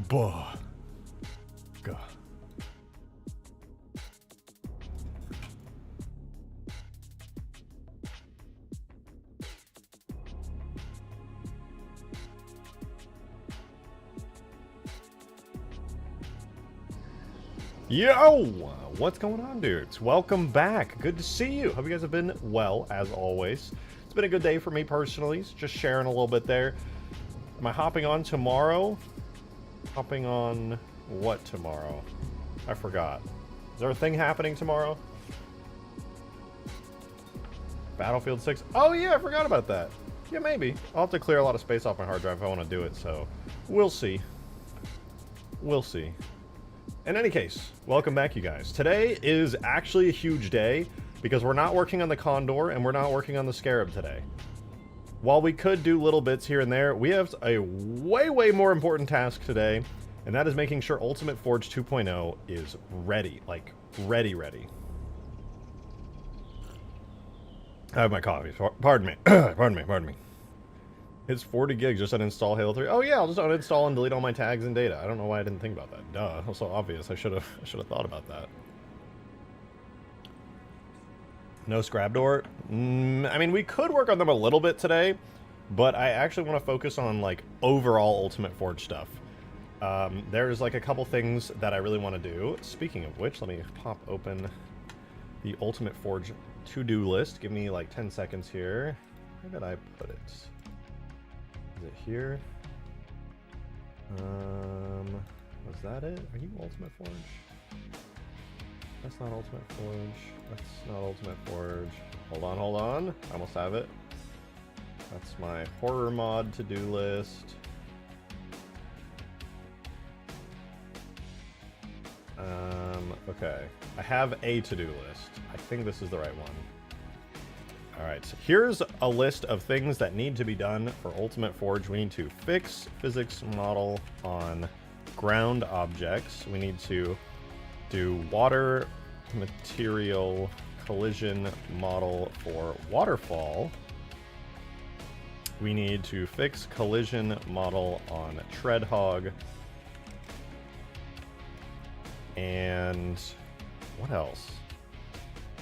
Bah. Gah. Yo! What's going on, dudes? Welcome back. Good to see you. Hope you guys have been well, as always. It's been a good day for me personally. Just sharing a little bit there. Am I hopping on tomorrow? Hopping on what tomorrow? I forgot. Is there a thing happening tomorrow? Battlefield 6? Oh yeah, I forgot about that. Yeah, maybe. I'll have to clear a lot of space off my hard drive if I want to do it, so we'll see. We'll see. In any case, welcome back, you guys. Today is actually a huge day because we're not working on the Condor and we're not working on the Scarab today. While we could do little bits here and there, we have a way more important task today, and that is making sure Ultimate Forge 2.0 is ready. Like, ready. I have my coffee. Pardon me. Pardon me. It's 40 gigs, just uninstall Halo 3. Oh yeah, I'll just uninstall and delete all my tags and data. I don't know why I didn't think about that. Duh, that's so obvious. I should have thought about that. No Scarab door? I mean, we could work on them a little bit today, but I actually want to focus on, like, overall Ultimate Forge stuff. There's, like, a couple things that I really want to do. Speaking of which, let me pop open the Ultimate Forge to-do list. Give me, like, 10 seconds here. Where did I put it? Is it here? Was that it? Are you Ultimate Forge? That's not Ultimate Forge. That's not Ultimate Forge. Hold on. I almost have it. That's my horror mod to-do list. Okay. I have a to-do list. I think this is the right one. Alright, so here's a list of things that need to be done for Ultimate Forge. We need to fix physics model on ground objects. We need to do water material collision model for waterfall. We need to fix collision model on Treadhog. And what else?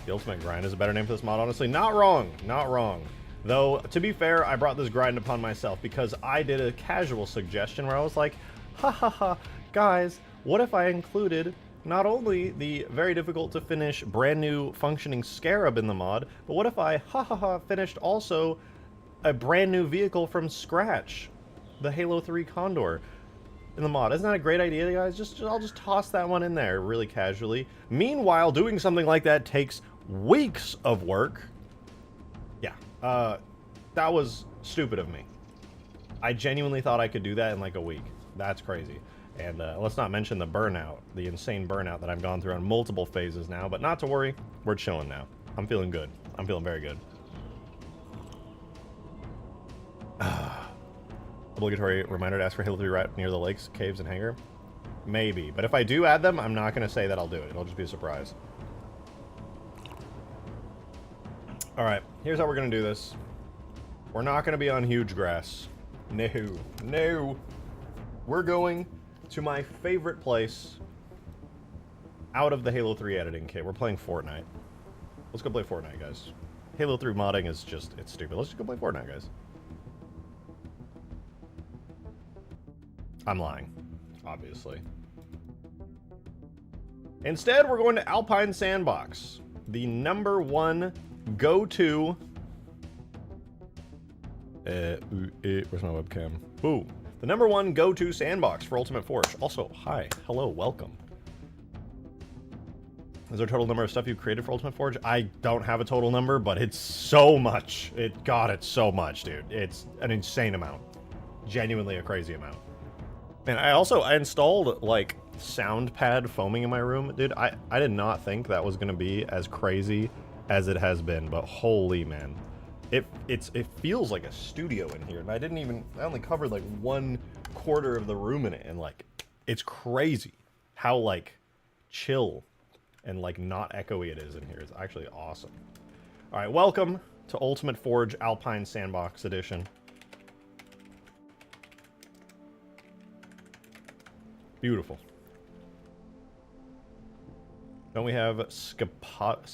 The Ultimate Grind is a better name for this mod, honestly. Not wrong. Though, to be fair, I brought this grind upon myself because I did a casual suggestion where I was like, guys, what if I included not only the very difficult to finish brand new functioning Scarab in the mod, but what if I, finished also a brand new vehicle from scratch, the Halo 3 Condor in the mod. Isn't that a great idea, guys? I'll just toss that one in there really casually. Meanwhile, doing something like that takes weeks of work. Yeah, that was stupid of me. I genuinely thought I could do that in like a week. That's crazy. And let's not mention the burnout, the insane burnout that I've gone through on multiple phases now. But not to worry, we're chilling now. I'm feeling good. I'm feeling very good. Obligatory reminder to ask for Halo 3 right near the lakes, caves, and hangar? Maybe. But if I do add them, I'm not going to say that I'll do it. It'll just be a surprise. Alright, here's how we're going to do this. We're not going to be on huge grass. No. We're going to my favorite place out of the Halo 3 editing kit. We're playing Fortnite. Let's go play Fortnite, guys. Halo 3 modding is just, it's stupid. Let's just go play Fortnite, guys. I'm lying, obviously. Instead, we're going to Alpine Sandbox, the #1 go-to. Where's my webcam? Boo. The #1 go-to sandbox for Ultimate Forge. Also, hi, hello, welcome. Is there a total number of stuff you've created for Ultimate Forge? I don't have a total number, but it's so much. God, it's so much, dude. It's an insane amount. Genuinely a crazy amount. And I installed, like, sound pad foaming in my room. Dude, I did not think that was going to be as crazy as it has been, but holy man. It feels like a studio in here, and I only covered, like, 1/4 of the room in it, and, like, it's crazy how, like, chill and, like, not echoey it is in here. It's actually awesome. Alright, welcome to Ultimate Forge Alpine Sandbox Edition. Beautiful. Don't we have Scopadoli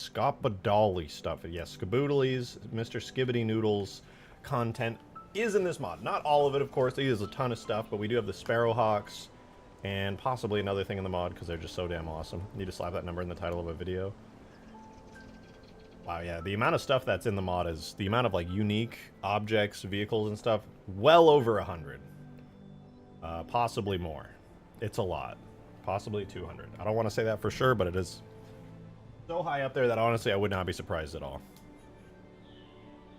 stuff? Yes, Skaboodlies, Mr. Skibbity Noodles content is in this mod. Not all of it, of course. There's a ton of stuff, but we do have the Sparrowhawks and possibly another thing in the mod because they're just so damn awesome. Need to slap that number in the title of a video. Wow, yeah, the amount of stuff that's in the mod is the amount of like unique objects, vehicles, and stuff. Well over 100, possibly more. It's a lot, possibly 200. I don't want to say that for sure, but it is so high up there that honestly I would not be surprised at all.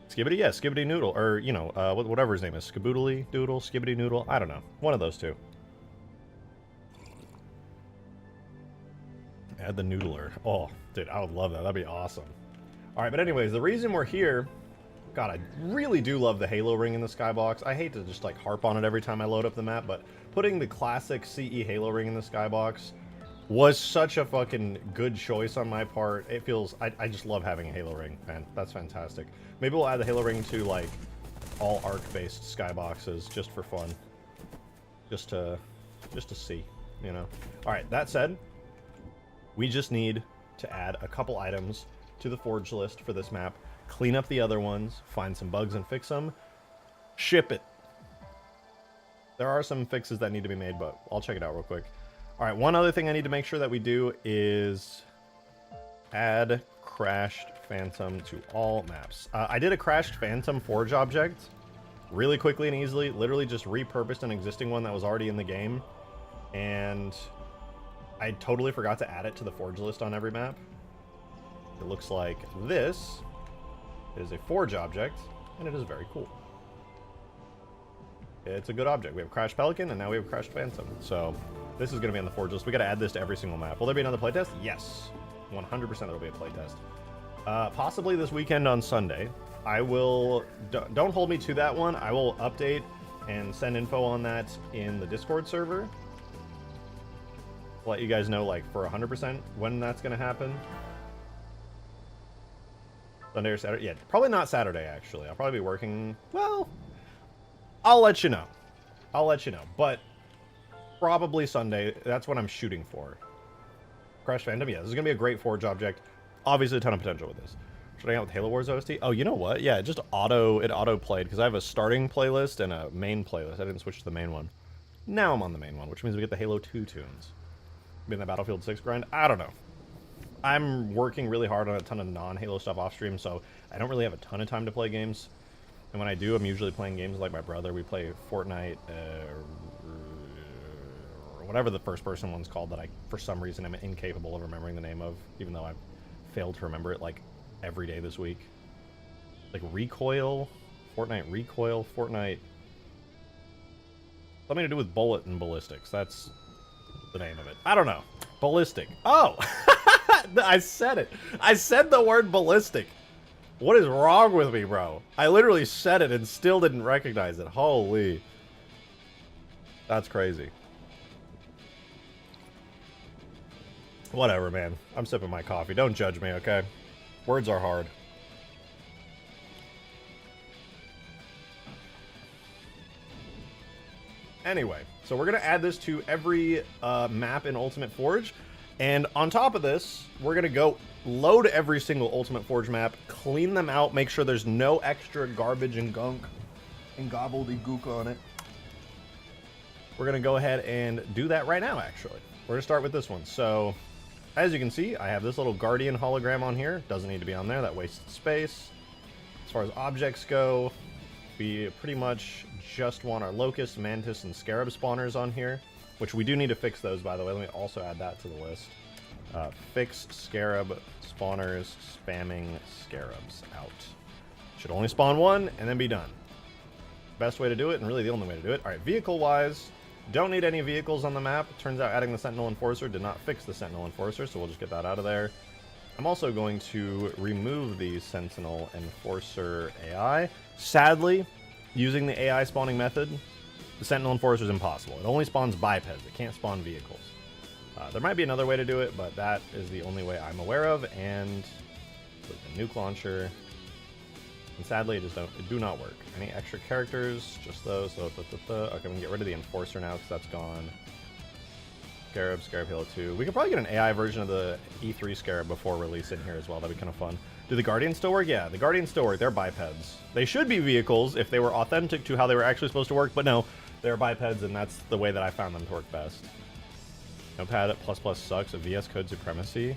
Skibbity, yeah, Skibbity Noodle, or you know, whatever his name is, Skaboodly Doodle, Skibbity Noodle. I don't know, one of those two. Add the noodler. Oh, dude, I would love that. That'd be awesome. All right, but anyways, the reason we're here, God, I really do love the Halo ring in the skybox. I hate to just like harp on it every time I load up the map, but putting the classic CE Halo ring in the skybox was such a fucking good choice on my part. It feels, I just love having a Halo ring, man. That's fantastic. Maybe we'll add the Halo ring to like all arc-based skyboxes just for fun. Just to see, you know. All right, that said, we just need to add a couple items to the forge list for this map, clean up the other ones, find some bugs and fix them, ship it. There are some fixes that need to be made, but I'll check it out real quick. All right, one other thing I need to make sure that we do is add crashed phantom to all maps. I did a crashed phantom forge object really quickly and easily, literally just repurposed an existing one that was already in the game, and I totally forgot to add it to the forge list on every map. It looks like this is a forge object, and it is very cool. It's a good object. We have Crashed Pelican, and now we have Crashed Phantom. So this is going to be on the forge list. We got to add this to every single map. Will there be another playtest? Yes. 100% there will be a playtest. Possibly this weekend on Sunday. I will... Don't hold me to that one. I will update and send info on that in the Discord server. Let you guys know, like, for 100% when that's going to happen. Sunday or Saturday? Yeah, probably not Saturday, actually. I'll probably be working... Well, I'll let you know. I'll let you know. But probably Sunday. That's what I'm shooting for. Crash Phantom, yeah. This is going to be a great forge object. Obviously, a ton of potential with this. Should I hang out with Halo Wars ODST? Oh, you know what? Yeah, it just auto-played, because I have a starting playlist and a main playlist. I didn't switch to the main one. Now I'm on the main one, which means we get the Halo 2 tunes. Being the Battlefield 6 grind? I don't know. I'm working really hard on a ton of non-Halo stuff off stream, so I don't really have a ton of time to play games. And when I do, I'm usually playing games like my brother. We play Fortnite, or whatever the first-person one's called that I, for some reason, am incapable of remembering the name of, even though I've failed to remember it, like, every day this week. Like, Recoil? Fortnite Recoil? Fortnite... Something to do with bullet and ballistics. That's the name of it. I don't know. Ballistic. Oh! I said it. I said the word ballistic. What is wrong with me, bro? I literally said it and still didn't recognize it. Holy. That's crazy. Whatever, man. I'm sipping my coffee. Don't judge me, okay? Words are hard. Anyway, so we're going to add this to every map in Ultimate Forge. And on top of this, we're going to go load every single Ultimate Forge map, clean them out, make sure there's no extra garbage and gunk and gobbledygook on it. We're going to go ahead and do that right now, actually. We're going to start with this one. So, as you can see, I have this little Guardian hologram on here. Doesn't need to be on there. That wastes space. As far as objects go, we pretty much just want our Locust, Mantis, and Scarab spawners on here. Which we do need to fix those, by the way. Let me also add that to the list. Fix Scarab spawners, spamming Scarabs out. Should only spawn one, and then be done. Best way to do it, and really the only way to do it. Alright, vehicle-wise, don't need any vehicles on the map. Turns out adding the Sentinel Enforcer did not fix the Sentinel Enforcer, so we'll just get that out of there. I'm also going to remove the Sentinel Enforcer AI. Sadly, using the AI spawning method, the Sentinel Enforcer is impossible. It only spawns bipeds. It can't spawn vehicles. There might be another way to do it, but that is the only way I'm aware of. And with the nuke launcher, and sadly, it do not work. Any extra characters? Just those. So, okay, we can get rid of the Enforcer now because that's gone. Scarab, Scarab Halo 2. We could probably get an AI version of the E3 Scarab before release in here as well. That'd be kind of fun. Do the Guardians still work? Yeah, the Guardians still work. They're bipeds. They should be vehicles if they were authentic to how they were actually supposed to work, but no, they're bipeds, and that's the way that I found them to work best. Notepad++ sucks. A VS Code supremacy.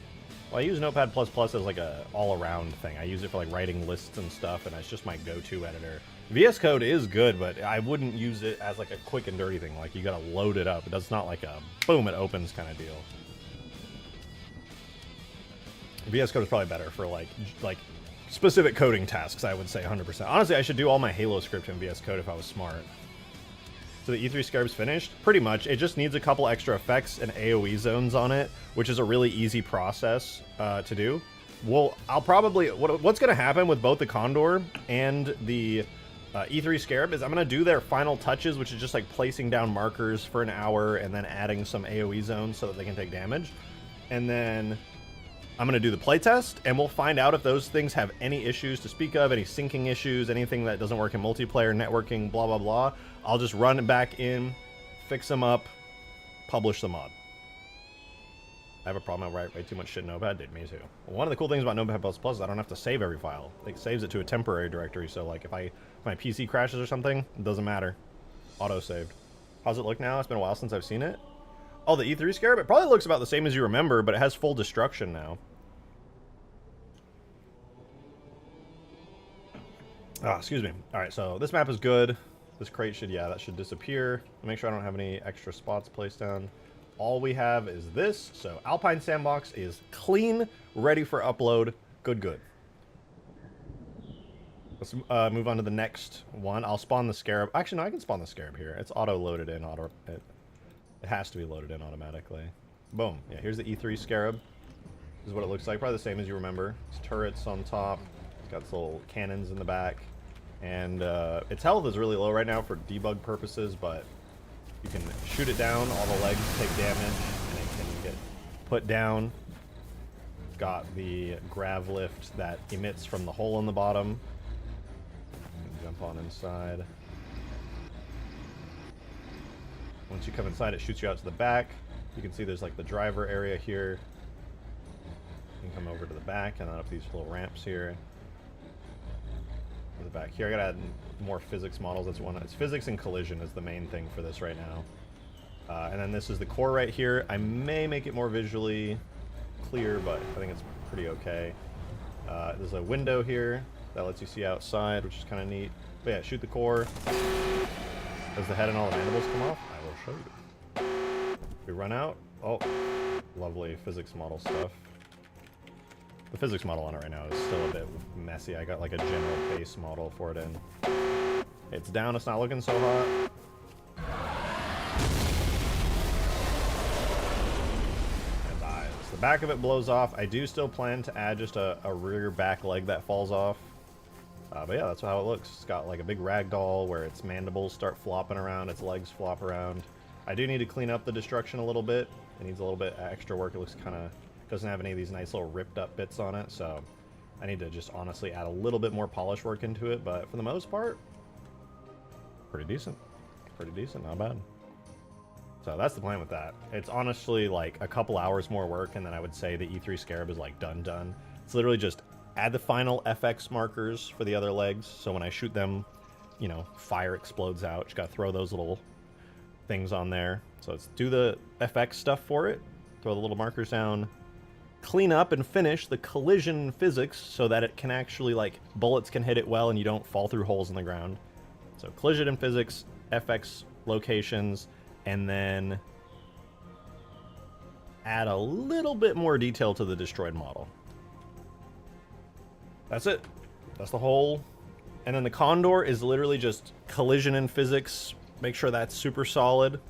Well, I use Notepad++ as like a all-around thing. I use it for like writing lists and stuff, and it's just my go-to editor. VS Code is good, but I wouldn't use it as like a quick and dirty thing. Like, you gotta load it up. It's not like a boom, it opens kind of deal. VS Code is probably better for like specific coding tasks, I would say 100%. Honestly, I should do all my Halo script in VS Code if I was smart. So the E3 Scarab's finished? Pretty much. It just needs a couple extra effects and AoE zones on it, which is a really easy process to do. I'll probably... What's going to happen with both the Condor and the E3 Scarab is I'm going to do their final touches, which is just like placing down markers for an hour and then adding some AoE zones so that they can take damage. And then I'm going to do the playtest, and we'll find out if those things have any issues to speak of, any syncing issues, anything that doesn't work in multiplayer, networking, blah, blah, blah. I'll just run it back in, fix them up, publish the mod. I have a problem. I write way too much shit in Notepad. Dude, me too. Well, one of the cool things about Notepad++ is I don't have to save every file. It saves it to a temporary directory, so like if my PC crashes or something, it doesn't matter. Auto-saved. How's it look now? It's been a while since I've seen it. Oh, the E3 Scarab? It probably looks about the same as you remember, but it has full destruction now. Ah, excuse me. Alright, so this map is good. This crate should, yeah, that should disappear. Make sure I don't have any extra spots placed down. All we have is this. So Alpine sandbox is clean, ready for upload. Good, good. Let's move on to the next one. I'll spawn the Scarab. Actually, no, I can spawn the Scarab here. It's auto-loaded in. It has to be loaded in automatically. Boom. Yeah, here's the E3 Scarab. This is what it looks like. Probably the same as you remember. It's turrets on top. It's got its little cannons in the back. And its health is really low right now for debug purposes, but you can shoot it down. All the legs take damage, and it can get put down. It's got the grav lift that emits from the hole in the bottom. Jump on inside. Once you come inside, it shoots you out to the back. You can see there's like the driver area here. You can come over to the back and then up these little ramps here. To the back here, I gotta add more physics models. That's one. It's physics and collision is the main thing for this right now. And then this is the core right here. I may make it more visually clear, but I think it's pretty okay. There's a window here that lets you see outside, which is kind of neat. But yeah, shoot the core. Does the head and all the mandibles come off? I will show you. We run out. Oh, lovely physics model stuff. The physics model on it right now is still a bit messy. I got like a general base model for it in. It's down. It's not looking so hot. It dies. The back of it blows off. I do still plan to add just a rear back leg that falls off. But yeah, that's how it looks. It's got like a big ragdoll where its mandibles start flopping around, its legs flop around. I do need to clean up the destruction a little bit. It needs a little bit extra work. It looks kind of, doesn't have any of these nice little ripped up bits on it, so I need to just honestly add a little bit more polish work into it, but for the most part, pretty decent. Pretty decent, not bad. So that's the plan with that. It's honestly like a couple hours more work, and then I would say the E3 Scarab is like done. It's literally just add the final FX markers for the other legs, so when I shoot them, you know, fire explodes out. Just gotta throw those little things on there. So let's do the FX stuff for it, throw the little markers down, clean up and finish the collision physics so that it can actually, like, bullets can hit it well and you don't fall through holes in the ground. So collision and physics, FX locations, and then add a little bit more detail to the destroyed model. That's it. That's the whole. And then the Condor is literally just collision and physics. Make sure that's super solid.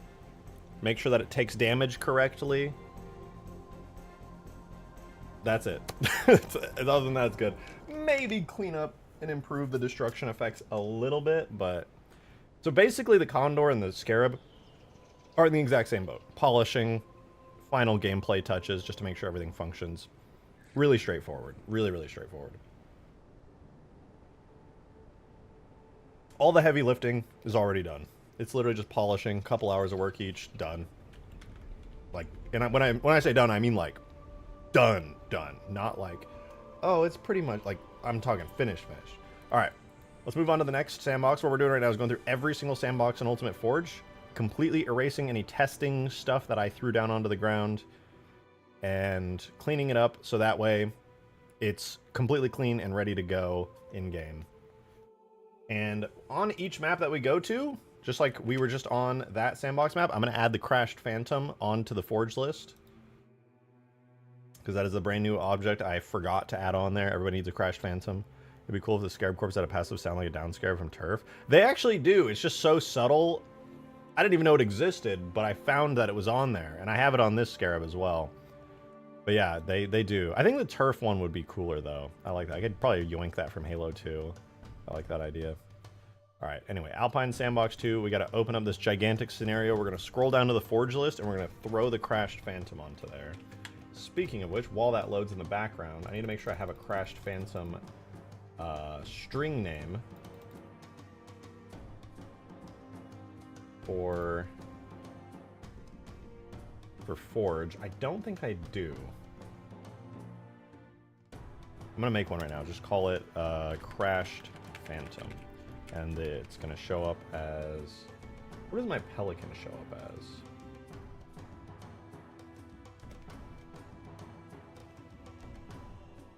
Make sure that it takes damage correctly. That's it. Other than that, it's good. Maybe clean up and improve the destruction effects a little bit, but... So basically the Condor and the Scarab are in the exact same boat. Polishing, final gameplay touches, just to make sure everything functions. Really straightforward. Really, really straightforward. All the heavy lifting is already done. It's literally just polishing, couple hours of work each, done. Like, and when I say done, I mean like done, not like, oh, it's pretty much like, I'm talking finished. All right, let's move on to the next sandbox. What we're doing right now is going through every single sandbox in Ultimate Forge, completely erasing any testing stuff that I threw down onto the ground and cleaning it up so that way it's completely clean and ready to go in game. And on each map that we go to, just like we were just on that sandbox map, I'm going to add the crashed phantom onto the forge list, because that is a brand new object I forgot to add on there. Everybody needs a crashed phantom. It'd be cool if the Scarab corpse had a passive sound like a down Scarab from Turf. They actually do. It's just so subtle. I didn't even know it existed, but I found that it was on there, and I have it on this Scarab as well. But yeah, they do. I think the Turf one would be cooler, though. I like that. I could probably yoink that from Halo 2. I like that idea. All right, anyway, Alpine Sandbox 2, we got to open up this gigantic scenario. We're going to scroll down to the Forge list, and we're going to throw the crashed phantom onto there. Speaking of which, while that loads in the background, I need to make sure I have a crashed phantom string name for Forge. I don't think I do. I'm going to make one right now. Just call it crashed phantom. And it's going to show up as... What does my pelican show up as?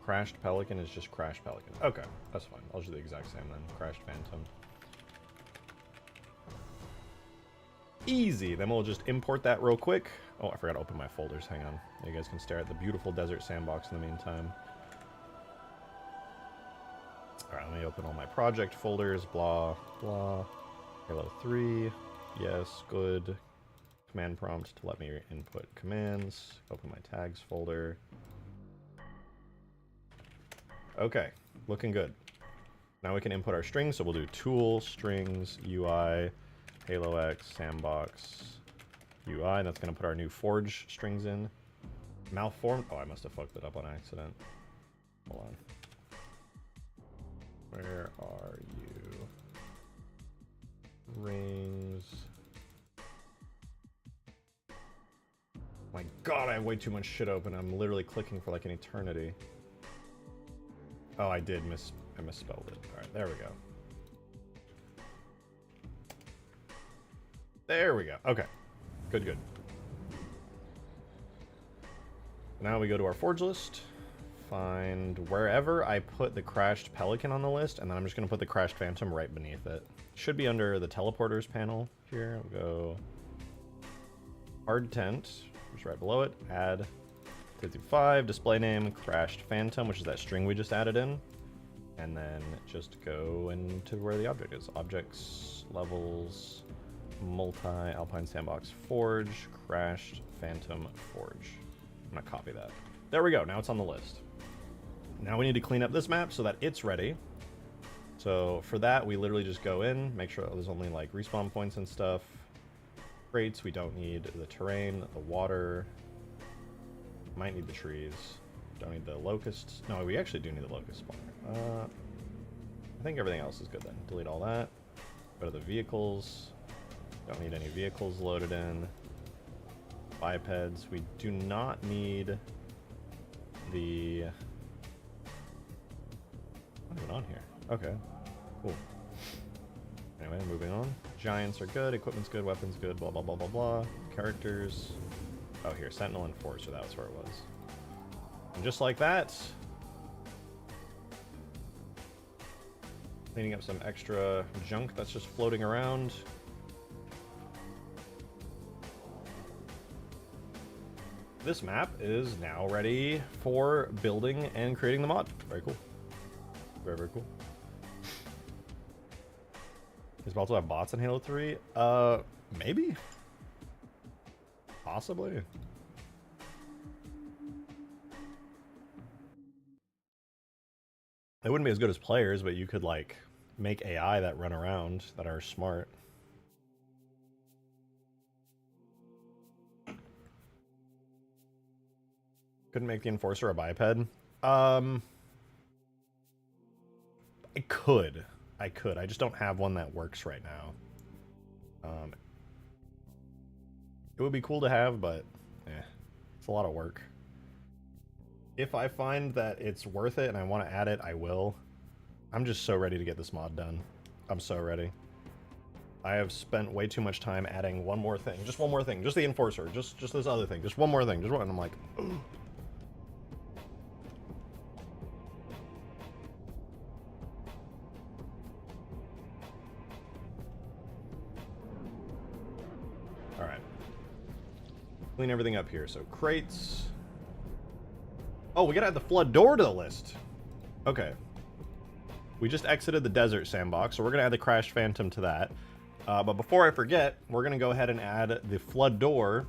Crashed pelican is just crashed pelican. Okay, that's fine. I'll do the exact same then. Crashed phantom. Easy. Then we'll just import that real quick. Oh, I forgot to open my folders. Hang on. You guys can stare at the beautiful desert sandbox in the meantime. Alright, let me open all my project folders, blah, blah. Halo 3, yes, good. Command prompt to let me input commands. Open my tags folder. Okay, looking good. Now we can input our strings, so we'll do tool, strings, UI, Halo X, sandbox, UI. That's going to put our new Forge strings in. Malformed. Oh, I must have fucked it up on accident. Hold on. Where are you? Rings. My god, I have way too much shit open. I'm literally clicking for like an eternity. Oh, I did I misspelled it. Alright, there we go. There we go. Okay. Good. Now we go to our Forge list. Find wherever I put the crashed pelican on the list, and then I'm just going to put the crashed phantom right beneath it. Should be under the teleporters panel here. We'll go hard tent, just right below it. Add 55, display name, crashed phantom, which is that string we just added in. And then just go into where the object is. Objects, levels, multi, Alpine Sandbox, Forge, crashed phantom, Forge. I'm going to copy that. There we go. Now it's on the list. Now we need to clean up this map so that it's ready. So for that, we literally just go in, make sure there's only like respawn points and stuff. Crates, we don't need the terrain, the water. Might need the trees. Don't need the locusts. No, we actually do need the locust spawner. I think everything else is good then. Delete all that. Go to the vehicles. Don't need any vehicles loaded in. Bipeds. We do not need the... What's going on here? Okay. Cool. Anyway, moving on. Giants are good. Equipment's good. Weapons good. Blah, blah, blah, blah, blah. Characters. Oh, here. Sentinel Enforcer. That was where it was. And just like that, cleaning up some extra junk that's just floating around. This map is now ready for building and creating the mod. Very cool. Very, very cool. Does it also have bots in Halo 3? Maybe? Possibly. They wouldn't be as good as players, but you could, like, make AI that run around that are smart. Couldn't make the Enforcer a biped? I could. I just don't have one that works right now. It would be cool to have, but a lot of work. If I find that it's worth it and I want to add it, I will. I'm just so ready to get this mod done. I'm so ready. I have spent way too much time adding one more thing. Just one more thing. Just the Enforcer. Just this other thing. Just one more thing. Just one. And I'm like, ugh. All right. Clean everything up here. So crates. Oh, we gotta add the flood door to the list. Okay. We just exited the desert sandbox, so we're gonna add the crashed phantom to that. But before I forget, we're going to go ahead and add the flood door,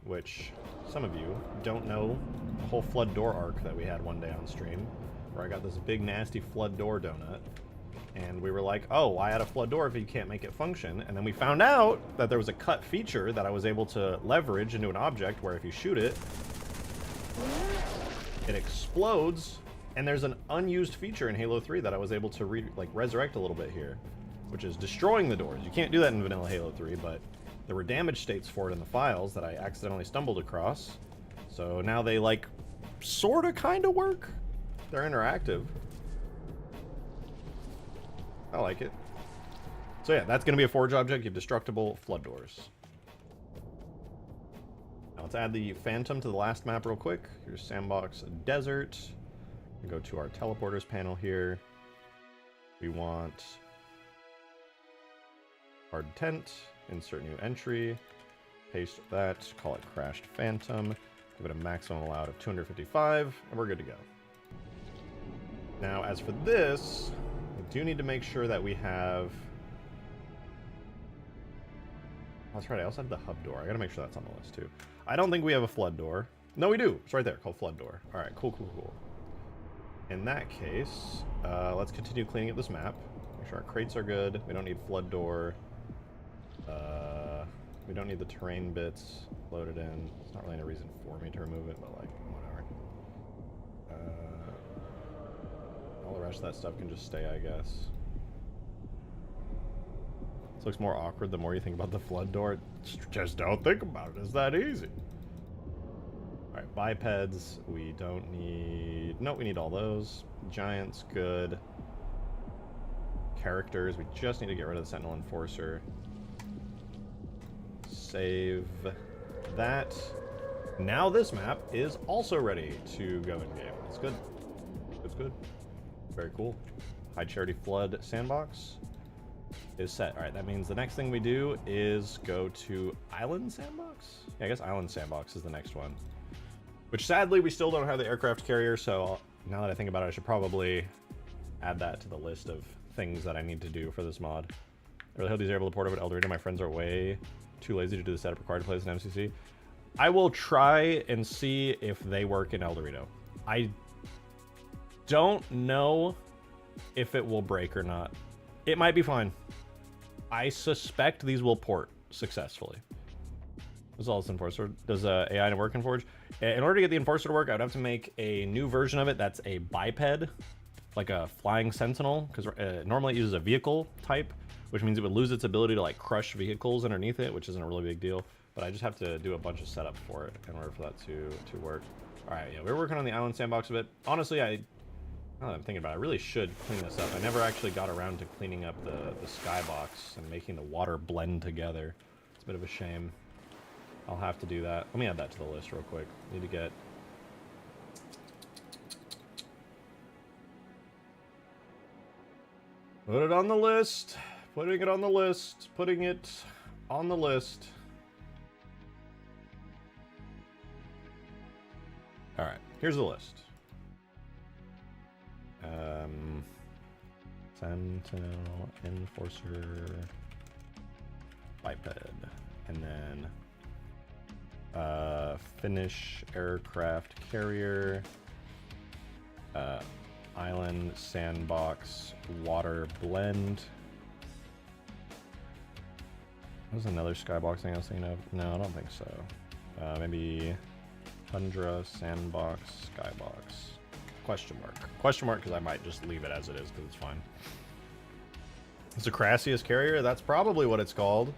which some of you don't know the whole flood door arc that we had one day on stream, where I got this big nasty flood door donut, and we were like, oh, why add a flood door if you can't make it function? And then we found out that there was a cut feature that I was able to leverage into an object where if you shoot it, it explodes, and there's an unused feature in Halo 3 that I was able to resurrect a little bit here, which is destroying the doors. You can't do that in vanilla Halo 3, but there were damage states for it in the files that I accidentally stumbled across. So now they, like, sorta kinda work. They're interactive. I like it. So yeah, that's gonna be a forge object. You have destructible flood doors. Now let's add the Phantom to the last map real quick. Here's Sandbox Desert. We go to our teleporters panel here. We want hard tent, insert new entry, paste that, call it crashed phantom, give it a maximum allowed of 255, and we're good to go. Now, as for this, we do need to make sure that we have... Oh, that's right, I also have the hub door. I gotta make sure that's on the list, too. I don't think we have a flood door. No, we do. It's right there, called flood door. All right, cool, cool, cool. In that case, let's continue cleaning up this map. Make sure our crates are good. We don't need flood door. We don't need the terrain bits loaded in. It's not really any reason for me to remove it, but like, whatever. All the rest of that stuff can just stay, I guess. This looks more awkward the more you think about the flood door. Just don't think about it. It's that easy. Alright, bipeds. We don't need... Nope, we need all those. Giants, good. Characters. We just need to get rid of the Sentinel Enforcer. Save that. Now this map is also ready to go in game. It's good. It's good. Very cool. High Charity Flood Sandbox is set. Alright, that means the next thing we do is go to Island Sandbox? Yeah, I guess Island Sandbox is the next one. Which sadly we still don't have the aircraft carrier, so now that I think about it, I should probably add that to the list of things that I need to do for this mod. I really hope these are able to port over to El Dorado. My friends are way too lazy to do the setup required to play this in MCC. I will try and see if they work in El Dorado. I don't know if it will break or not. It might be fine. I suspect these will port successfully. This is all this Enforcer. Does AI work in Forge? In order to get the Enforcer to work, I would have to make a new version of it that's a biped, like a flying sentinel, because normally it uses a vehicle type, which means it would lose its ability to like crush vehicles underneath it, which isn't a really big deal. But I just have to do a bunch of setup for it in order for that to work. All right, yeah, we're working on the Island Sandbox a bit. Honestly, now that I'm thinking about it, I really should clean this up. I never actually got around to cleaning up the skybox and making the water blend together. It's a bit of a shame. I'll have to do that. Let me add that to the list real quick. Need to get... Put it on the list. Putting it on the list. Putting it on the list. Alright, here's the list. Sentinel, Enforcer, biped, and then Finnish aircraft carrier, island sandbox water blend. There's another skybox thing I was thinking of. No, I don't think so. Maybe tundra sandbox skybox. Question mark. Question mark, because I might just leave it as it is because it's fine. It's a Crassius carrier. That's probably what it's called.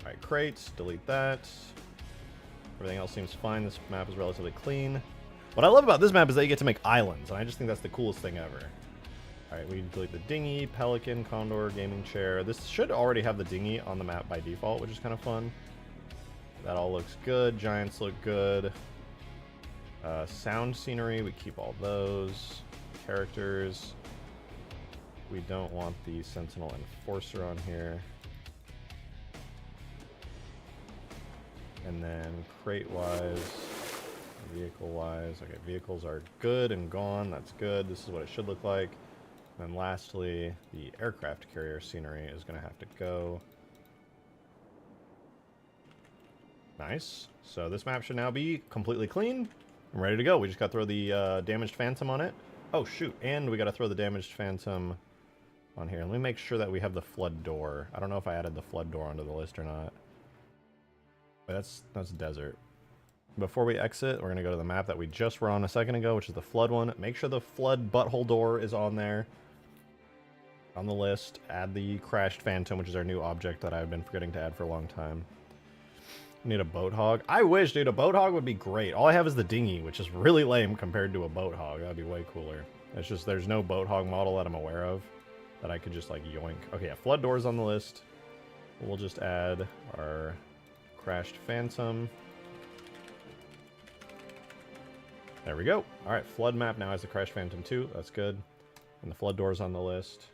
All right, crates. Delete that. Everything else seems fine. This map is relatively clean. What I love about this map is that you get to make islands, and I just think that's the coolest thing ever. Alright, we delete the dinghy, pelican, condor, gaming chair. This should already have the dinghy on the map by default, which is kind of fun. That all looks good. Giants look good. Sound scenery, we keep all those. Characters. We don't want the Sentinel Enforcer on here. And then crate-wise, vehicle-wise. Okay, vehicles are good and gone. That's good. This is what it should look like. And then lastly, the aircraft carrier scenery is going to have to go. Nice. So this map should now be completely clean and ready to go. We just got to throw the damaged Phantom on it. Oh, shoot. And we got to throw the damaged Phantom on here. Let me make sure that we have the flood door. I don't know if I added the flood door onto the list or not. But that's desert. Before we exit, we're going to go to the map that we just were on a second ago, which is the flood one. Make sure the flood butthole door is on there. On the list. Add the crashed Phantom, which is our new object that I've been forgetting to add for a long time. Need a boat hog. I wish, dude, a boat hog would be great. All I have is the dinghy, which is really lame compared to a boat hog. That'd be way cooler. It's just there's no boat hog model that I'm aware of that I could just like yoink. Okay, yeah, flood doors on the list. We'll just add our crashed Phantom. There we go. All right, flood map now has the crashed Phantom too. That's good. And the flood doors on the list.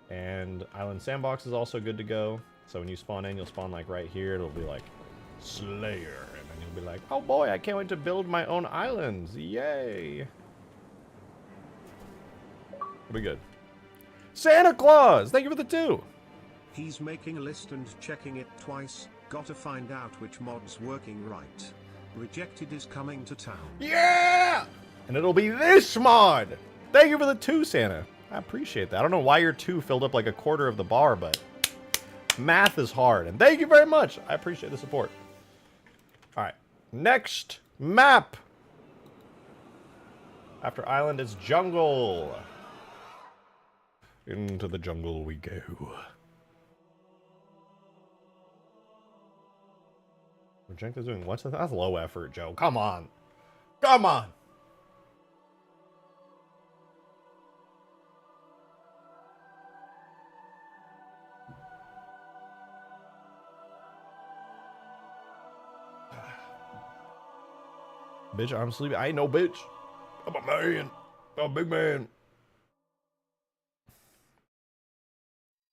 And island sandbox is also good to go. So when you spawn in, you'll spawn like right here. It'll be like Slayer, and then you'll be like, oh boy, I can't wait to build my own islands. Yay. It'll be good. Santa Claus, thank you for the 2. He's making a list and checking it twice. Gotta find out which mod's working right. Rejected is coming to town. Yeah! And it'll be this mod. Thank you for the 2, Santa. I appreciate that. I don't know why your 2 filled up like a quarter of the bar, but math is hard. And thank you very much. I appreciate the support. All right, next map. After island is jungle. Into the jungle we go. Reject is doing what's that? That's low effort, Joe. Come on. Come on. Bitch, I'm sleepy. I ain't no bitch. I'm a man. I'm a big man.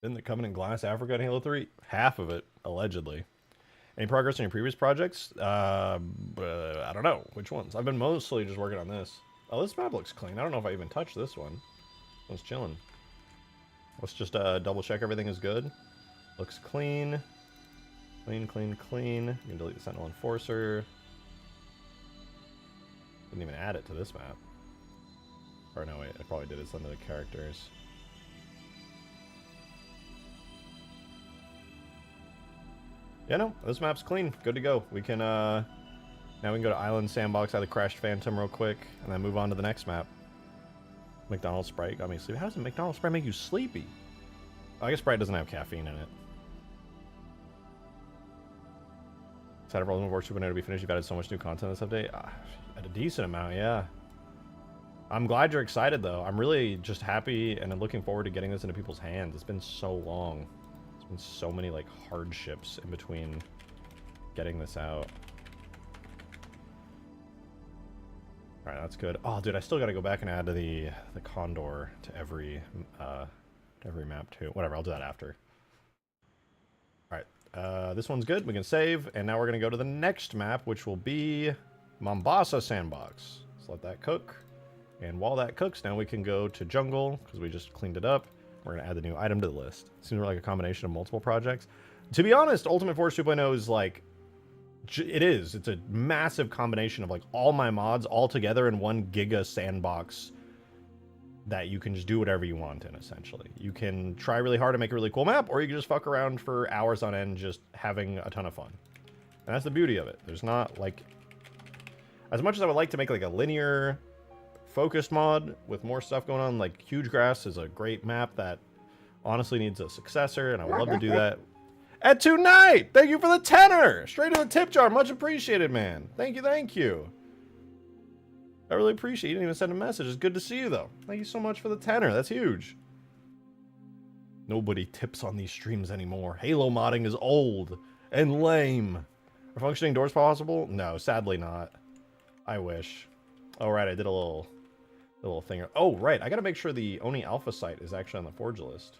Didn't the Covenant Glass Africa in Halo 3? Half of it, allegedly. Any progress on your previous projects? I don't know. Which ones? I've been mostly just working on this. Oh, this map looks clean. I don't know if I even touched this one. I was chilling. Let's just double check everything is good. Looks clean. Clean, clean, clean. You can delete the Sentinel Enforcer. Didn't even add it to this map. Or no, wait, I probably did. It's under the characters. Yeah, no, this map's clean. Good to go. We can, now we can go to Island Sandbox, add the crashed Phantom real quick, and then move on to the next map. McDonald's Sprite got me sleepy. How does a McDonald's Sprite make you sleepy? Oh, I guess Sprite doesn't have caffeine in it. Excited for Ultimate Warfare 2.0 to be finished. You've added so much new content this update. At a decent amount, yeah. I'm glad you're excited, though. I'm really just happy and I'm looking forward to getting this into people's hands. It's been so long. There's been so many, like, hardships in between getting this out. Alright, that's good. Oh, dude, I still gotta go back and add to the Condor to every map, too. Whatever, I'll do that after. Alright, this one's good. We can save, and now we're gonna go to the next map, which will be Mombasa Sandbox. Let's let that cook. And while that cooks, now we can go to Jungle, because we just cleaned it up. We're going to add the new item to the list. Seems like a combination of multiple projects. To be honest, Ultimate Force 2.0 is like... It is. It's a massive combination of like all my mods all together in one giga sandbox that you can just do whatever you want in, essentially. You can try really hard to make a really cool map, or you can just fuck around for hours on end just having a ton of fun. And that's the beauty of it. There's not like... As much as I would like to make like a linear... focused mod with more stuff going on, like Huge Grass is a great map that honestly needs a successor, and I would love to do that. At tonight! Thank you for the tenner! Straight to the tip jar. Much appreciated, man. Thank you, thank you. I really appreciate it. You didn't even send a message. It's good to see you, though. Thank you so much for the tenner. That's huge. Nobody tips on these streams anymore. Halo modding is old and lame. Are functioning doors possible? No, sadly not. I wish. Oh, right. I did a little thing. Oh, right. I got to make sure the Oni Alpha site is actually on the Forge list.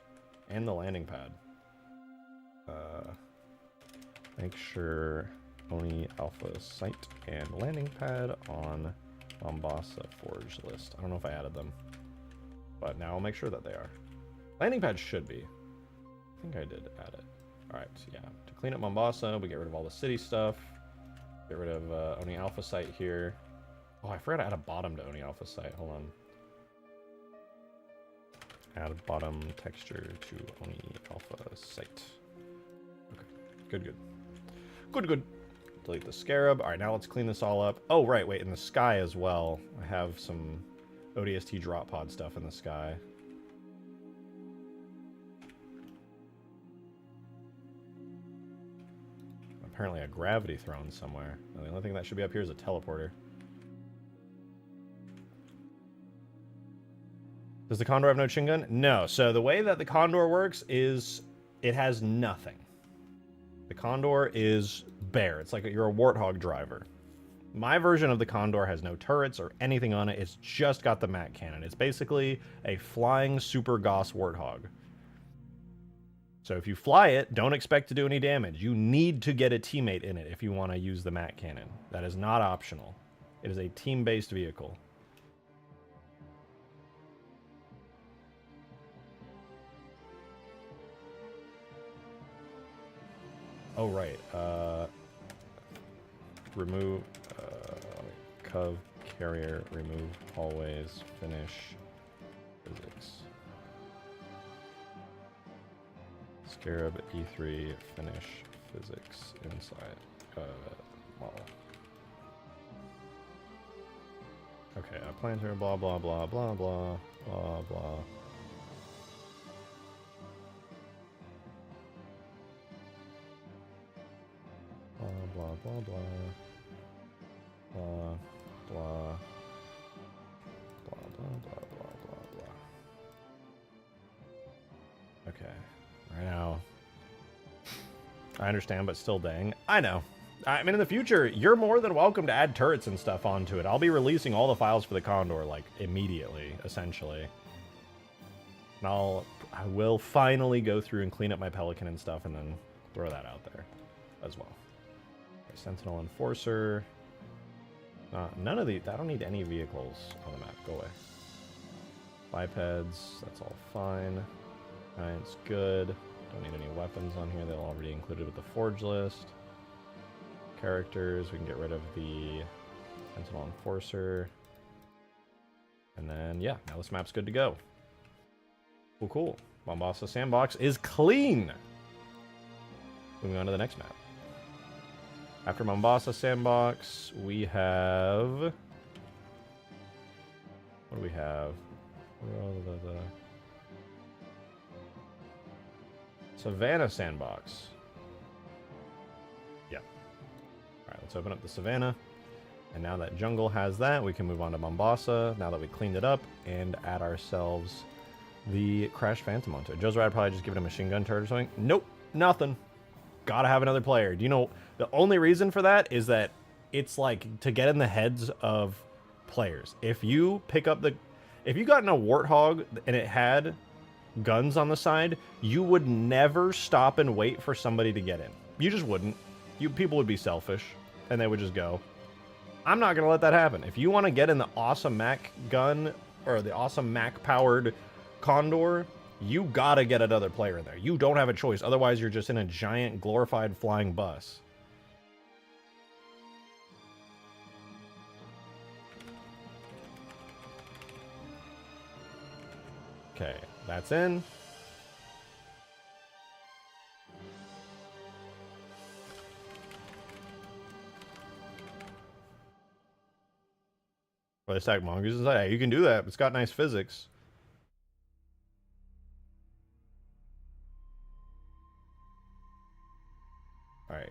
And the landing pad. Make sure Oni Alpha site and landing pad on Mombasa Forge list. I don't know if I added them, but now I'll make sure that they are. Landing pad should be. I think I did add it. All right, yeah. To clean up Mombasa, we get rid of all the city stuff. Get rid of Oni Alpha site here. Oh, I forgot to add a bottom to Oni Alpha site. Hold on. Add bottom texture to Oni Alpha site. Okay, good. Good. Delete the Scarab. All right, now let's clean this all up. Oh, right, wait, in the sky as well. I have some ODST drop pod stuff in the sky. Apparently a gravity throne somewhere. The only thing that should be up here is a teleporter. Does the Condor have no chin gun? No. So the way that the Condor works is it has nothing. The Condor is bare. It's like you're a Warthog driver. My version of the Condor has no turrets or anything on it. It's just got the Mac cannon. It's basically a flying Super Gauss Warthog. So if you fly it, don't expect to do any damage. You need to get a teammate in it if you want to use the Mac cannon. That is not optional. It is a team-based vehicle. Oh, right. Remove Cov carrier, remove hallways, finish physics. Scarab E3, finish physics inside model. Okay, I plan to blah blah blah blah blah blah blah. Blah blah blah blah blah blah blah blah blah. Okay, right now I understand, but still, dang, I know. I mean, in the future, you're more than welcome to add turrets and stuff onto it. I'll be releasing all the files for the Condor like immediately, essentially. And I will finally go through and clean up my Pelican and stuff, and then throw that out there as well. Sentinel Enforcer. None of these. I don't need any vehicles on the map. Go away. Bipeds. That's all fine. Giant's good. Don't need any weapons on here. They're already included with the Forge list. Characters. We can get rid of the Sentinel Enforcer. And then, yeah, now this map's good to go. Cool. Mombasa Sandbox is clean. Moving on to the next map. After Mombasa Sandbox, we have... What do we have? Savannah Sandbox. Yeah. Alright, let's open up the Savannah. And now that Jungle has that, we can move on to Mombasa, now that we cleaned it up, and add ourselves the Crash Phantom onto it. Joe's right, I'd probably just give it a machine gun turret or something. Nope, nothing. Gotta have another player. Do you know... The only reason for that is that it's like to get in the heads of players. If you pick up the... If you got in a Warthog and it had guns on the side, you would never stop and wait for somebody to get in. You just wouldn't. People would be selfish and they would just go. I'm not going to let that happen. If you want to get in the awesome Mac gun or the awesome Mac powered Condor, you gotta get another player in there. You don't have a choice. Otherwise, you're just in a giant glorified flying bus. Okay, that's in. Well, they stack mongooses inside. Hey, you can do that. It's got nice physics.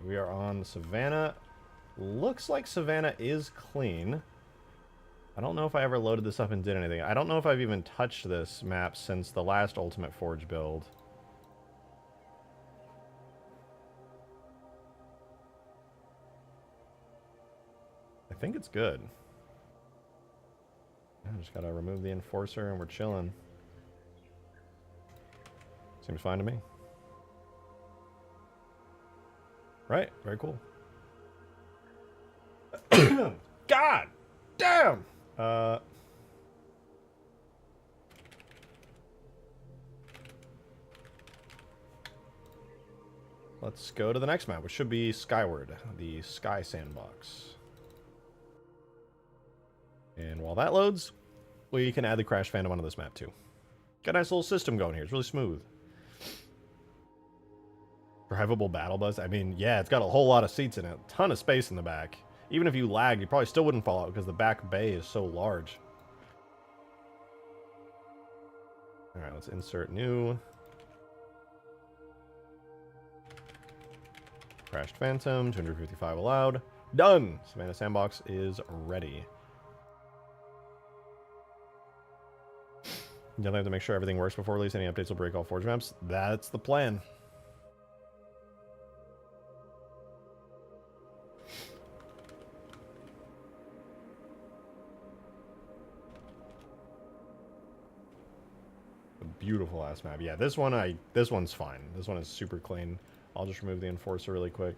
we are on Savannah. Looks like Savannah is clean. I don't know if I ever loaded this up and did anything. I don't know if I've even touched this map since the last Ultimate Forge build. I think it's good. I just gotta remove the enforcer and we're chilling. Seems fine to me. Right, very cool. God damn! Let's go to the next map, which should be Skyward, the Sky Sandbox. And while that loads, we can add the Crash Phantom onto this map too. Got a nice little system going here. It's really smooth. Drivable battle bus. I mean, yeah, it's got a whole lot of seats in it. A ton of space in the back. Even if you lagged, you probably still wouldn't fall out because the back bay is so large. All right, let's insert new. Crashed Phantom, 255 allowed. Done! Savannah Sandbox is ready. You definitely have to make sure everything works before release. Any updates will break all Forge maps. That's the plan. A beautiful ass map. Yeah, this one's fine. This one is super clean. I'll just remove the enforcer really quick.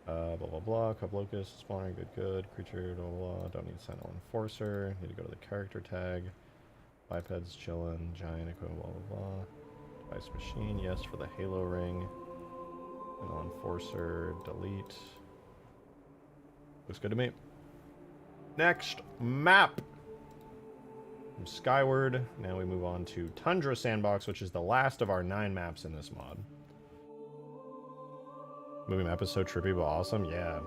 Blah blah blah. Cup locust, spawner, good. Creature, blah blah blah. Don't need sentinel enforcer. Need to go to the character tag. Bipeds chillin', giant equipment, blah blah blah. Device machine, yes for the halo ring. Sentinel enforcer, delete. Looks good to me. Next map. From Skyward. Now we move on to Tundra Sandbox, which is the last of our 9 maps in this mod. Movie map is so trippy but awesome. Yeah.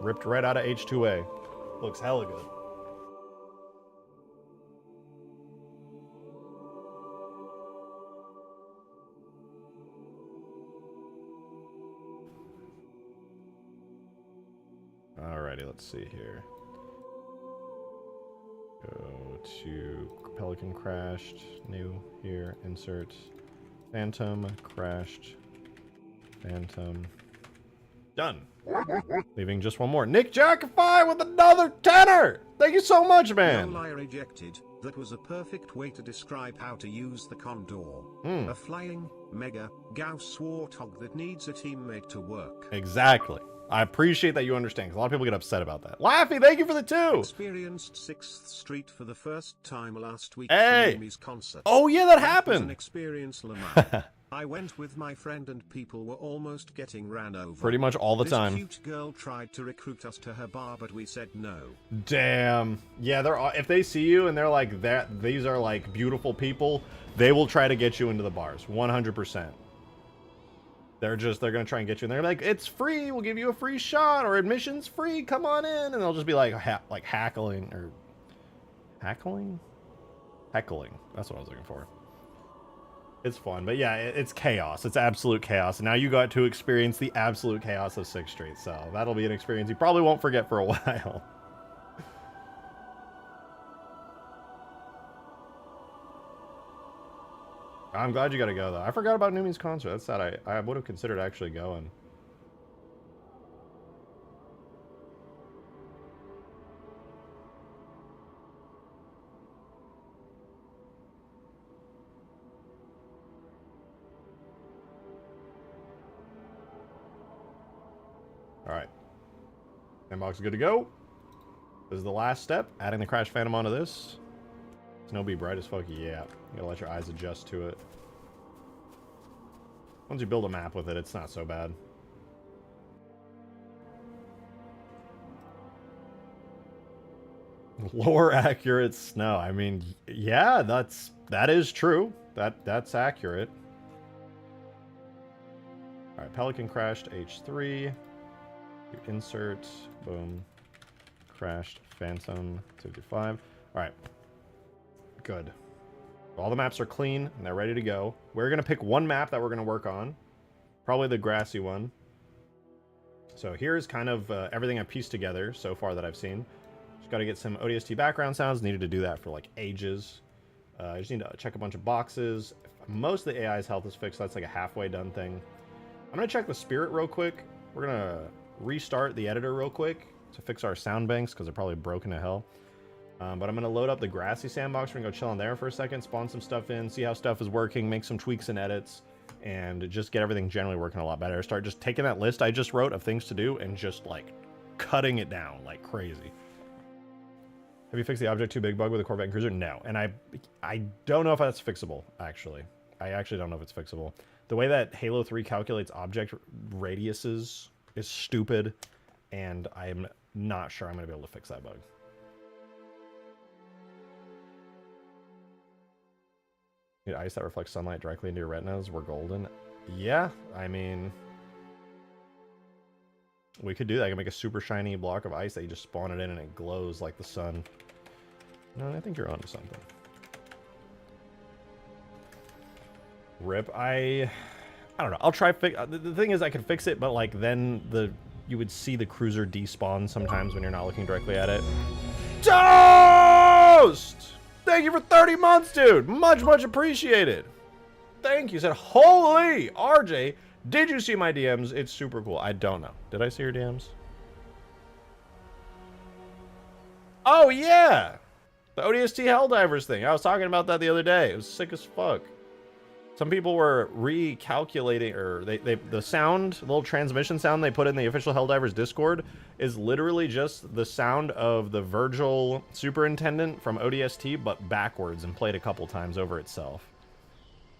Ripped right out of H2A. Looks hella good. Alrighty, let's see here. Go to Pelican crashed, new here, insert Phantom, crashed, Phantom. Done. Leaving just one more. Nick Jackify with another tenner! Thank you so much, man! No lie rejected. That was a perfect way to describe how to use the Condor. A flying, mega, Gauss warthog that needs a teammate to work. Exactly. I appreciate that you understand, because a lot of people get upset about that. Laffy, thank you for the 2! Experienced 6th Street for the first time last week hey. for Mimi's concert. Oh yeah, that happened! Was an experience, Lamar. I went with my friend and people were almost getting ran over. Pretty much all the time. This cute girl tried to recruit us to her bar, but we said no. Damn. Yeah, if they see you and they're like that, these are like beautiful people, they will try to get you into the bars. 100%. They're gonna try and get you in there. Like, it's free. We'll give you a free shot, or admission's free. Come on in, and they'll just be like, heckling. That's what I was looking for. It's fun, but yeah, it's chaos. It's absolute chaos. And now you got to experience the absolute chaos of 6th Street, so that'll be an experience you probably won't forget for a while. I'm glad you got to go, though. I forgot about Numi's concert. That's sad. I would have considered actually going. Alright. Sandbox is good to go. This is the last step. Adding the Crash Phantom onto this. Snow be bright as fuck. Yeah. You gotta let your eyes adjust to it. Once you build a map with it, it's not so bad. Lower accurate snow. I mean, yeah, that is true. That's accurate. Alright, Pelican crashed H3. You insert, boom, crashed Phantom 225. Alright. Good. All the maps are clean and they're ready to go. We're gonna pick one map that we're gonna work on. Probably the grassy one. So here's kind of everything I pieced together so far that I've seen. Just got to get some ODST background sounds. Needed to do that for like ages. I just need to check a bunch of boxes. Most of the AI's health is fixed. That's like a halfway done thing. I'm going to check the spirit real quick. We're going to restart the editor real quick to fix our sound banks because they're probably broken to hell. But I'm going to load up the grassy sandbox. We're going to go chill in there for a second, spawn some stuff in, see how stuff is working, make some tweaks and edits, and just get everything generally working a lot better. Start just taking that list I just wrote of things to do and just like cutting it down like crazy. Have you fixed the object too big bug with the Corvette and Cruiser? No. And I don't know if that's fixable, actually. I actually don't know if it's fixable. The way that Halo 3 calculates object radiuses is stupid, and I'm not sure I'm going to be able to fix that bug. Need ice that reflects sunlight directly into your retinas. We're golden. Yeah, I mean, we could do that. I can make a super shiny block of ice that you just spawn it in and it glows like the sun. No, I think you're onto something. Rip. I don't know. I'll try the thing is I can fix it, but like then you would see the cruiser despawn sometimes when you're not looking directly at it. Toast! Thank you for 30 months, dude. Much, much appreciated. Thank you. Said, holy, RJ, did you see my DMs? It's super cool. I don't know. Did I see your DMs? Oh, yeah. The ODST Helldivers thing. I was talking about that the other day. It was sick as fuck. Some people were recalculating, or the sound, the little transmission sound they put in the official Helldivers Discord is literally just the sound of the Virgil Superintendent from ODST, but backwards and played a couple times over itself.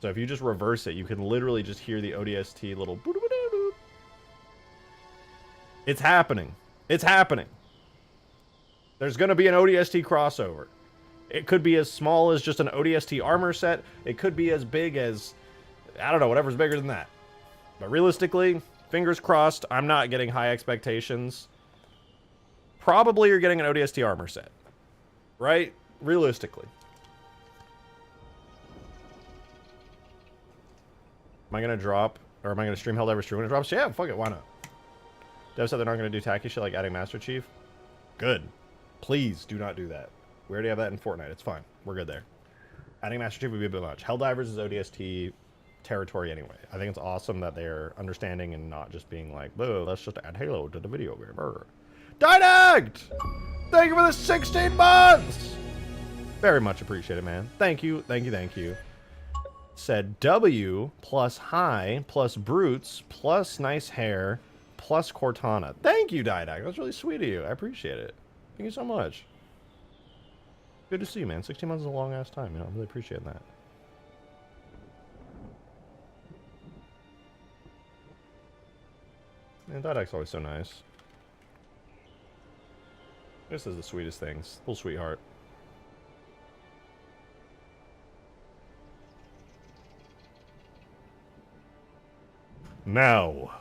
So if you just reverse it, you can literally just hear the ODST little... It's happening. It's happening. There's going to be an ODST crossover. It could be as small as just an ODST armor set. It could be as big as, I don't know, whatever's bigger than that. But realistically, fingers crossed, I'm not getting high expectations. Probably you're getting an ODST armor set. Right? Realistically. Am I going to drop, or am I going to stream Helldivers 2 when it drops? Yeah, fuck it, why not? Dev said they're not going to do tacky shit like adding Master Chief. Good. Please do not do that. We already have that in Fortnite. It's fine. We're good there. Adding Master Chief would be a bit much. Helldivers is ODST territory anyway. I think it's awesome that they're understanding and not just being like, "Boo, let's just add Halo to the video game." Dynect! Thank you for the 16 months! Very much appreciated, man. Thank you, thank you, thank you. Said W plus high plus brutes plus nice hair plus Cortana. Thank you, Dynect. That's really sweet of you. I appreciate it. Thank you so much. Good to see you, man. 16 months is a long-ass time, you know. I really appreciate that. Man, Didact's always so nice. This is the sweetest things. Little sweetheart. Now,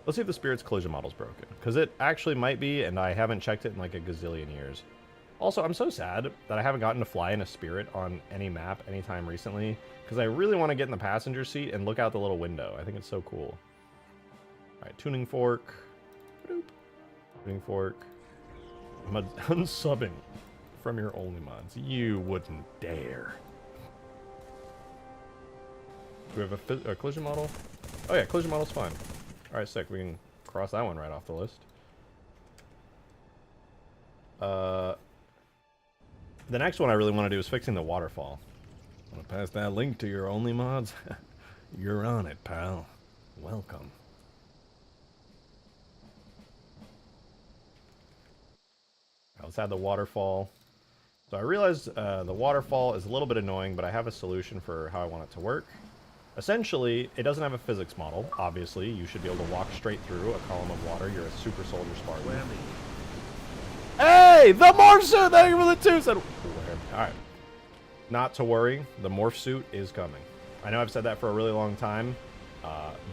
let's see if the Spirit's collision model's broken. Because it actually might be, and I haven't checked it in like a gazillion years. Also, I'm so sad that I haven't gotten to fly in a Spirit on any map anytime recently, because I really want to get in the passenger seat and look out the little window. I think it's so cool. Alright, tuning fork. Boop. Tuning fork. I'm unsubbing from your only mods. You wouldn't dare. Do we have a collision model? Oh yeah, collision model's fine. Alright, sick. We can cross that one right off the list. The next one I really want to do is fixing the waterfall. Want to pass that link to your only mods? You're on it, pal. Welcome. Let's add the waterfall. So I realized the waterfall is a little bit annoying, but I have a solution for how I want it to work. Essentially, it doesn't have a physics model. Obviously, you should be able to walk straight through a column of water. You're a super soldier Spartan. Hey, the morph suit! Thank you for the 2 said. Alright. Not to worry, the morph suit is coming. I know I've said that for a really long time,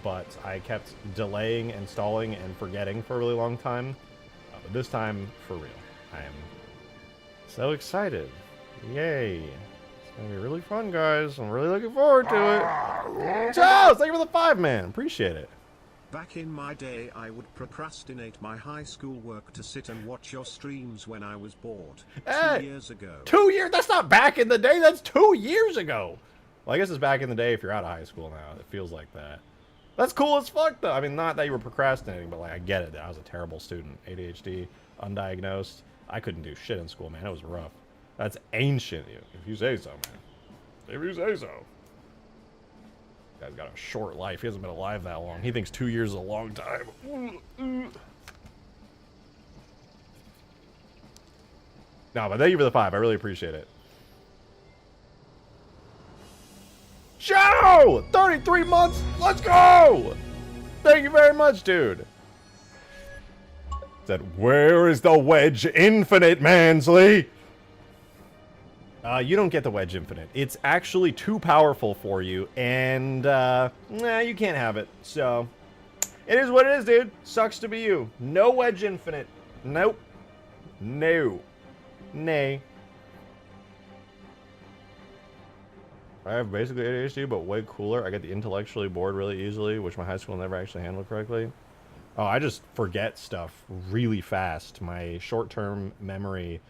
but I kept delaying and stalling and forgetting for a really long time. But this time, for real. I am so excited. Yay. It's going to be really fun, guys. I'm really looking forward to it. Charles, thank you for the 5, man. Appreciate it. Back in my day, I would procrastinate my high school work to sit and watch your streams when I was bored. Hey, 2 years ago. 2 years? That's not back in the day. That's 2 years ago. Well, I guess it's back in the day if you're out of high school now. It feels like that. That's cool as fuck, though. I mean, not that you were procrastinating, but, like, I get it. I was a terrible student. ADHD, undiagnosed. I couldn't do shit in school, man. It was rough. That's ancient, if you say so, man. If you say so. Guy's got a short life. He hasn't been alive that long. He thinks 2 years is a long time. No, but thank you for the 5. I really appreciate it. Joe! 33 months! Let's go! Thank you very much, dude. Said, where is the Wedge Infinite, Mansley? You don't get the Wedge Infinite. It's actually too powerful for you, and, nah, you can't have it. So, it is what it is, dude. Sucks to be you. No Wedge Infinite. Nope. No. Nay. I have basically ADHD, but way cooler. I get the intellectually bored really easily, which my high school never actually handled correctly. Oh, I just forget stuff really fast. My short-term memory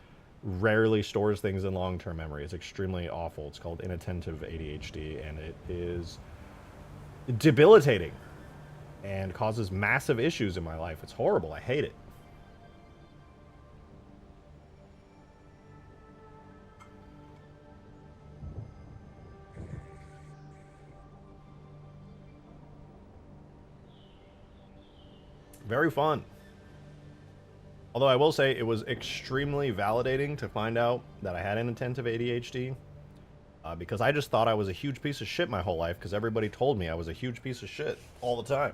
rarely stores things in long-term memory. It's extremely awful. It's called inattentive ADHD, and it is debilitating and causes massive issues in my life. It's horrible. I hate it. Very fun. Although I will say it was extremely validating to find out that I had inattentive ADHD, because I just thought I was a huge piece of shit my whole life because everybody told me I was a huge piece of shit all the time.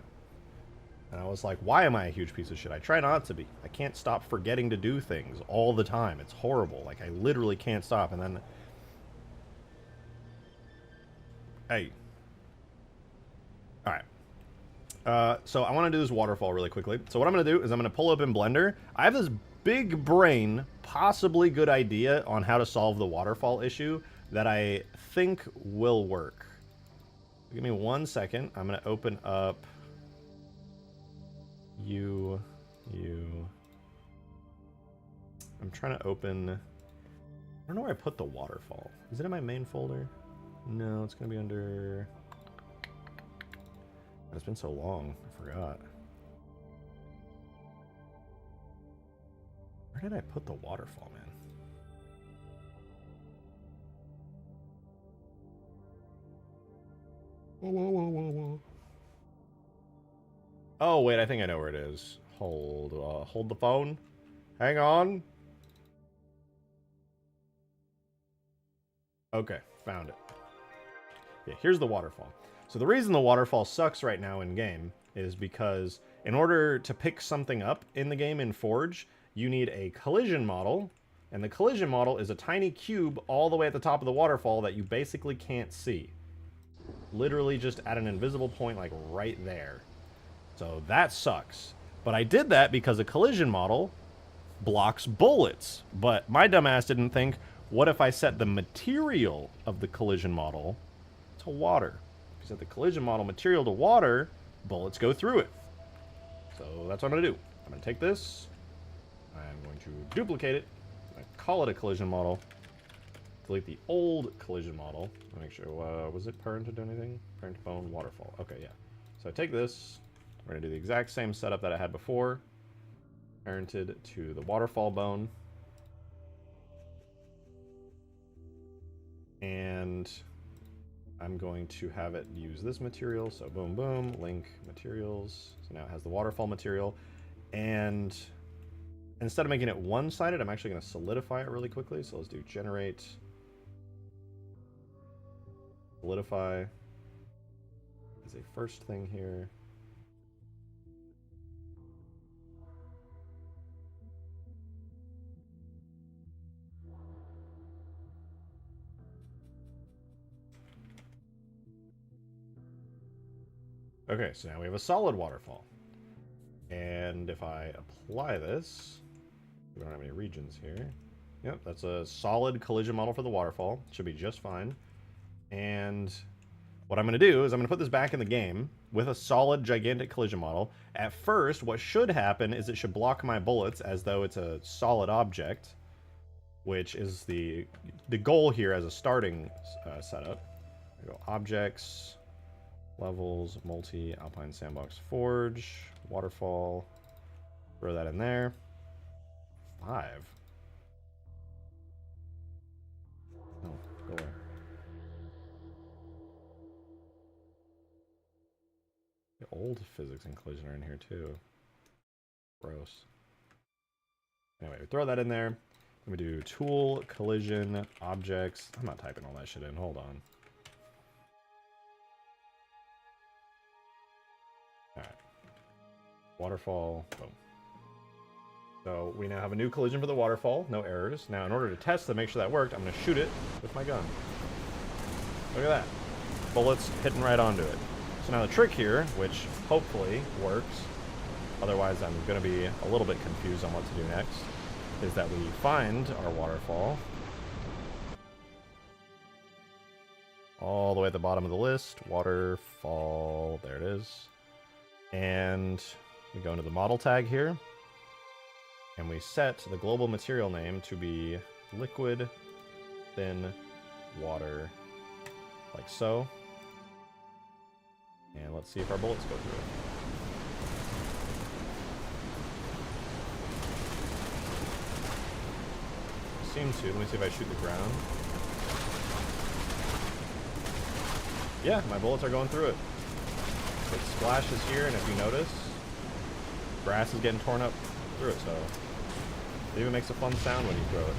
And I was like, why am I a huge piece of shit? I try not to be. I can't stop forgetting to do things all the time. It's horrible. Like, I literally can't stop. And then... Hey. Alright. So I want to do this waterfall really quickly. So what I'm going to do is I'm going to pull up in Blender. I have this big brain, possibly good idea on how to solve the waterfall issue that I think will work. Give me 1 second. I'm going to open up I'm trying to open... I don't know where I put the waterfall. Is it in my main folder? No, it's going to be under... It's been so long, I forgot. Where did I put the waterfall, man? Oh, wait, I think I know where it is. Hold the phone. Hang on. Okay, found it. Yeah, here's the waterfall. So the reason the waterfall sucks right now in game is because in order to pick something up in the game in Forge, you need a collision model, and the collision model is a tiny cube all the way at the top of the waterfall that you basically can't see. Literally just at an invisible point, like right there. So that sucks. But I did that because a collision model blocks bullets. But my dumbass didn't think, what if I set the material of the collision model to water? Set the collision model material to water, bullets go through it. So that's what I'm going to do. I'm going to take this, I'm going to duplicate it, I'm going to call it a collision model, delete the old collision model, make sure, was it parent to do anything? Parent phone, waterfall. Okay, yeah. So I take this, we're going to do the exact same setup that I had before, parented to the waterfall bone, and I'm going to have it use this material, so boom, boom, link materials. So now it has the waterfall material, and instead of making it one-sided, I'm actually going to solidify it really quickly. So let's do generate, solidify as a first thing here. Okay, so now we have a solid waterfall. And if I apply this, we don't have any regions here. Yep, that's a solid collision model for the waterfall. Should be just fine. And what I'm going to do is I'm going to put this back in the game with a solid, gigantic collision model. At first, what should happen is it should block my bullets as though it's a solid object, which is the goal here as a starting setup. I go objects, levels, multi, Alpine, sandbox, forge, waterfall. Throw that in there. 5. No, go away. The old physics and collision are in here too. Gross. Anyway, we throw that in there. Then we do tool, collision, objects. I'm not typing all that shit in. Hold on. Alright. Waterfall. Boom. So we now have a new collision for the waterfall. No errors. Now, in order to test to make sure that worked, I'm going to shoot it with my gun. Look at that. Bullets hitting right onto it. So now the trick here, which hopefully works, otherwise I'm going to be a little bit confused on what to do next, is that we find our waterfall all the way at the bottom of the list. Waterfall, there it is. And we go into the model tag here, and we set the global material name to be liquid thin water, like so. And let's see if our bullets go through it. Seem to. Let me see if I shoot the ground. Yeah, my bullets are going through it. It splashes here, and if you notice, grass is getting torn up through it, so it even makes a fun sound when you throw it.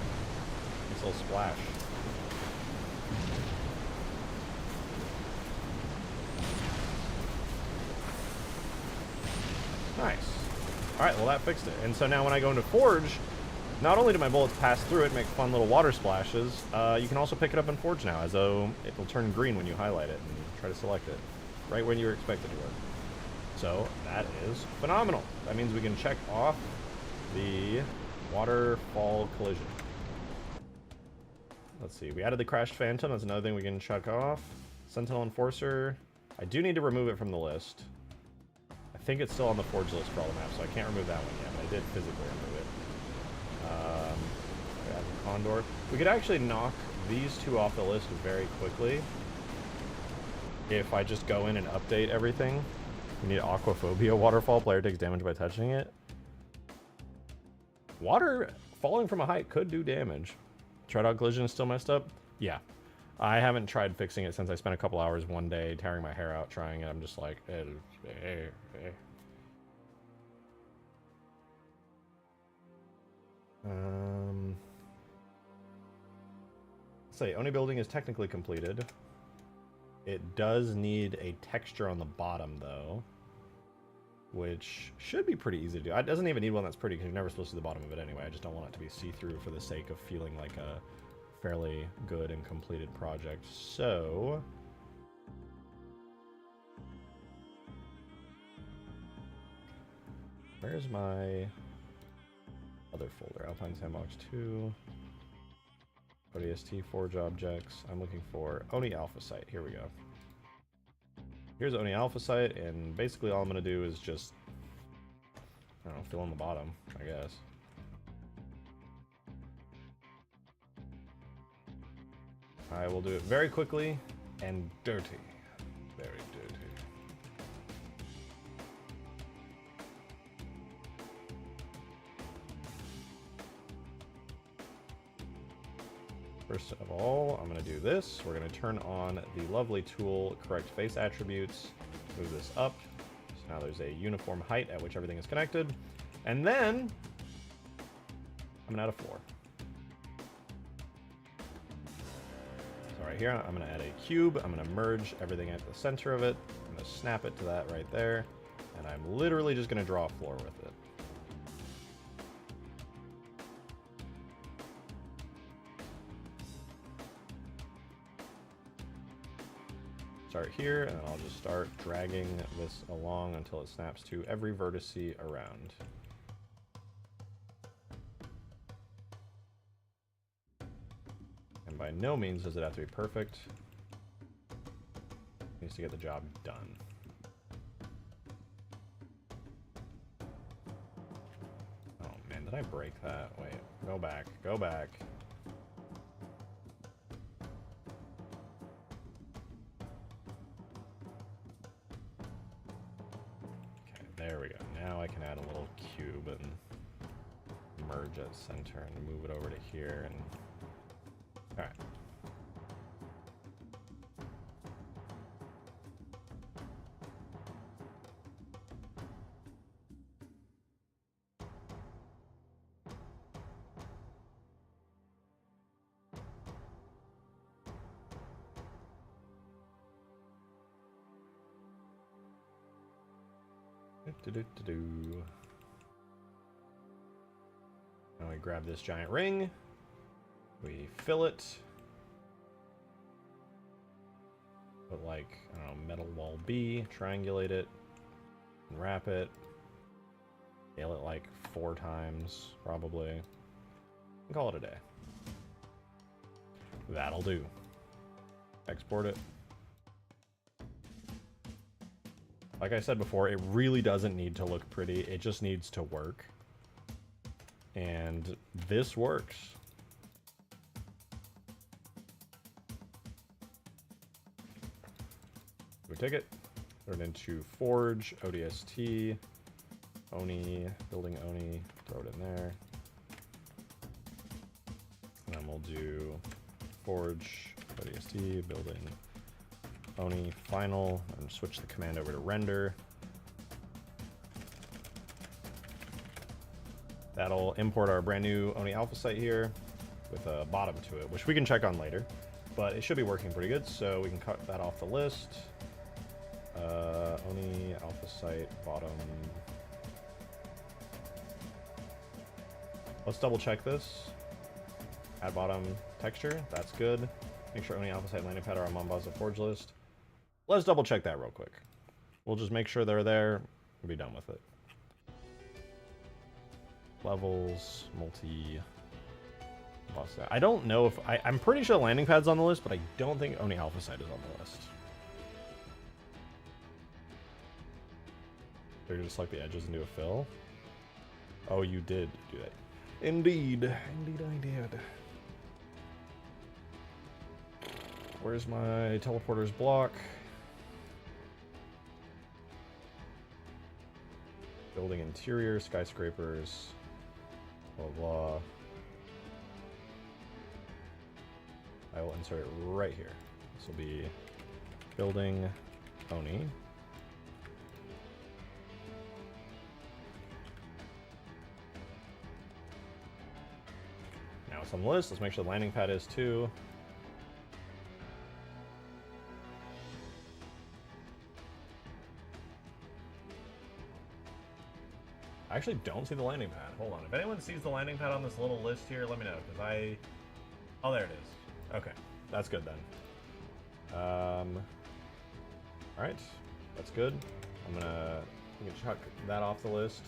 Nice little splash. Nice. Alright, well that fixed it. And so now when I go into Forge, not only do my bullets pass through it and make fun little water splashes, you can also pick it up in Forge now, as though it will turn green when you highlight it and try to select it, right when you expect it to work. So that is phenomenal. That means we can check off the waterfall collision. Let's see, we added the crashed phantom. That's another thing we can check off. Sentinel Enforcer. I do need to remove it from the list. I think it's still on the Forge list for all the maps, so I can't remove that one yet, but I did physically remove it. We have the Condor. We could actually knock these two off the list very quickly if I just go in and update everything. We need Aquaphobia waterfall. Player takes damage by touching it. Water falling from a height could do damage. Treadout collision is still messed up? Yeah. I haven't tried fixing it since I spent a couple hours one day tearing my hair out trying it. I'm just like, say Oni building is technically completed. It does need a texture on the bottom though, which should be pretty easy to do. It doesn't even need one that's pretty because you're never supposed to see the bottom of it anyway. I just don't want it to be see-through for the sake of feeling like a fairly good and completed project. So where's my other folder? Alpine Sandbox 2, ODST, Forge Objects. I'm looking for Oni Alpha Site. Here we go. Here's Oni Alpha Site, and basically all I'm going to do is just, I don't know, fill in the bottom, I guess. I will do it very quickly and dirty. Very dirty. First of all, I'm going to do this. We're going to turn on the lovely tool, correct face attributes, move this up. So now there's a uniform height at which everything is connected. And then I'm going to add a floor. So right here, I'm going to add a cube. I'm going to merge everything at the center of it. I'm going to snap it to that right there. And I'm literally just going to draw a floor with it. Start here, and I'll just start dragging this along until it snaps to every vertice around. And by no means does it have to be perfect. It needs to get the job done. Did I break that? Wait, go back, go back. Okay, there we go. Now I can add a little cube and merge at center and move it over to here and... Alright. Now we grab this giant ring, we fill it, put like, I don't know, metal wall B, triangulate it, and wrap it, scale it like 4 times, probably, and call it a day. That'll do. Export it. Like I said before, it really doesn't need to look pretty, it just needs to work. And this works. We take it, turn it into Forge, ODST, Oni, building Oni, throw it in there. And then we'll do Forge, ODST, building Oni, final, and switch the command over to render. That'll import our brand new Oni alpha site here with a bottom to it, which we can check on later, but it should be working pretty good, so we can cut that off the list. Oni alpha site bottom. Let's double check this. Add bottom texture, that's good. Make sure Oni alpha site landing pad are on Mombasa Forge list. Let's double check that real quick. We'll just make sure they're there and be done with it. Levels, multi. I don't know if I'm pretty sure the landing pad's on the list, but I don't think Oni alpha site is on the list. They're gonna select the edges and do a fill. Oh, you did do that. Indeed, indeed I did. Where's my teleporter's block? Building interior, skyscrapers, blah blah. I will insert it right here. This will be building Oni. Now it's on the list. Let's make sure the landing pad is too. I actually don't see the landing pad. Hold on. If anyone sees the landing pad on this little list here, let me know, because I... Oh, there it is. Okay. That's good then. Alright. That's good. I'm gonna chuck that off the list.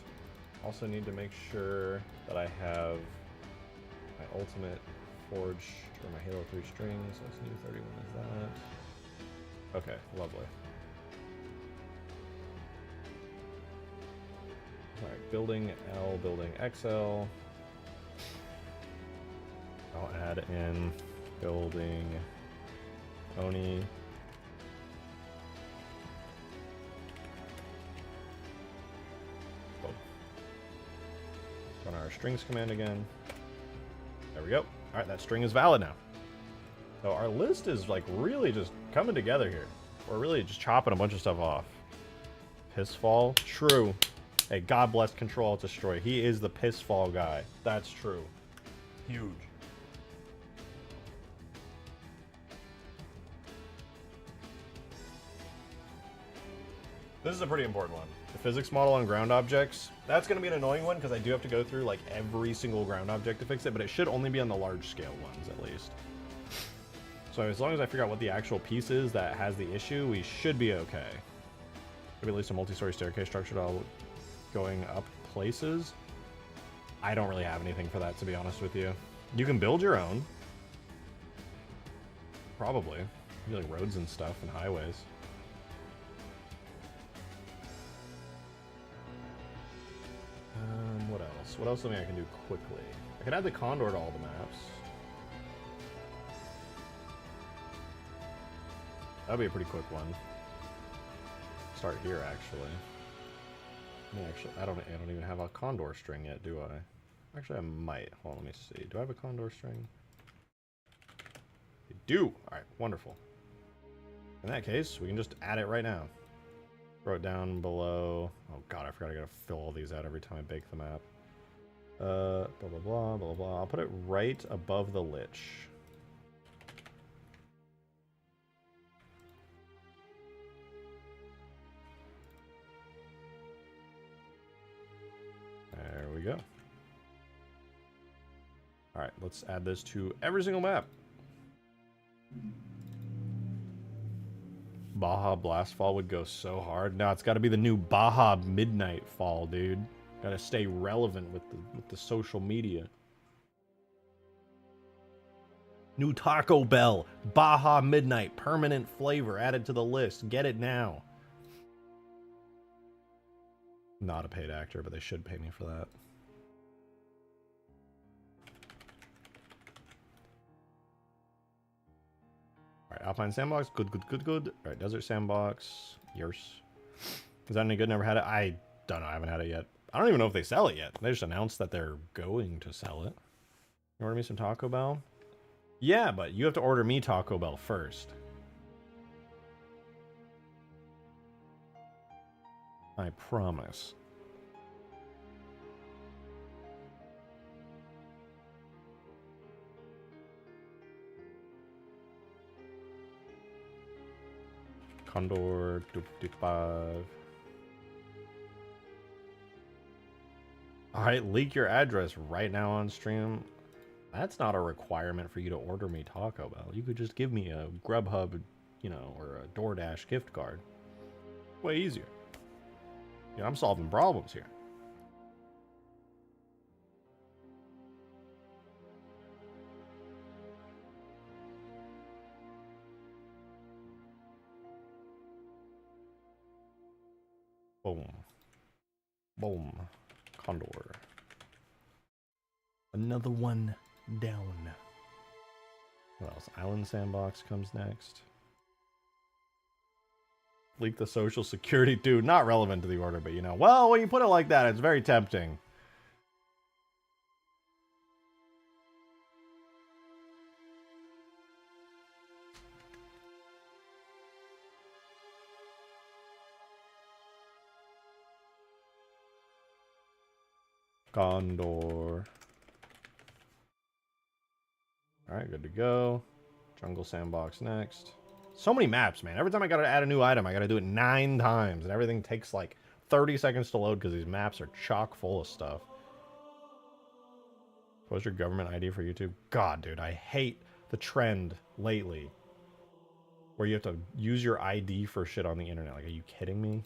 Also need to make sure that I have my ultimate forge or my Halo 3 strings. Let's do 31 as that. Okay, lovely. Alright, building L, building XL. I'll add in building Oni. Oh. Run our strings command again. There we go. Alright, that string is valid now. So our list is like really just coming together here. We're really just chopping a bunch of stuff off. Pissfall? True. Hey, God bless Control Alt Destroy. He is the Pissfall guy. That's true. Huge. This is a pretty important one. The physics model on ground objects. That's going to be an annoying one because I do have to go through like every single ground object to fix it, but it should only be on the large scale ones at least. So as long as I figure out what the actual piece is that has the issue, we should be okay. Maybe at least a multi-story staircase structure all going up places. I don't really have anything for that, to be honest with you. You can build your own. Probably. Maybe like roads and stuff and highways. What else? else? What else do I think I can do quickly? I could add the Condor to all the maps. That'd be a pretty quick one. Start here, actually. I don't even have a Condor string yet, do I? Actually, I might. Hold on, let me see. Do I have a Condor string? I do! Alright, wonderful. In that case, we can just add it right now. Throw it down below. Oh god, I forgot I gotta fill all these out every time I bake the map. Blah, blah, blah, blah, blah. I'll put it right above the lich. There we go. Alright, let's add this to every single map. Baja Blast Fall would go so hard. No, it's got to be the new Baja Midnight Fall, dude. Got to stay relevant with the social media. New Taco Bell, Baja Midnight, permanent flavor added to the list. Get it now. Not a paid actor, but they should pay me for that. Alright, Alpine Sandbox, good, good, good, good. Alright, Desert Sandbox, yours. Is that any good? Never had it? I don't know, I haven't had it yet. I don't even know if they sell it yet. They just announced that they're going to sell it. You order me some Taco Bell? Yeah, but you have to order me Taco Bell first. I promise. Condor, doop doop 5. Alright, leak your address right now on stream. That's not a requirement for you to order me Taco Bell. You could just give me a Grubhub, you know, or a DoorDash gift card. Way easier. Yeah, I'm solving problems here. Boom. Boom. Condor. Another one down. What else? Island Sandbox comes next. Leak the social security. Dude, not relevant to the order, but you know. Well, when you put it like that, it's very tempting. Condor. Alright, good to go. Jungle Sandbox next. So many maps, man. Every time I gotta add a new item, I gotta do it 9 times, and everything takes like 30 seconds to load because these maps are chock full of stuff. What's your government ID for YouTube? God, dude, I hate the trend lately where you have to use your ID for shit on the internet. Like, are you kidding me?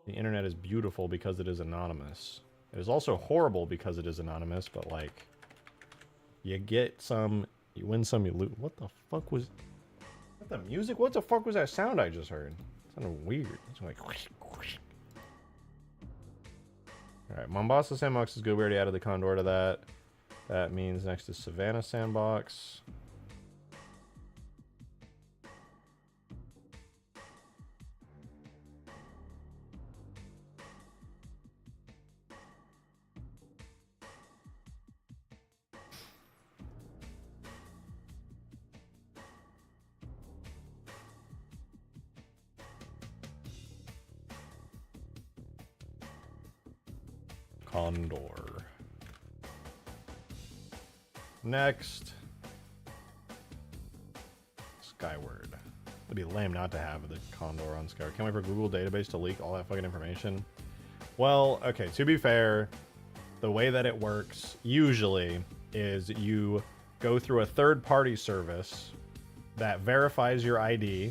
The internet is beautiful because it is anonymous. It is also horrible because it is anonymous, but like, you get some, you win some, you lose. What the fuck was that? The music? What the fuck was that sound I just heard? It sounded weird. It's like, alright, Mombasa Sandbox is good. We already added the Condor to that. That means next is Savannah Sandbox. Condor. Next. Skyward. It'd be lame not to have the Condor on Skyward. Can't wait for Google database to leak all that fucking information. Well, okay, to be fair, the way that it works usually is you go through a third-party service that verifies your ID,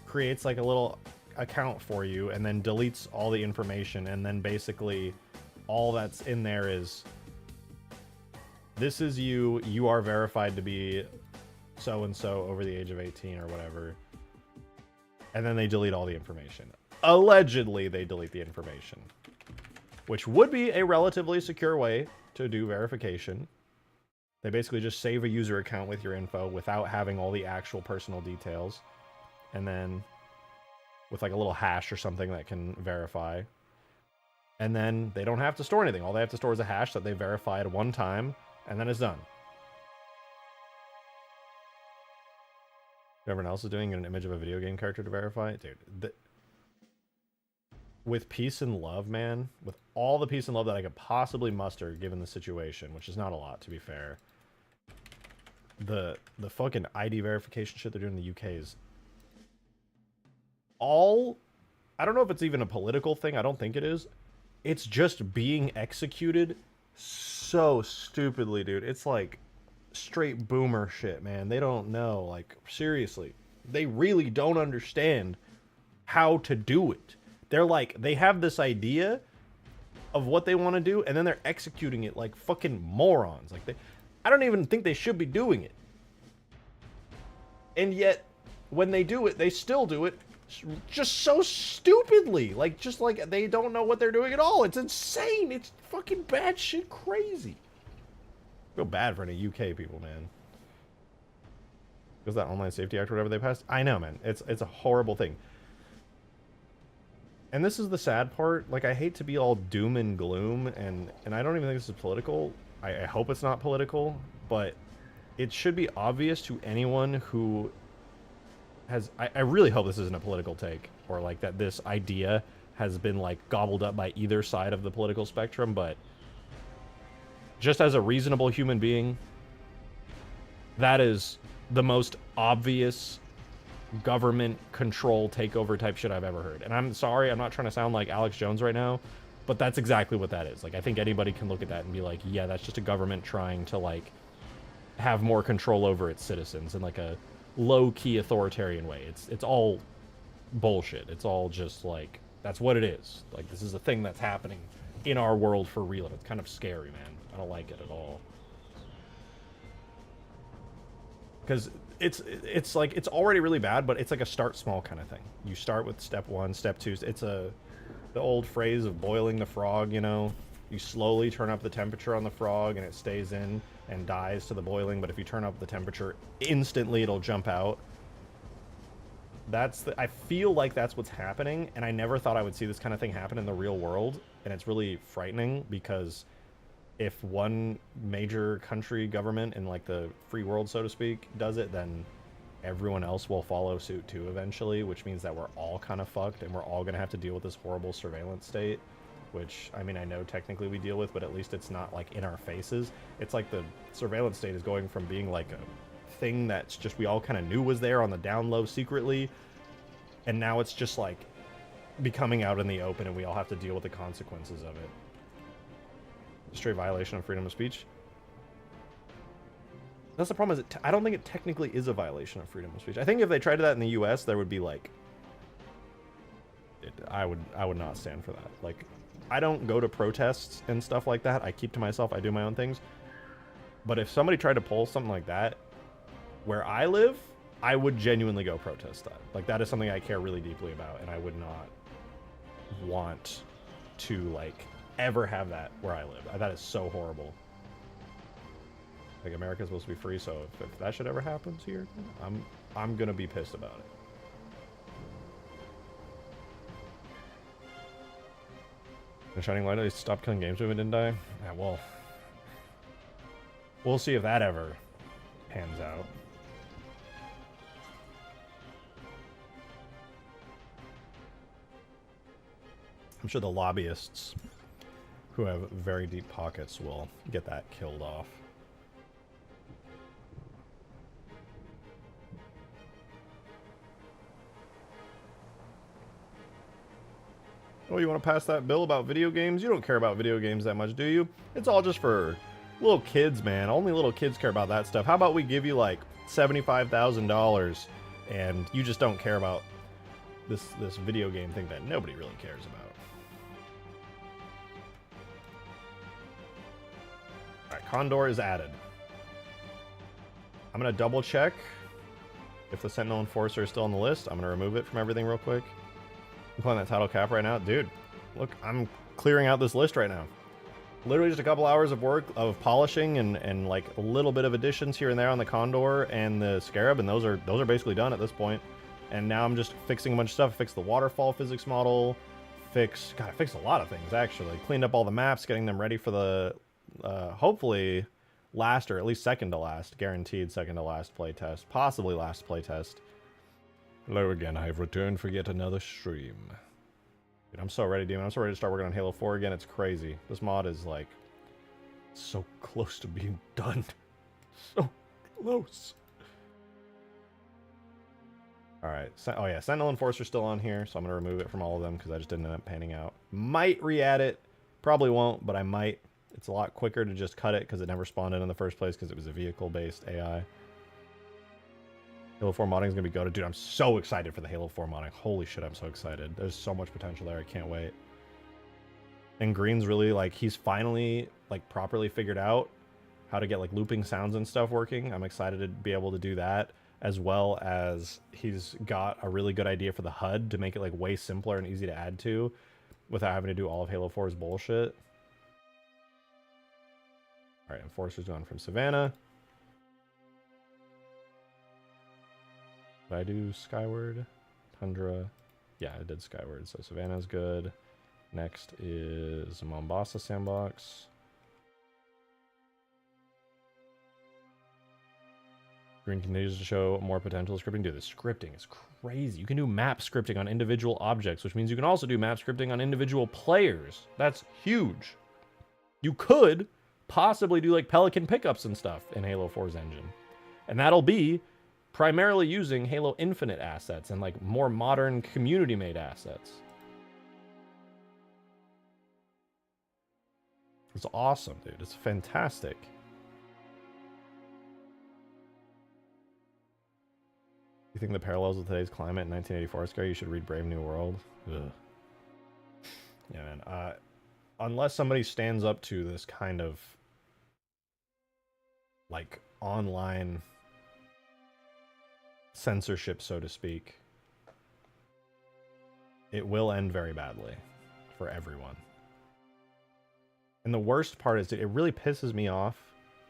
creates like a little account for you, and then deletes all the information, and then basically all that's in there is, this is you, you are verified to be so-and-so over the age of 18 or whatever. And then they delete all the information. Allegedly, they delete the information. which would be a relatively secure way to do verification. They basically just save a user account with your info without having all the actual personal details. And then with like a little hash or something that can verify. And then they don't have to store anything. All they have to store is a hash that they verified one time, and then it's done. Everyone else is doing an image of a video game character to verify? Dude, with peace and love, man, with all the peace and love that I could possibly muster given the situation, which is not a lot, to be fair, the fucking ID verification shit they're doing in the UK is all... I don't know if it's even a political thing. I don't think it is. It's just being executed so stupidly, dude. It's like straight boomer shit, man. They don't know. Like, seriously. They really don't understand how to do it. They're like, they have this idea of what they want to do, and then they're executing it like fucking morons. Like, I don't even think they should be doing it. And yet, when they do it, they still do it just so stupidly. Like, just like they don't know what they're doing at all. It's insane. It's fucking bad shit crazy. I feel bad for any UK people, man. Because that Online Safety Act or whatever they passed? I know, man. It's a horrible thing. And this is the sad part. Like, I hate to be all doom and gloom, and I don't even think this is political. I hope it's not political, but it should be obvious to anyone who has... I really hope this isn't a political take, or like that this idea has been like gobbled up by either side of the political spectrum, but just as a reasonable human being, that is the most obvious government control takeover type shit I've ever heard. And I'm sorry, I'm not trying to sound like Alex Jones right now, but that's exactly what that is. Like, I think anybody can look at that and be like, yeah, that's just a government trying to like have more control over its citizens in like a low-key authoritarian way. It's all bullshit. It's all just like, that's what it is. Like, this is a thing that's happening in our world for real, and it's kind of scary, man. I don't like it at all. Because it's like, it's already really bad, but it's like a start small kind of thing. You start with step 1, step 2. It's the old phrase of boiling the frog, you know? You slowly turn up the temperature on the frog and it stays in and dies to the boiling, but if you turn up the temperature, instantly it'll jump out. I feel like that's what's happening, and I never thought I would see this kind of thing happen in the real world, and it's really frightening because if one major country government in like the free world, so to speak, does it, then everyone else will follow suit too eventually, which means that we're all kind of fucked and we're all going to have to deal with this horrible surveillance state, which, I mean, I know technically we deal with, but at least it's not like in our faces. It's like the surveillance state is going from being like a thing that's just we all kind of knew was there on the down low secretly, and now it's just like becoming out in the open and we all have to deal with the consequences of it. Straight violation of freedom of speech. That's the problem, is I don't think it technically is a violation of freedom of speech. I think if they tried that in the US, there would be like... I would not stand for that. Like, I don't go to protests and stuff like that. I keep to myself. I do my own things. But if somebody tried to pull something like that where I live, I would genuinely go protest that. Like, that is something I care really deeply about, and I would not want to, like, ever have that where I live. That is so horrible. Like, America's supposed to be free, so if that shit ever happens here, I'm gonna be pissed about it. The Shining Light, they stopped killing games when it didn't die? Yeah, well, we'll see if that ever pans out. I'm sure the lobbyists who have very deep pockets will get that killed off. Oh, you want to pass that bill about video games? You don't care about video games that much, do you? It's all just for little kids, man. Only little kids care about that stuff. How about we give you like $75,000 and you just don't care about this video game thing that nobody really cares about. Alright, Condor is added. I'm going to double check if the Sentinel Enforcer is still on the list. I'm going to remove it from everything real quick. I'm playing that title cap right now. Dude, look, I'm clearing out this list right now. Literally just a couple hours of work of polishing and like a little bit of additions here and there on the Condor and the Scarab, and those are basically done at this point. And now I'm just fixing a bunch of stuff. Fixed the waterfall physics model. I fixed a lot of things actually. Cleaned up all the maps, getting them ready for the hopefully last or at least second to last, guaranteed second to last playtest, possibly last playtest. Hello again, I have returned for yet another stream. Dude, I'm so ready, Demon. I'm so ready to start working on Halo 4 again. It's crazy. This mod is like so close to being done. So close. Alright, oh yeah, Sentinel and Force are still on here, so I'm going to remove it from all of them because I just didn't end up panning out. Might re-add it, probably won't, but I might. It's a lot quicker to just cut it because it never spawned in the first place because it was a vehicle-based AI. Halo 4 modding is going to be goated. Dude, I'm so excited for the Halo 4 modding. Holy shit, I'm so excited. There's so much potential there, I can't wait. And Green's really, like, he's finally, like, properly figured out how to get, like, looping sounds and stuff working. I'm excited to be able to do that. As well as he's got a really good idea for the HUD to make it like way simpler and easy to add to without having to do all of Halo 4's bullshit. Alright, Enforcer's going from Savannah. Did I do Skyward? Tundra? Yeah, I did Skyward, so Savannah's good. Next is Mombasa Sandbox. Green continues to show more potential scripting. Dude, the scripting is crazy. You can do map scripting on individual objects, which means you can also do map scripting on individual players. That's huge. You could possibly do like Pelican pickups and stuff in Halo 4's engine. And that'll be primarily using Halo Infinite assets and like more modern community-made assets. It's awesome, dude. It's fantastic. You think the parallels with today's climate in 1984 are scary? You should read Brave New World. Ugh. Yeah, man. Unless somebody stands up to this kind of like online censorship, so to speak, it will end very badly for everyone. And the worst part is it really pisses me off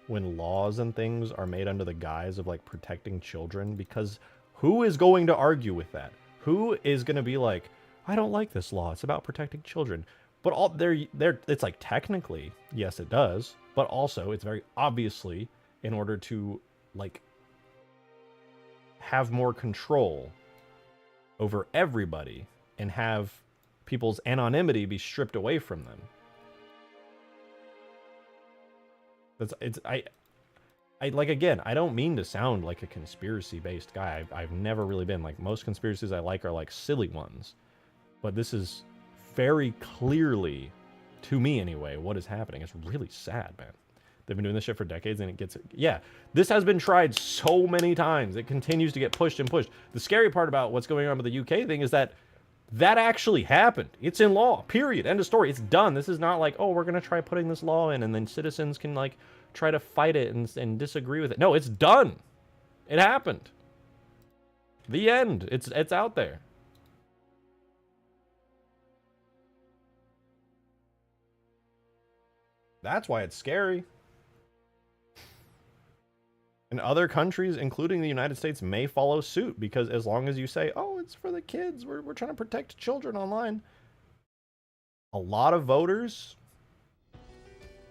when laws and things are made under the guise of like protecting children, because who is going to argue with that? Who is going to be like, I don't like this law, it's about protecting children? But all it's like technically, yes, it does, but also it's very obviously in order to like have more control over everybody and have people's anonymity be stripped away from them. I like, again, I don't mean to sound like a conspiracy-based guy. I've never really been. Like, most conspiracies I like are, like, silly ones. But this is very clearly, to me anyway, what is happening. It's really sad, man. They've been doing this shit for decades, and it gets... Yeah, this has been tried so many times. It continues to get pushed and pushed. The scary part about what's going on with the UK thing is that that actually happened. It's in law, period. End of story. It's done. This is not like, oh, we're going to try putting this law in, and then citizens can, like, try to fight it and disagree with it. No, it's done. It happened. The end. It's out there. That's why it's scary. And other countries, including the United States, may follow suit, because as long as you say, oh, it's for the kids, we're trying to protect children online, a lot of voters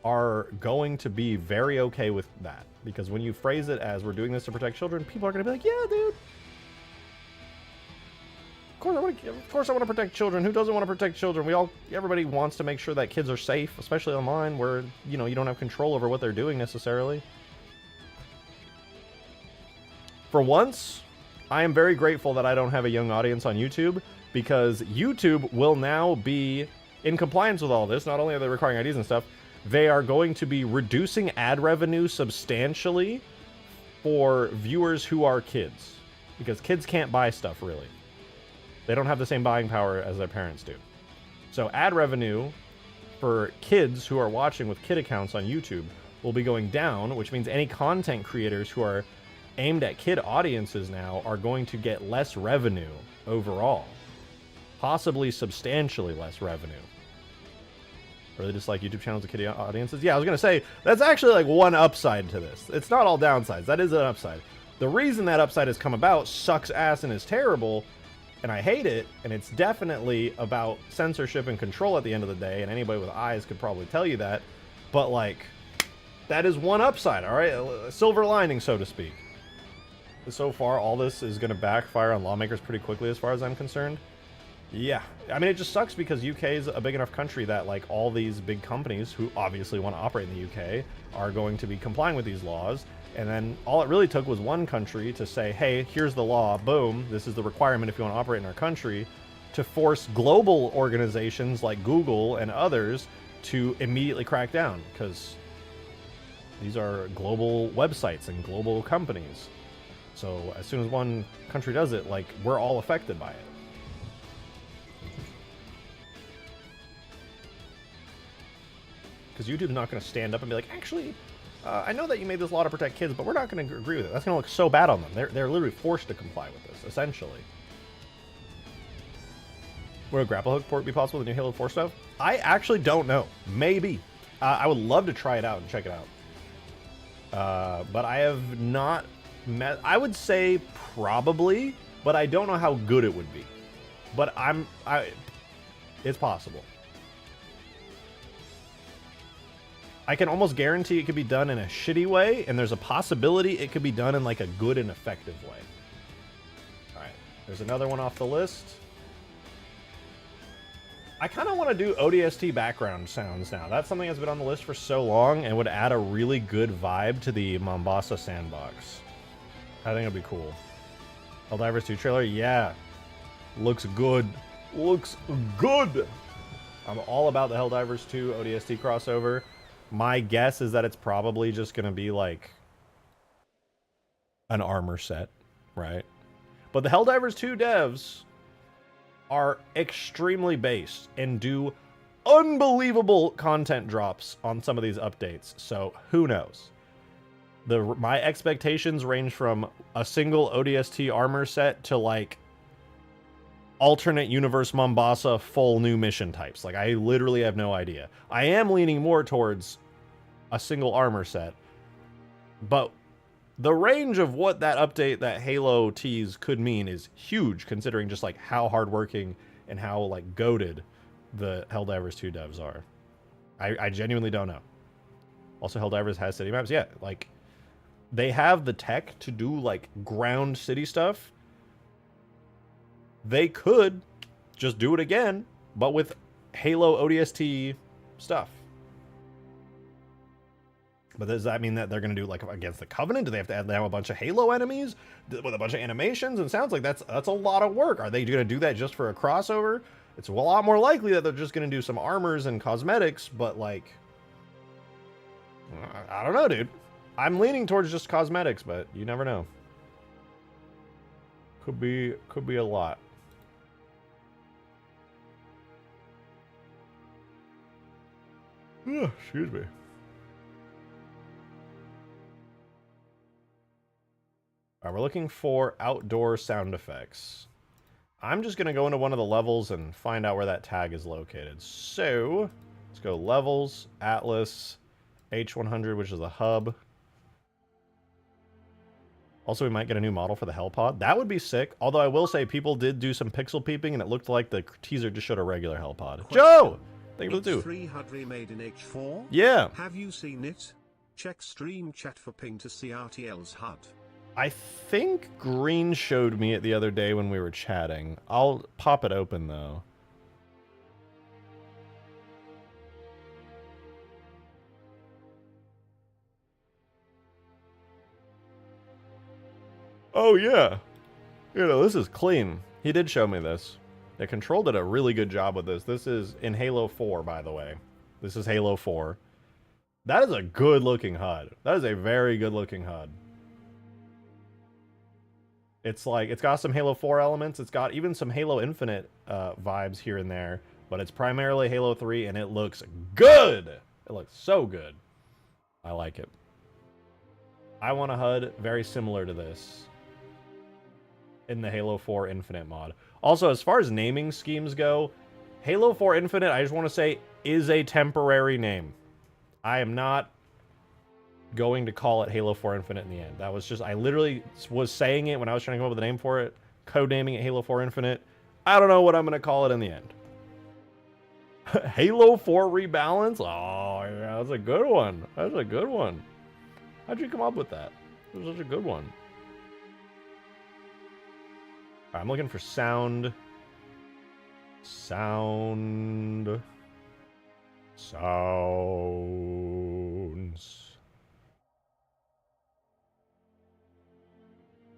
are going to be very okay with that. Because when you phrase it as we're doing this to protect children, people are going to be like, yeah, dude. Of course I want to protect children. Who doesn't want to protect children? Everybody wants to make sure that kids are safe, especially online where, you know, you don't have control over what they're doing necessarily. For once, I am very grateful that I don't have a young audience on YouTube, because YouTube will now be in compliance with all this. Not only are they requiring IDs and stuff, they are going to be reducing ad revenue substantially for viewers who are kids, because kids can't buy stuff, really. They don't have the same buying power as their parents do. So ad revenue for kids who are watching with kid accounts on YouTube will be going down, which means any content creators who are aimed at kid audiences now are going to get less revenue overall. Possibly substantially less revenue. Or they just like YouTube channels with kiddie audiences? Yeah, I was going to say, that's actually like one upside to this. It's not all downsides. That is an upside. The reason that upside has come about sucks ass and is terrible, and I hate it, and it's definitely about censorship and control at the end of the day, and anybody with eyes could probably tell you that. But, like, that is one upside, all right? A silver lining, so to speak. So far, all this is going to backfire on lawmakers pretty quickly as far as I'm concerned. Yeah, I mean, it just sucks because UK is a big enough country that, like, all these big companies who obviously want to operate in the UK are going to be complying with these laws. And then all it really took was one country to say, hey, here's the law, boom, this is the requirement if you want to operate in our country, to force global organizations like Google and others to immediately crack down, because these are global websites and global companies. So as soon as one country does it, like, we're all affected by it. Because YouTube's not going to stand up and be like, actually, I know that you made this law to protect kids, but we're not going to agree with it. That's going to look so bad on them. They're literally forced to comply with this, essentially. Would a grapple hook port be possible with the new Halo 4 stuff? I actually don't know. Maybe. I would love to try it out and check it out. But I have not met... I would say probably, but I don't know how good it would be. But it's possible. I can almost guarantee it could be done in a shitty way, and there's a possibility it could be done in like a good and effective way. Alright, there's another one off the list. I kind of want to do ODST background sounds now. That's something that's been on the list for so long and would add a really good vibe to the Mombasa sandbox. I think it'd be cool. Helldivers 2 trailer? Yeah. Looks good. Looks good! I'm all about the Helldivers 2 ODST crossover. My guess is that it's probably just going to be like an armor set, right? But the Helldivers 2 devs are extremely based and do unbelievable content drops on some of these updates. So who knows? My expectations range from a single ODST armor set to like alternate universe Mombasa full new mission types. Like, I literally have no idea. I am leaning more towards a single armor set, but the range of what that update, that Halo tease could mean is huge, considering just like how hardworking and how like goated the Helldivers 2 devs are. I genuinely don't know. Also, Helldivers has city maps. Yeah, like they have the tech to do like ground city stuff. They could just do it again, but with Halo ODST stuff. But does that mean that they're going to do like against the Covenant? Do they have to add now a bunch of Halo enemies with a bunch of animations? And it sounds like that's a lot of work. Are they going to do that just for a crossover? It's a lot more likely that they're just going to do some armors and cosmetics, but like, I don't know, dude. I'm leaning towards just cosmetics, but you never know. Could be a lot. Excuse me. All right, we're looking for outdoor sound effects. I'm just going to go into one of the levels and find out where that tag is located. So, let's go levels, Atlas, H100, which is a hub. Also, we might get a new model for the Hellpod. That would be sick. Although I will say people did do some pixel peeping and it looked like the teaser just showed a regular Hellpod. Joe! Thank you for the 2. H3 HUD remade in H4? Yeah. Have you seen it? Check stream chat for ping to see RTL's HUD. I think Green showed me it the other day when we were chatting. I'll pop it open, though. Oh, yeah. You know, this is clean. He did show me this. The Control did a really good job with this. This is in Halo 4, by the way. This is Halo 4. That is a good-looking HUD. That is a very good-looking HUD. It's like, it's got some Halo 4 elements. It's got even some Halo Infinite vibes here and there. But it's primarily Halo 3, and it looks good! It looks so good. I like it. I want a HUD very similar to this in the Halo 4 Infinite mod. Also, as far as naming schemes go, Halo 4 Infinite, I just want to say, is a temporary name. I am not going to call it Halo 4 Infinite in the end. That was just, I literally was saying it when I was trying to come up with a name for it, codenaming it Halo 4 Infinite. I don't know what I'm going to call it in the end. Halo 4 Rebalance? Oh, yeah, that's a good one. That's a good one. How'd you come up with that? It was such a good one. Right, I'm looking for sound. Sounds.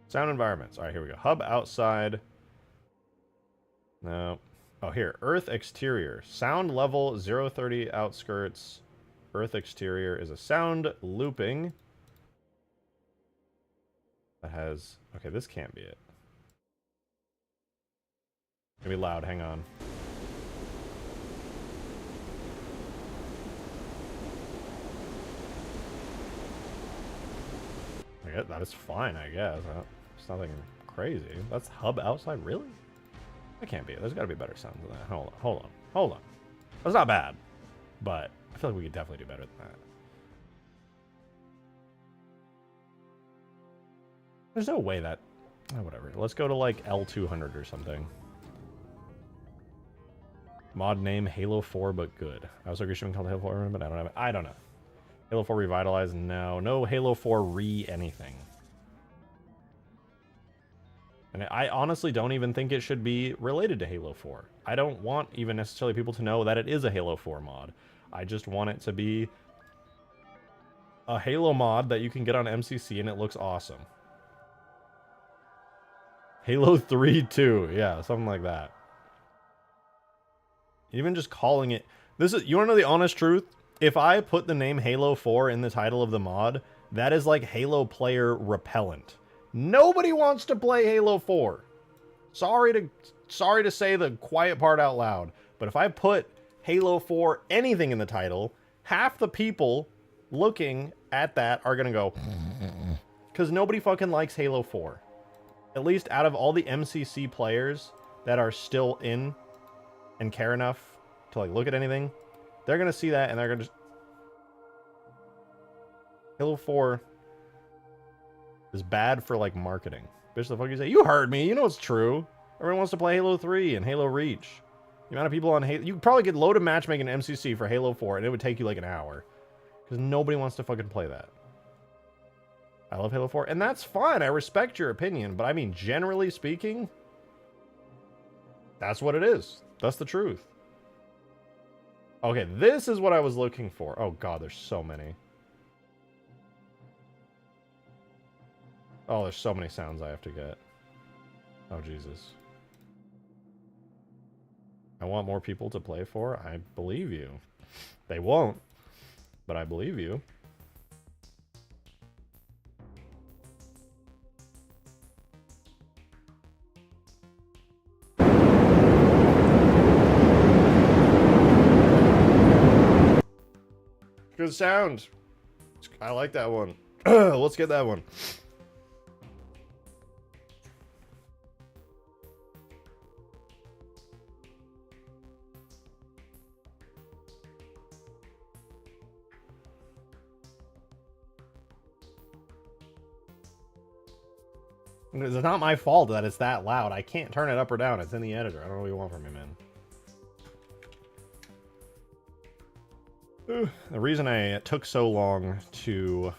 Sound environments. All right, here we go. Hub outside. No. Oh, here. Earth exterior. Sound level 030 outskirts. Earth exterior is a sound looping. That has... Okay, this can't be it. It's gonna be loud. Hang on. I guess that is fine, I guess. It's nothing crazy. That's hub outside? Really? That can't be it. There's got to be better sounds than that. Hold on. That's not bad. But I feel like we could definitely do better than that. There's no way that... Oh, whatever. Let's go to, like, L200 or something. Mod name, Halo 4, but good. I was like, should we call it Halo 4, but I don't have it. I don't know. Halo 4 Revitalized? No. No Halo 4 anything. And I honestly don't even think it should be related to Halo 4. I don't want even necessarily people to know that it is a Halo 4 mod. I just want it to be a Halo mod that you can get on MCC and it looks awesome. Halo 3 too. Yeah, something like that. Even just calling it... This is... You want to know the honest truth? If I put the name Halo 4 in the title of the mod, that is like Halo player repellent. Nobody wants to play Halo 4. Sorry to say the quiet part out loud, but if I put Halo 4 anything in the title, half the people looking at that are going to go, because nobody fucking likes Halo 4. At least out of all the MCC players that are still in and care enough to like look at anything, they're going to see that and they're going to just... Halo 4 is bad for, like, marketing. Bitch, the fuck you say? You heard me. You know it's true. Everyone wants to play Halo 3 and Halo Reach. The amount of people on Halo... You could probably get loaded matchmaking MCC for Halo 4 and it would take you, like, an hour. Because nobody wants to fucking play that. I love Halo 4. And that's fine. I respect your opinion. But, I mean, generally speaking, that's what it is. That's the truth. Okay, this is what I was looking for. Oh, God, there's so many. Oh, there's so many sounds I have to get. Oh, Jesus. I want more people to play for. I believe you. They won't, but I believe you. Good sound. I like that one. Let's get that one. It's not my fault that it's that loud. I can't turn it up or down. It's in the editor. I don't know what you want from me, man. The reason I took so long to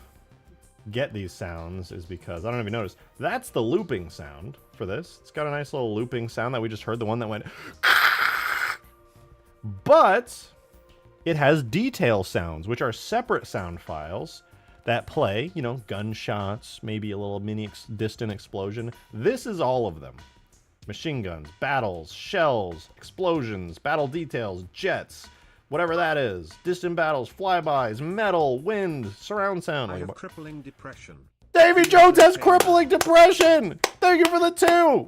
get these sounds is because, I don't know if you noticed, that's the looping sound for this. It's got a nice little looping sound that we just heard, the one that went... But it has detail sounds, which are separate sound files that play, you know, gunshots, maybe a little mini distant explosion. This is all of them. Machine guns, battles, shells, explosions, battle details, jets, whatever that is. Distant battles, flybys, metal, wind, surround sound. I have crippling depression. Davy Jones has crippling depression! Thank you for the 2!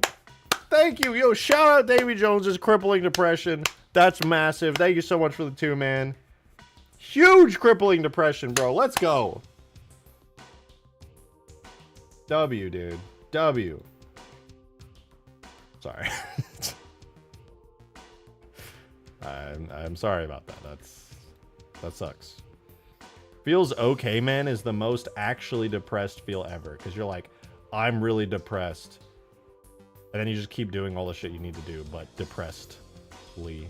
Thank you. Yo, shout out Davy Jones' crippling depression. That's massive. Thank you so much for the 2, man. Huge crippling depression, bro. Let's go. W, dude. W. Sorry. I'm sorry about that. That sucks. Feels okay, man, is the most actually depressed feel ever. Because you're like, I'm really depressed. And then you just keep doing all the shit you need to do, but depressedly.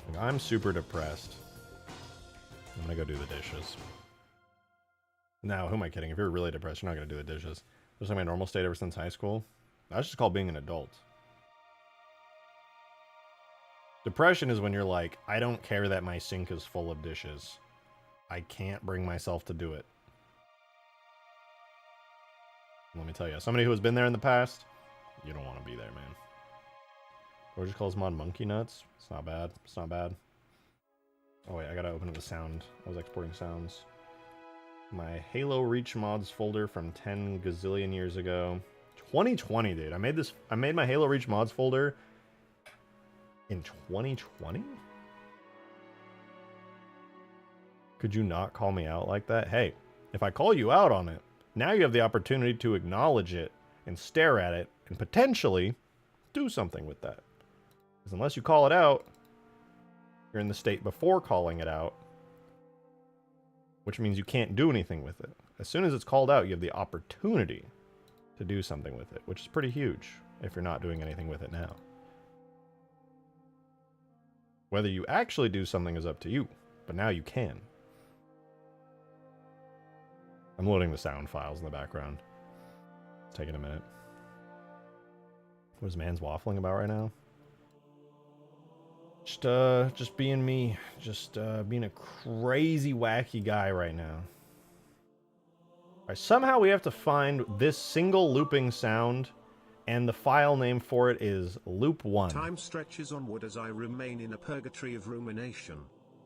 Like, I'm super depressed. I'm gonna go do the dishes. Now, who am I kidding? If you're really depressed, you're not gonna do the dishes. That's like my normal state ever since high school. That's just called being an adult. Depression is when you're like, I don't care that my sink is full of dishes. I can't bring myself to do it. Let me tell you, somebody who has been there in the past, you don't want to be there, man. Or just call this mod Monkey Nuts. It's not bad. It's not bad. Oh wait, I gotta open up the sound. I was exporting sounds. My Halo Reach mods folder from 10 gazillion years ago. 2020, dude. I made my Halo Reach mods folder in 2020? Could you not call me out like that? Hey, if I call you out on it, now you have the opportunity to acknowledge it and stare at it and potentially do something with that. Because unless you call it out, you're in the state before calling it out, which means you can't do anything with it. As soon as it's called out, you have the opportunity to do something with it, which is pretty huge if you're not doing anything with it now. Whether you actually do something is up to you, but now you can. I'm loading the sound files in the background. It's taking a minute. What is man's waffling about right now? Just being me. Just being a crazy, wacky guy right now. All right, somehow we have to find this single looping sound, and the file name for it is loop1. Time stretches onward as I remain in a purgatory of rumination.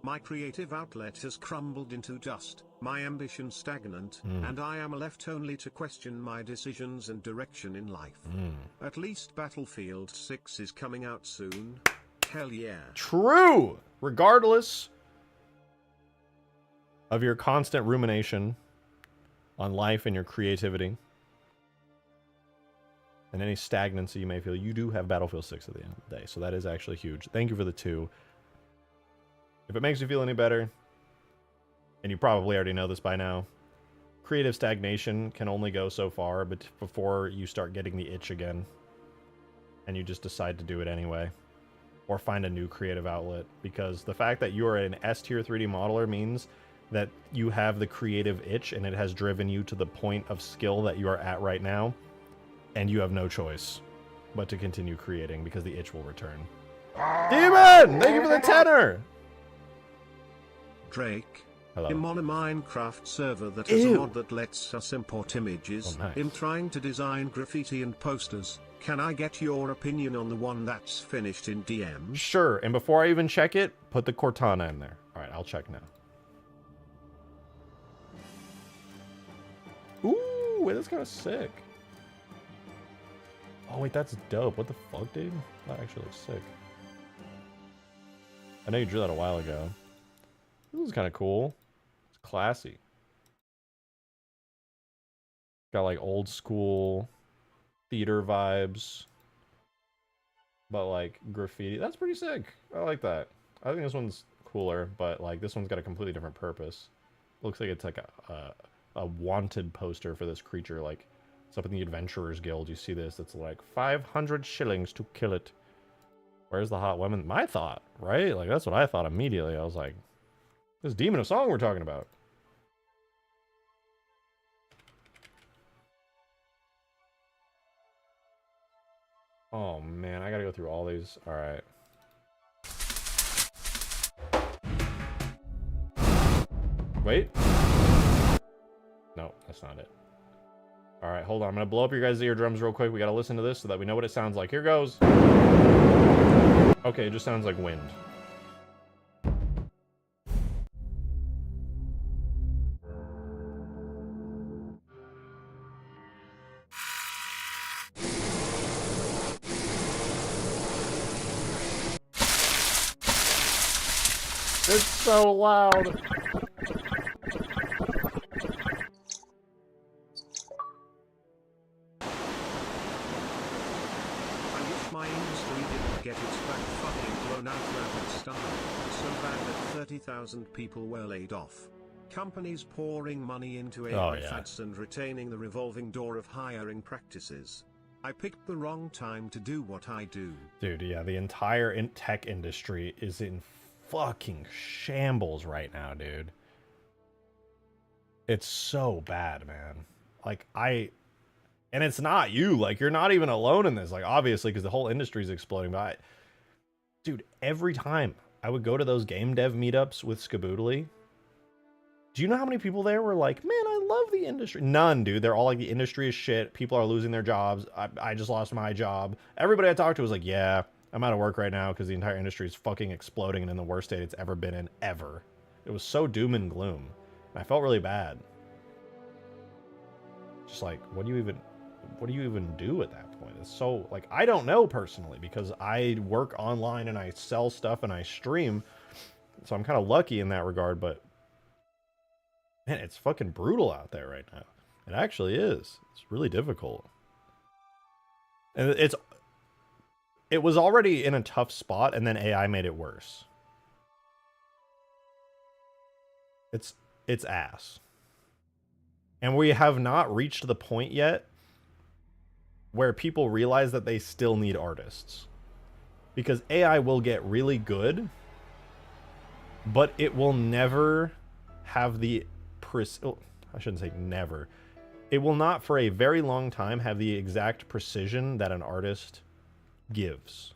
My creative outlet has crumbled into dust, my ambition stagnant, and I am left only to question my decisions and direction in life. At least Battlefield 6 is coming out soon. Hell yeah. True! Regardless of your constant rumination on life and your creativity, and any stagnancy you may feel, you do have Battlefield 6 at the end of the day. So that is actually huge. Thank you for the 2. If it makes you feel any better, and you probably already know this by now, creative stagnation can only go so far but before you start getting the itch again. And you just decide to do it anyway. Or find a new creative outlet. Because the fact that you are an S-tier 3D modeler means that you have the creative itch and it has driven you to the point of skill that you are at right now. And you have no choice but to continue creating because the itch will return. Demon! Thank you for the tenor! Drake. Hello. I'm on a Minecraft server that has a mod that lets us import images. Oh, nice. I'm trying to design graffiti and posters. Can I get your opinion on the one that's finished in DMs? Sure, and before I even check it, put the Cortana in there. Alright, I'll check now. Ooh, wait, that's kind of sick. Oh, wait, that's dope. What the fuck, dude? That actually looks sick. I know you drew that a while ago. This is kind of cool. It's classy. Got like old school theater vibes. But like graffiti. That's pretty sick. I like that. I think this one's cooler, but like this one's got a completely different purpose. Looks like it's like a wanted poster for this creature. Like it's up in the Adventurers Guild. You see this. It's like 500 shillings to kill it. Where's the hot women? My thought, right? Like that's what I thought immediately. I was like, this demon of song we're talking about. Oh man, I gotta go through all these. Alright. Wait. No, that's not it. Alright, hold on. I'm gonna blow up your guys' eardrums real quick. We gotta listen to this so that we know what it sounds like. Here goes. Okay, it just sounds like wind. It's so loud. I wish my industry didn't get its back fucking blown out rapid style, so bad that 30,000 people were laid off. Companies pouring money into AI fads and retaining the revolving door of hiring practices. I picked the wrong time to do what I do. Dude, yeah, the entire tech industry is in fucking shambles right now, dude. It's so bad, man. Like, and it's not you. Like, you're not even alone in this. Like, obviously, because the whole industry is exploding. But, dude, every time I would go to those game dev meetups with Skaboodly, do you know how many people there were like, man, I love the industry? None, dude. They're all like, the industry is shit. People are losing their jobs. I just lost my job. Everybody I talked to was like, yeah, I'm out of work right now because the entire industry is fucking exploding and in the worst state it's ever been in, ever. It was so doom and gloom. And I felt really bad. Just like, what do you even do at that point? It's so, like, I don't know personally because I work online and I sell stuff and I stream. So I'm kind of lucky in that regard, but man, it's fucking brutal out there right now. It actually is. It's really difficult. And it was already in a tough spot, and then AI made it worse. It's ass. And we have not reached the point yet where people realize that they still need artists. Because AI will get really good, but it will never have the I shouldn't say never. It will not for a very long time have the exact precision that an artist gives.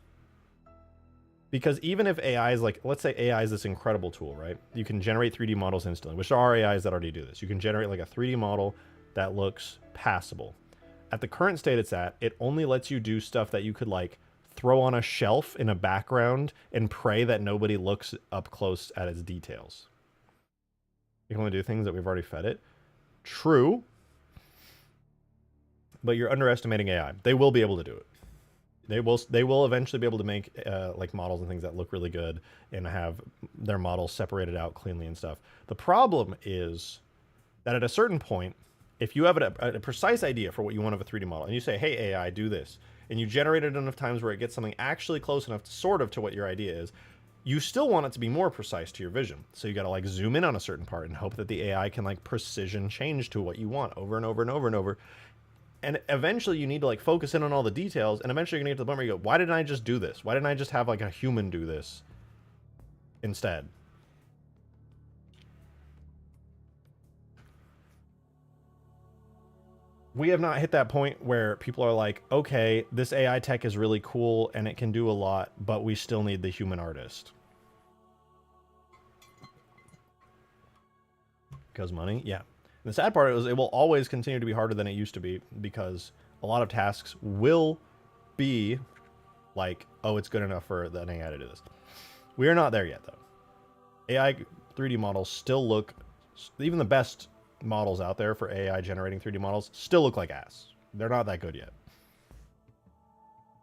Because even if AI is like, let's say AI is this incredible tool, right? You can generate 3D models instantly, which there are AIs that already do this. You can generate like a 3D model that looks passable. At the current state it's at, it only lets you do stuff that you could like throw on a shelf in a background and pray that nobody looks up close at its details. You can only do things that we've already fed it. True. But you're underestimating AI. They will be able to do it. They will eventually be able to make like models and things that look really good and have their models separated out cleanly and stuff. The problem is that at a certain point, if you have a precise idea for what you want of a 3D model and you say, hey, AI, do this, and you generate it enough times where it gets something actually close enough to sort of to what your idea is, you still want it to be more precise to your vision. So you got to like zoom in on a certain part and hope that the AI can like precision change to what you want over and over and over and over. And eventually you need to like focus in on all the details, and eventually you're gonna get to the point where you go, why didn't I just do this? Why didn't I just have like a human do this instead? We have not hit that point where people are like, okay, this AI tech is really cool and it can do a lot, but we still need the human artist. Because money? Yeah. And the sad part is it will always continue to be harder than it used to be because a lot of tasks will be like, oh, it's good enough for an AI to do this. We are not there yet, though. AI 3D models still look, even the best models out there for AI generating 3D models still look like ass. They're not that good yet.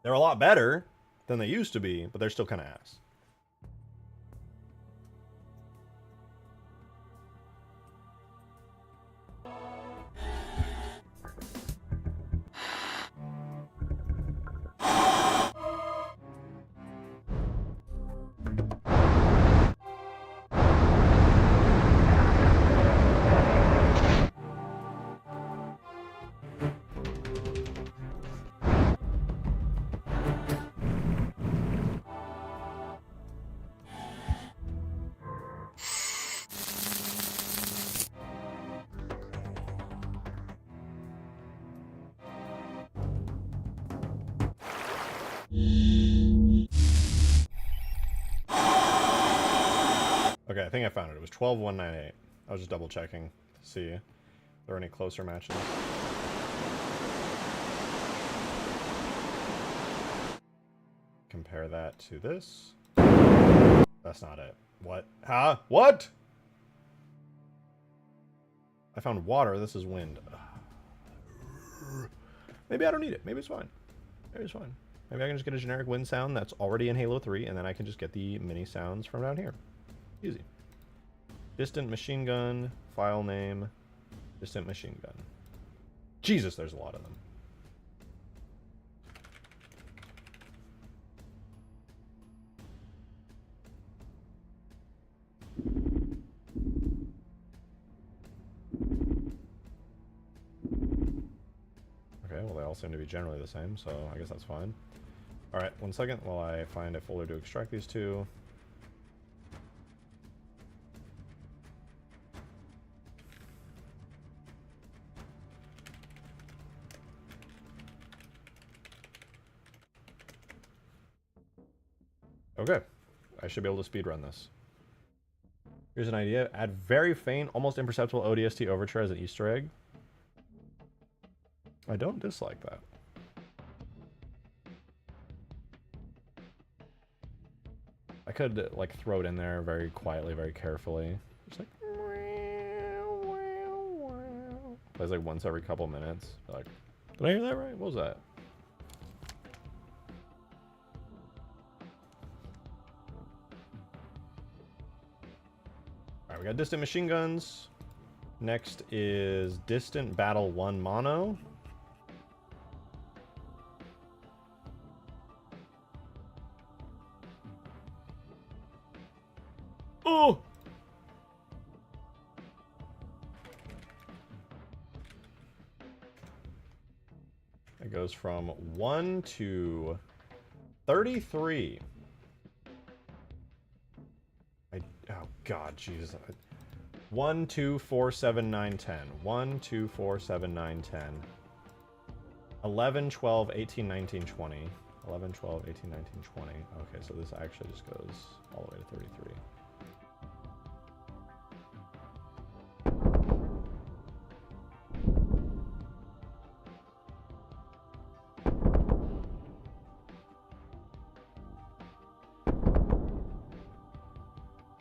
They're a lot better than they used to be, but they're still kind of ass. Okay, I think I found it. It was 12,198. I was just double checking to see if there are any closer matches. Compare that to this. That's not it. What? Huh? What? I found water. This is wind. Maybe I don't need it. Maybe it's fine. Maybe it's fine. Maybe I can just get a generic wind sound that's already in Halo 3, and then I can just get the mini sounds from down here. Easy. Distant machine gun, file name, distant machine gun. Jesus, there's a lot of them. Okay, well they all seem to be generally the same, so I guess that's fine. Alright, 1 second while I find a folder to extract these two. Okay, I should be able to speedrun this. Here's an idea. Add very faint, almost imperceptible ODST overture as an Easter egg. I don't dislike that. I could, like, throw it in there very quietly, very carefully. Just like... Plays like once every couple minutes. Like, did I hear that right? What was that? Alright, we got distant machine guns. Next is distant battle 1 mono. Oh! It goes from 1 to 33. Oh god, Jesus. 1, 2, 4, 7, 9, 10. 1, 2, 4, 7, 9, 10. 11, 12, 18, 19, 20. 11, 12, 18, 19, 20. Okay, so this actually just goes all the way to 33.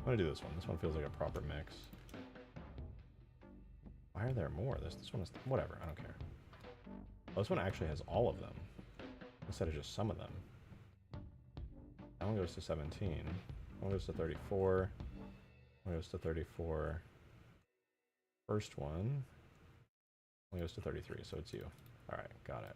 I'm gonna do this one. This one feels like a proper mix. Why are there more? This one is... Whatever, I don't care. Oh, this one actually has all of them, instead of just some of them. That one goes to 17. That one goes to 34. That one goes to 34. First one goes to 33, so it's you. Alright, got it.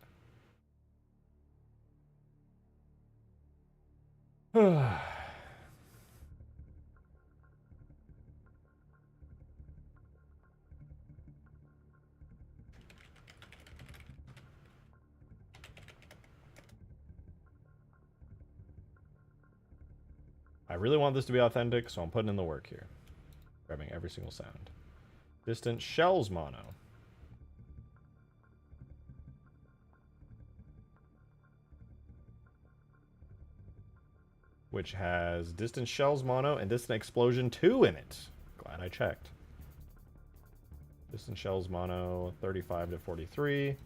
I really want this to be authentic, so I'm putting in the work here. Grabbing every single sound. Distant shells mono. Which has distant shells mono and distant explosion 2 in it. Glad I checked. Distant shells mono 35 to 43.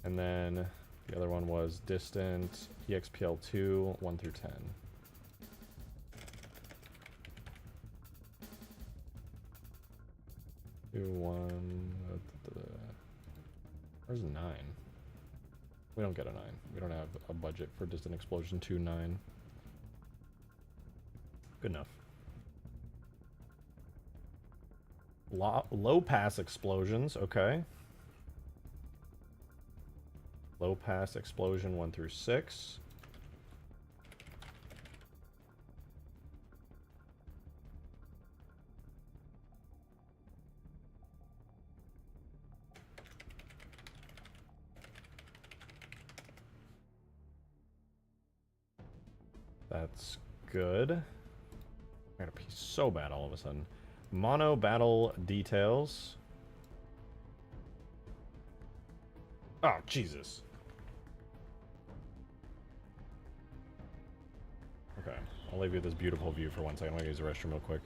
And then the other one was distant EXPL2 1 through 10. Where's 9? We don't get a 9. We don't have a budget for distant explosion 2 9. Good enough. Low pass explosions, okay. Low pass explosion 1 through 6. That's good. I gotta pee so bad all of a sudden. Mono battle details. Oh, Jesus. Okay, I'll leave you this beautiful view for 1 second. I'm gonna use the restroom real quick.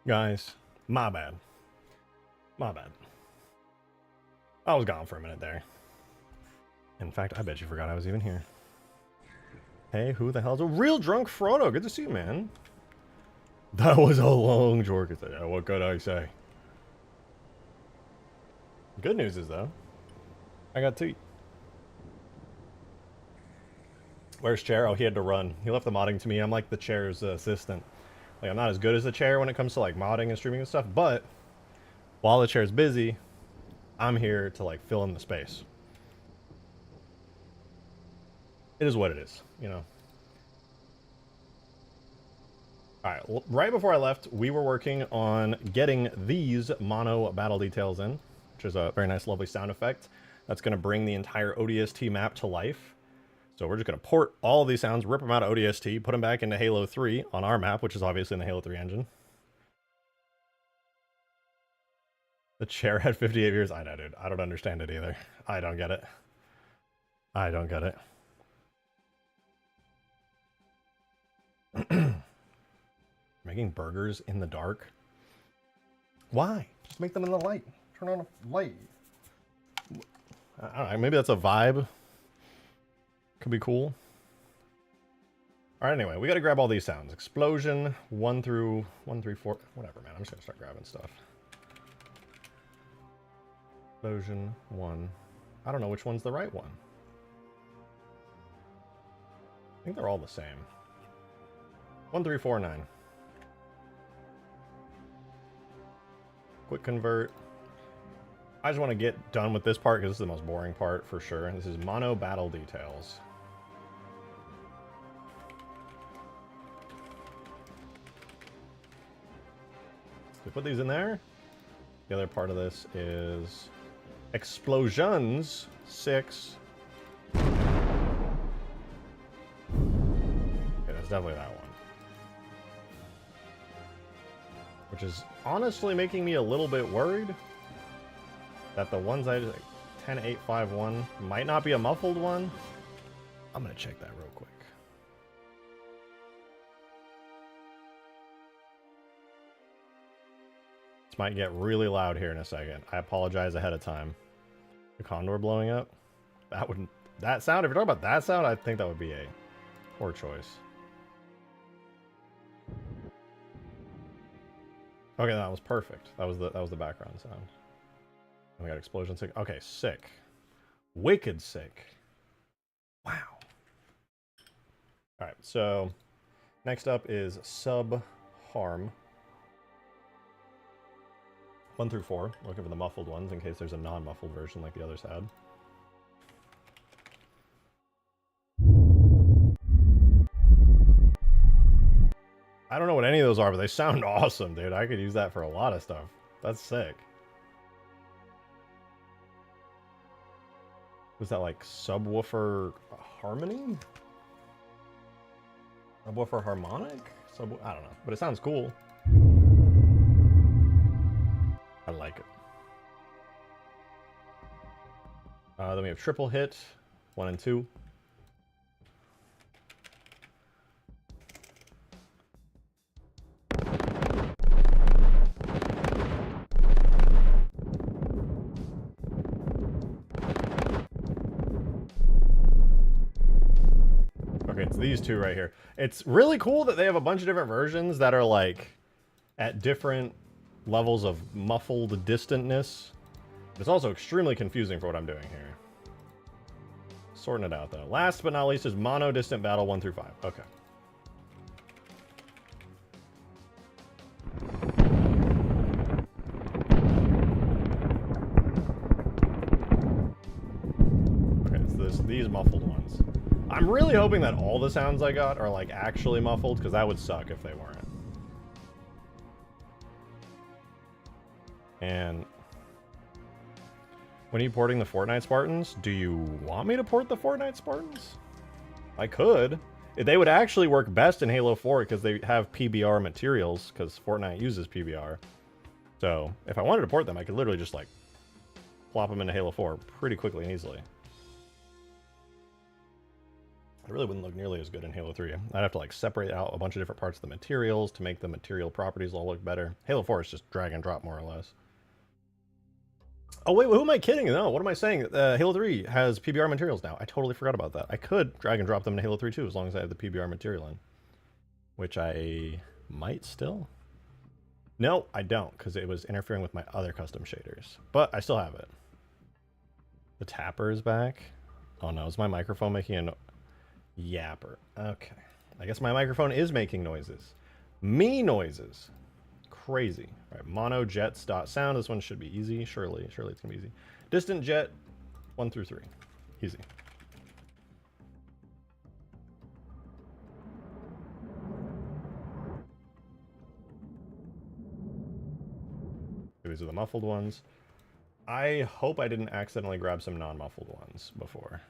Guys, my bad. My bad. I was gone for a minute there. In fact, I bet you forgot I was even here. Hey, who the hell's a real drunk Frodo? Good to see you, man. That was a long jork. What could I say? Good news is, though, I got tea. Where's Chair? Oh, he had to run. He left the modding to me. I'm like the Chair's assistant. Like, I'm not as good as the Chair when it comes to like modding and streaming and stuff, but while the Chair's busy, I'm here to like fill in the space. It is what it is, you know. Alright, well, right before I left, we were working on getting these mono battle details in, which is a very nice, lovely sound effect. That's going to bring the entire ODST map to life. So we're just going to port all of these sounds, rip them out of ODST, put them back into Halo 3 on our map, which is obviously in the Halo 3 engine. The Chair had 58 years. I know, dude. I don't understand it either. I don't get it. I don't get it. Making burgers in the dark? Why? Just make them in the light. Turn on a light. I don't know. Maybe that's a vibe. Could be cool. All right, anyway, we got to grab all these sounds. Explosion, 1 through 1, 3, 4, whatever, man. I'm just going to start grabbing stuff. Explosion, 1. I don't know which one's the right one. I think they're all the same. 1, 3, 4, 9. Quick convert. I just want to get done with this part because this is the most boring part for sure. This is mono battle details. We put these in there. The other part of this is explosions 6. Okay, that's definitely that one. Which is honestly making me a little bit worried that the ones I just, like, 10851 might not be a muffled one. I'm gonna check that real quick. This might get really loud here in a second. I apologize ahead of time. The Condor blowing up. That sound, if you're talking about that sound, I think that would be a poor choice. Okay, that was perfect. That was the background sound. We got explosion sick. Okay, sick. Wicked sick. Wow. Alright, so next up is sub harm. 1 through 4. Looking for the muffled ones in case there's a non-muffled version like the others had. I don't know what any of those are, but they sound awesome, dude. I could use that for a lot of stuff. That's sick. Was that like subwoofer harmony? Subwoofer harmonic? I don't know, but it sounds cool. I like it. Then we have triple hit, 1 and 2. Okay, it's these two right here. It's really cool that they have a bunch of different versions that are like at different levels of muffled distantness. It's also extremely confusing for what I'm doing here. Sorting it out though. Last but not least is mono distant battle 1 through 5. Okay. Okay, it's these muffled ones. I'm really hoping that all the sounds I got are like actually muffled, because that would suck if they weren't. And when are you porting the Fortnite Spartans? Do you want me to port the Fortnite Spartans? I could. They would actually work best in Halo 4 because they have PBR materials, because Fortnite uses PBR. So if I wanted to port them, I could literally just like plop them into Halo 4 pretty quickly and easily. It really wouldn't look nearly as good in Halo 3. I'd have to like separate out a bunch of different parts of the materials to make the material properties all look better. Halo 4 is just drag and drop more or less. Oh wait, who am I kidding? No, what am I saying? Halo 3 has PBR materials now. I totally forgot about that. I could drag and drop them in Halo 3 too, as long as I have the PBR material in. Which I might still. No, I don't, because it was interfering with my other custom shaders. But I still have it. The tapper is back. Oh no, is my microphone making a yapper? Okay. I guess my microphone is making noises. Me noises. Crazy. All right, mono jets dot sound. This one should be easy. Surely it's gonna be easy. Distant jet 1 through 3. Easy. These are the muffled ones. I hope I didn't accidentally grab some non-muffled ones before.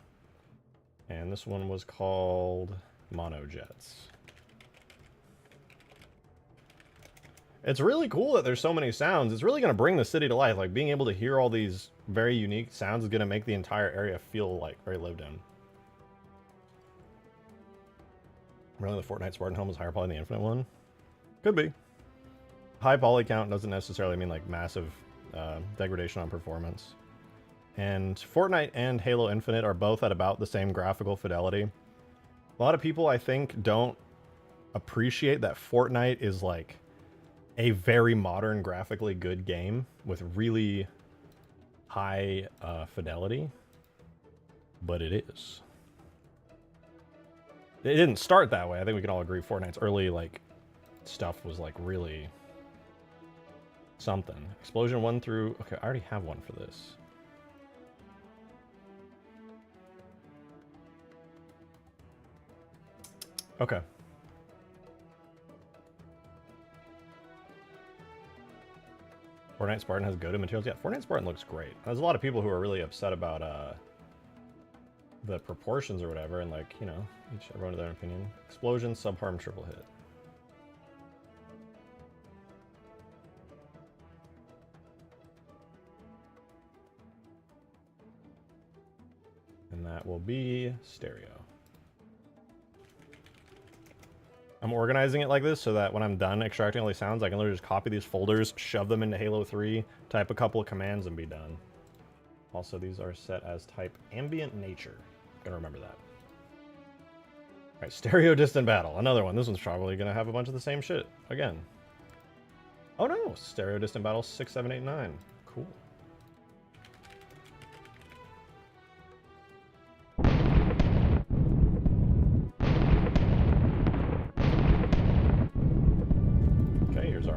And this one was called Mono Jets. It's really cool that there's so many sounds. It's really going to bring the city to life. Like, being able to hear all these very unique sounds is going to make the entire area feel like very lived in. Really, the Fortnite Spartan home is higher poly than the Infinite one? Could be. High poly count doesn't necessarily mean like massive degradation on performance. And Fortnite and Halo Infinite are both at about the same graphical fidelity. A lot of people, I think, don't appreciate that Fortnite is like a very modern, graphically good game with really high fidelity. But it is. It didn't start that way. I think we can all agree Fortnite's early like stuff was like really something. Explosion 1 through... Okay, I already have one for this. Okay. Fortnite Spartan has go-to materials. Yeah, Fortnite Spartan looks great. There's a lot of people who are really upset about the proportions or whatever, and like, you know, everyone has their opinion. Explosion, sub-harm, triple hit. And that will be stereo. I'm organizing it like this so that when I'm done extracting all these sounds, I can literally just copy these folders, shove them into Halo 3, type a couple of commands, and be done. Also, these are set as type ambient nature. Gonna remember that. All right, stereo distant battle. Another one. This one's probably gonna have a bunch of the same shit again. Oh no, stereo distant battle 6, 7, 8, 9. Cool.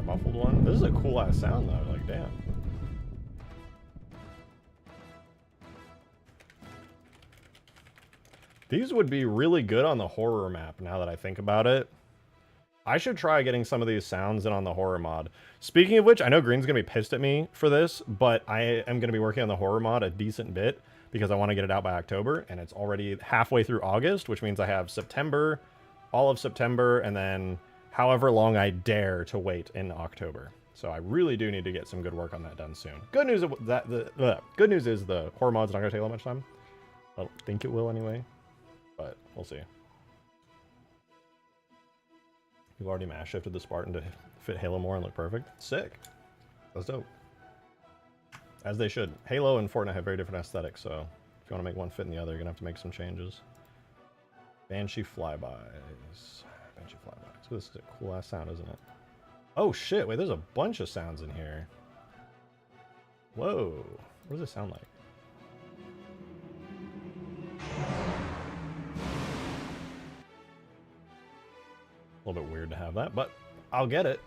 Muffled one. This is a cool ass sound though, like damn. These would be really good on the horror map now that I think about it. I should try getting some of these sounds in on the horror mod. Speaking of which, I know Green's gonna be pissed at me for this, but I am gonna be working on the horror mod a decent bit because I want to get it out by October, and it's already halfway through August, which means I have September, all of September, and then however long I dare to wait in October. So I really do need to get some good work on that done soon. Good news good news is the horror mod's not gonna take that much time. I don't think it will anyway, but we'll see. We've already mass shifted the Spartan to fit Halo more and look perfect. Sick. That's dope. As they should. Halo and Fortnite have very different aesthetics, so if you want to make one fit in the other, you're gonna have to make some changes. Banshee flybys. Banshee flybys. So this is a cool ass sound, isn't it? Oh shit, wait, there's a bunch of sounds in here. Whoa. What does this sound like? A little bit weird to have that, but I'll get it.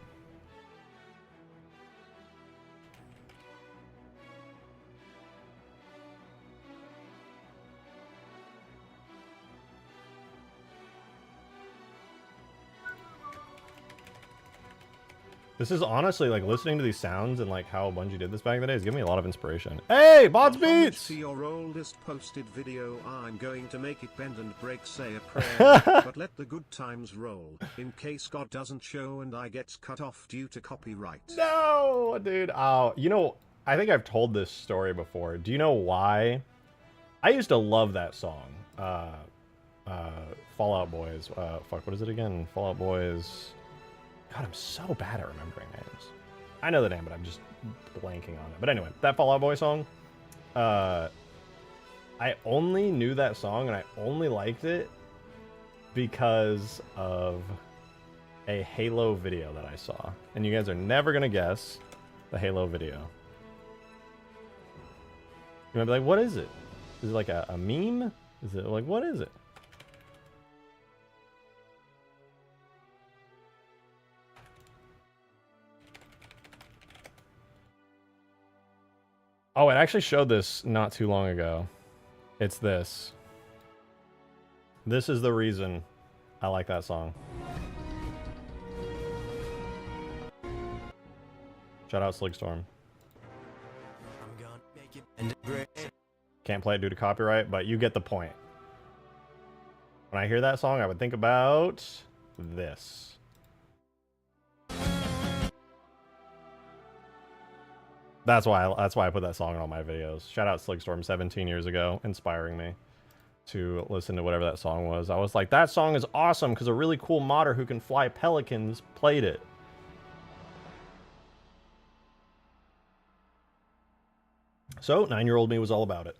This is honestly, like, listening to these sounds and like how Bungie did this back in the day is giving me a lot of inspiration. Hey, Bots Beats! See your oldest posted video. I'm going to make it bend and break, say a prayer, but let the good times roll, in case God doesn't show and I gets cut off due to copyright. No, dude. Oh, you know, I think I've told this story before. Do you know why? I used to love that song. Fallout Boys. Fuck, what is it again? Fallout Boys. God, I'm so bad at remembering names. I know the name, but I'm just blanking on it. But anyway, that Fallout Boy song, I only knew that song and I only liked it because of a Halo video that I saw. And you guys are never going to guess the Halo video. You might be like, what is it? Is it like a meme? Is it like, what is it? Oh, it actually showed this not too long ago. It's this. This is the reason I like that song. Shout out Sligstorm. Can't play it due to copyright, but you get the point. When I hear that song, I would think about this. That's why I put that song in all my videos. Shout out Sligstorm 17 years ago, inspiring me to listen to whatever that song was. I was like, that song is awesome because a really cool modder who can fly pelicans played it. So 9-year-old me was all about it.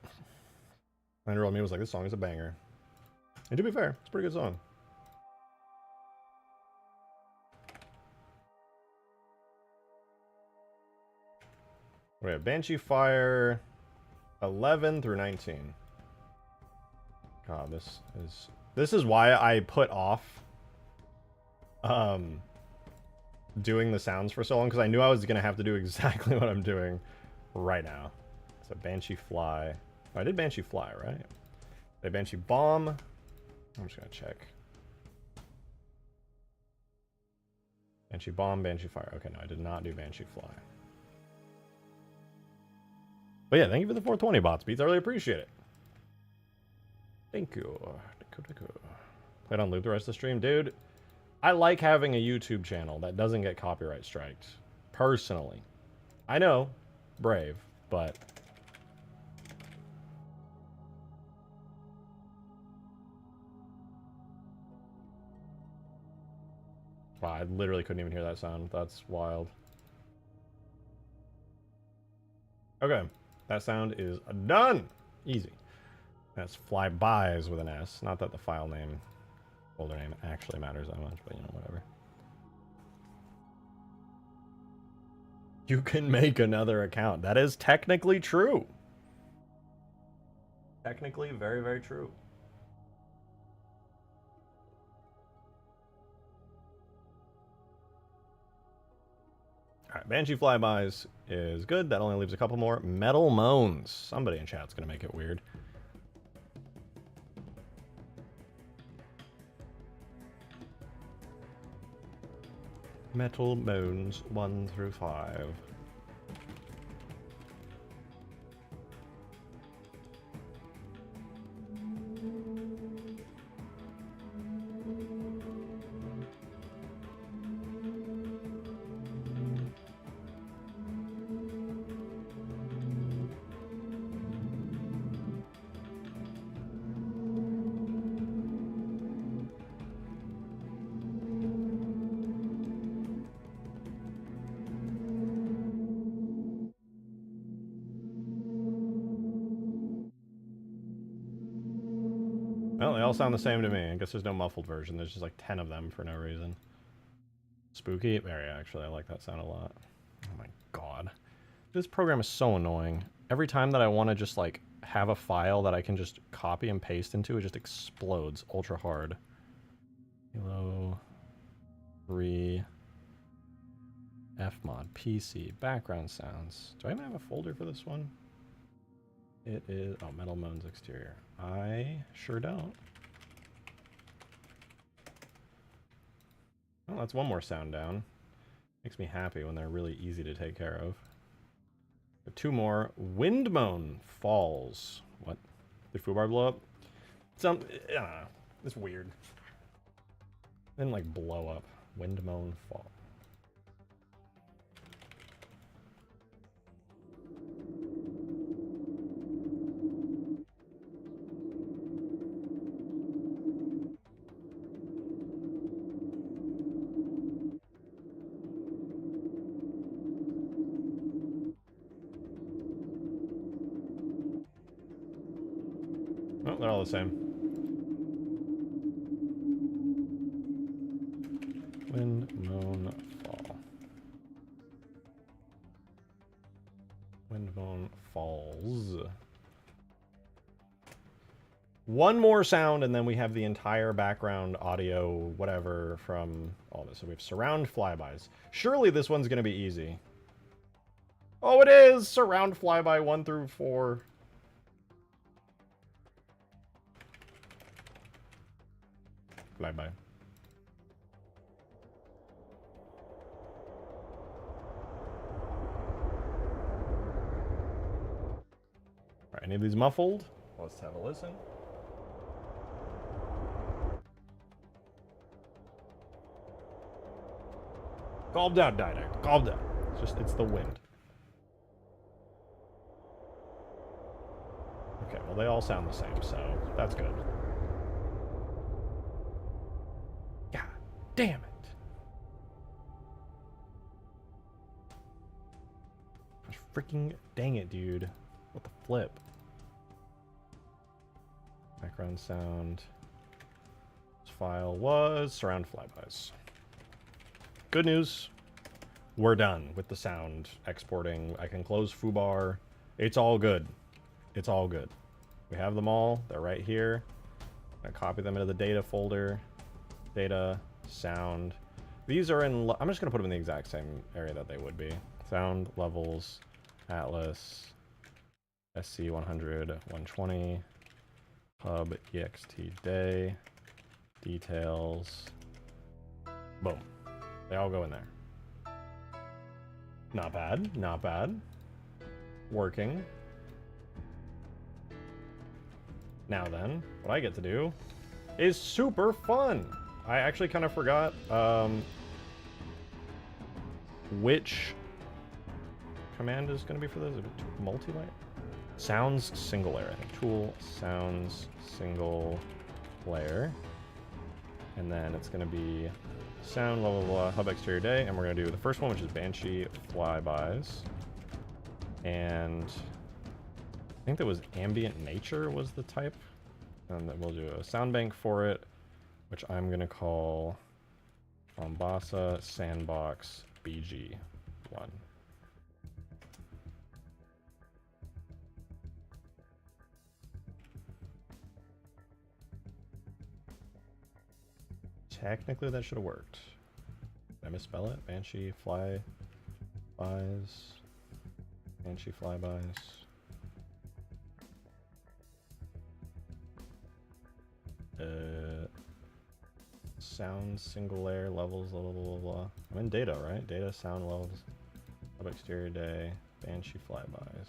9-year-old me was like, this song is a banger. And to be fair, it's a pretty good song. We have Banshee Fire 11 through 19. God, this is why I put off doing the sounds for so long, because I knew I was gonna have to do exactly what I'm doing right now. So Banshee Fly. Oh, I did Banshee Fly, right? Did Banshee Bomb? I'm just gonna check. Banshee Bomb, Banshee Fire. Okay, no, I did not do Banshee Fly. But yeah, thank you for the 420 bots, Beats. I really appreciate it. Thank you. Played on loop the rest of the stream. Dude, I like having a YouTube channel that doesn't get copyright striked. Personally. I know, brave, but... Wow, I literally couldn't even hear that sound. That's wild. Okay. That sound is done! Easy. That's flybys with an S. Not that the file name, folder name actually matters that much, but you know, whatever. You can make another account. That is technically true. Technically very, very true. Alright, Banshee Flybys is good. That only leaves a couple more. Metal Moans. Somebody in chat's gonna make it weird. Metal Moans 1 through 5. Well, they all sound the same to me. I guess there's no muffled version. There's just like 10 of them for no reason. Spooky? Very, actually. I like that sound a lot. Oh my god. This program is so annoying. Every time that I want to just like have a file that I can just copy and paste into, it just explodes ultra hard. Halo 3 Fmod PC background sounds. Do I even have a folder for this one? It is, oh, Metal Moans exterior. I sure don't. Well, that's one more sound down. Makes me happy when they're really easy to take care of. Two more. Windmoan Falls. What? Did Foobar blow up? I don't know. It's weird. Didn't like blow up. Windmoan Falls. Oh, they're all the same. Wind, moan, fall. Wind, moan, falls. One more sound, and then we have the entire background audio, whatever, from all this. So we have surround flybys. Surely this one's going to be easy. Oh, it is! Surround flyby 1 through 4. Flyby. Alright, any of these muffled? Let's have a listen. Calm down, Didact. Calm down. It's the wind. Okay, well they all sound the same, so that's good. God damn it. Gosh, freaking dang it, dude. What the flip? Background sound. This file was surround flybys. Good news. We're done with the sound exporting. I can close foobar. It's all good. It's all good. We have them all. They're right here. I'm gonna copy them into the data folder. Data, sound. These are in... I'm just gonna put them in the exact same area that they would be. Sound, levels, Atlas, SC100, 120, hub, ext day, details. Boom. They all go in there. Not bad, not bad. Working. Now then, what I get to do is super fun. I actually kind of forgot which command is going to be for this. Is it multi-layer? Sounds single layer, I think. Tool, sounds, single layer. And then it's going to be sound, blah, blah, blah, hub exterior day. And we're going to do the first one, which is Banshee flybys. And I think that was ambient nature was the type. And then we'll do a Soundbank for it, which I'm going to call Mombasa Sandbox BG1. Technically, that should have worked. Did I misspell it? Banshee flybys. Banshee flybys. Sound single layer levels, blah, blah, blah, blah. I'm in data, right? Data, sound levels, hub exterior day, Banshee flybys.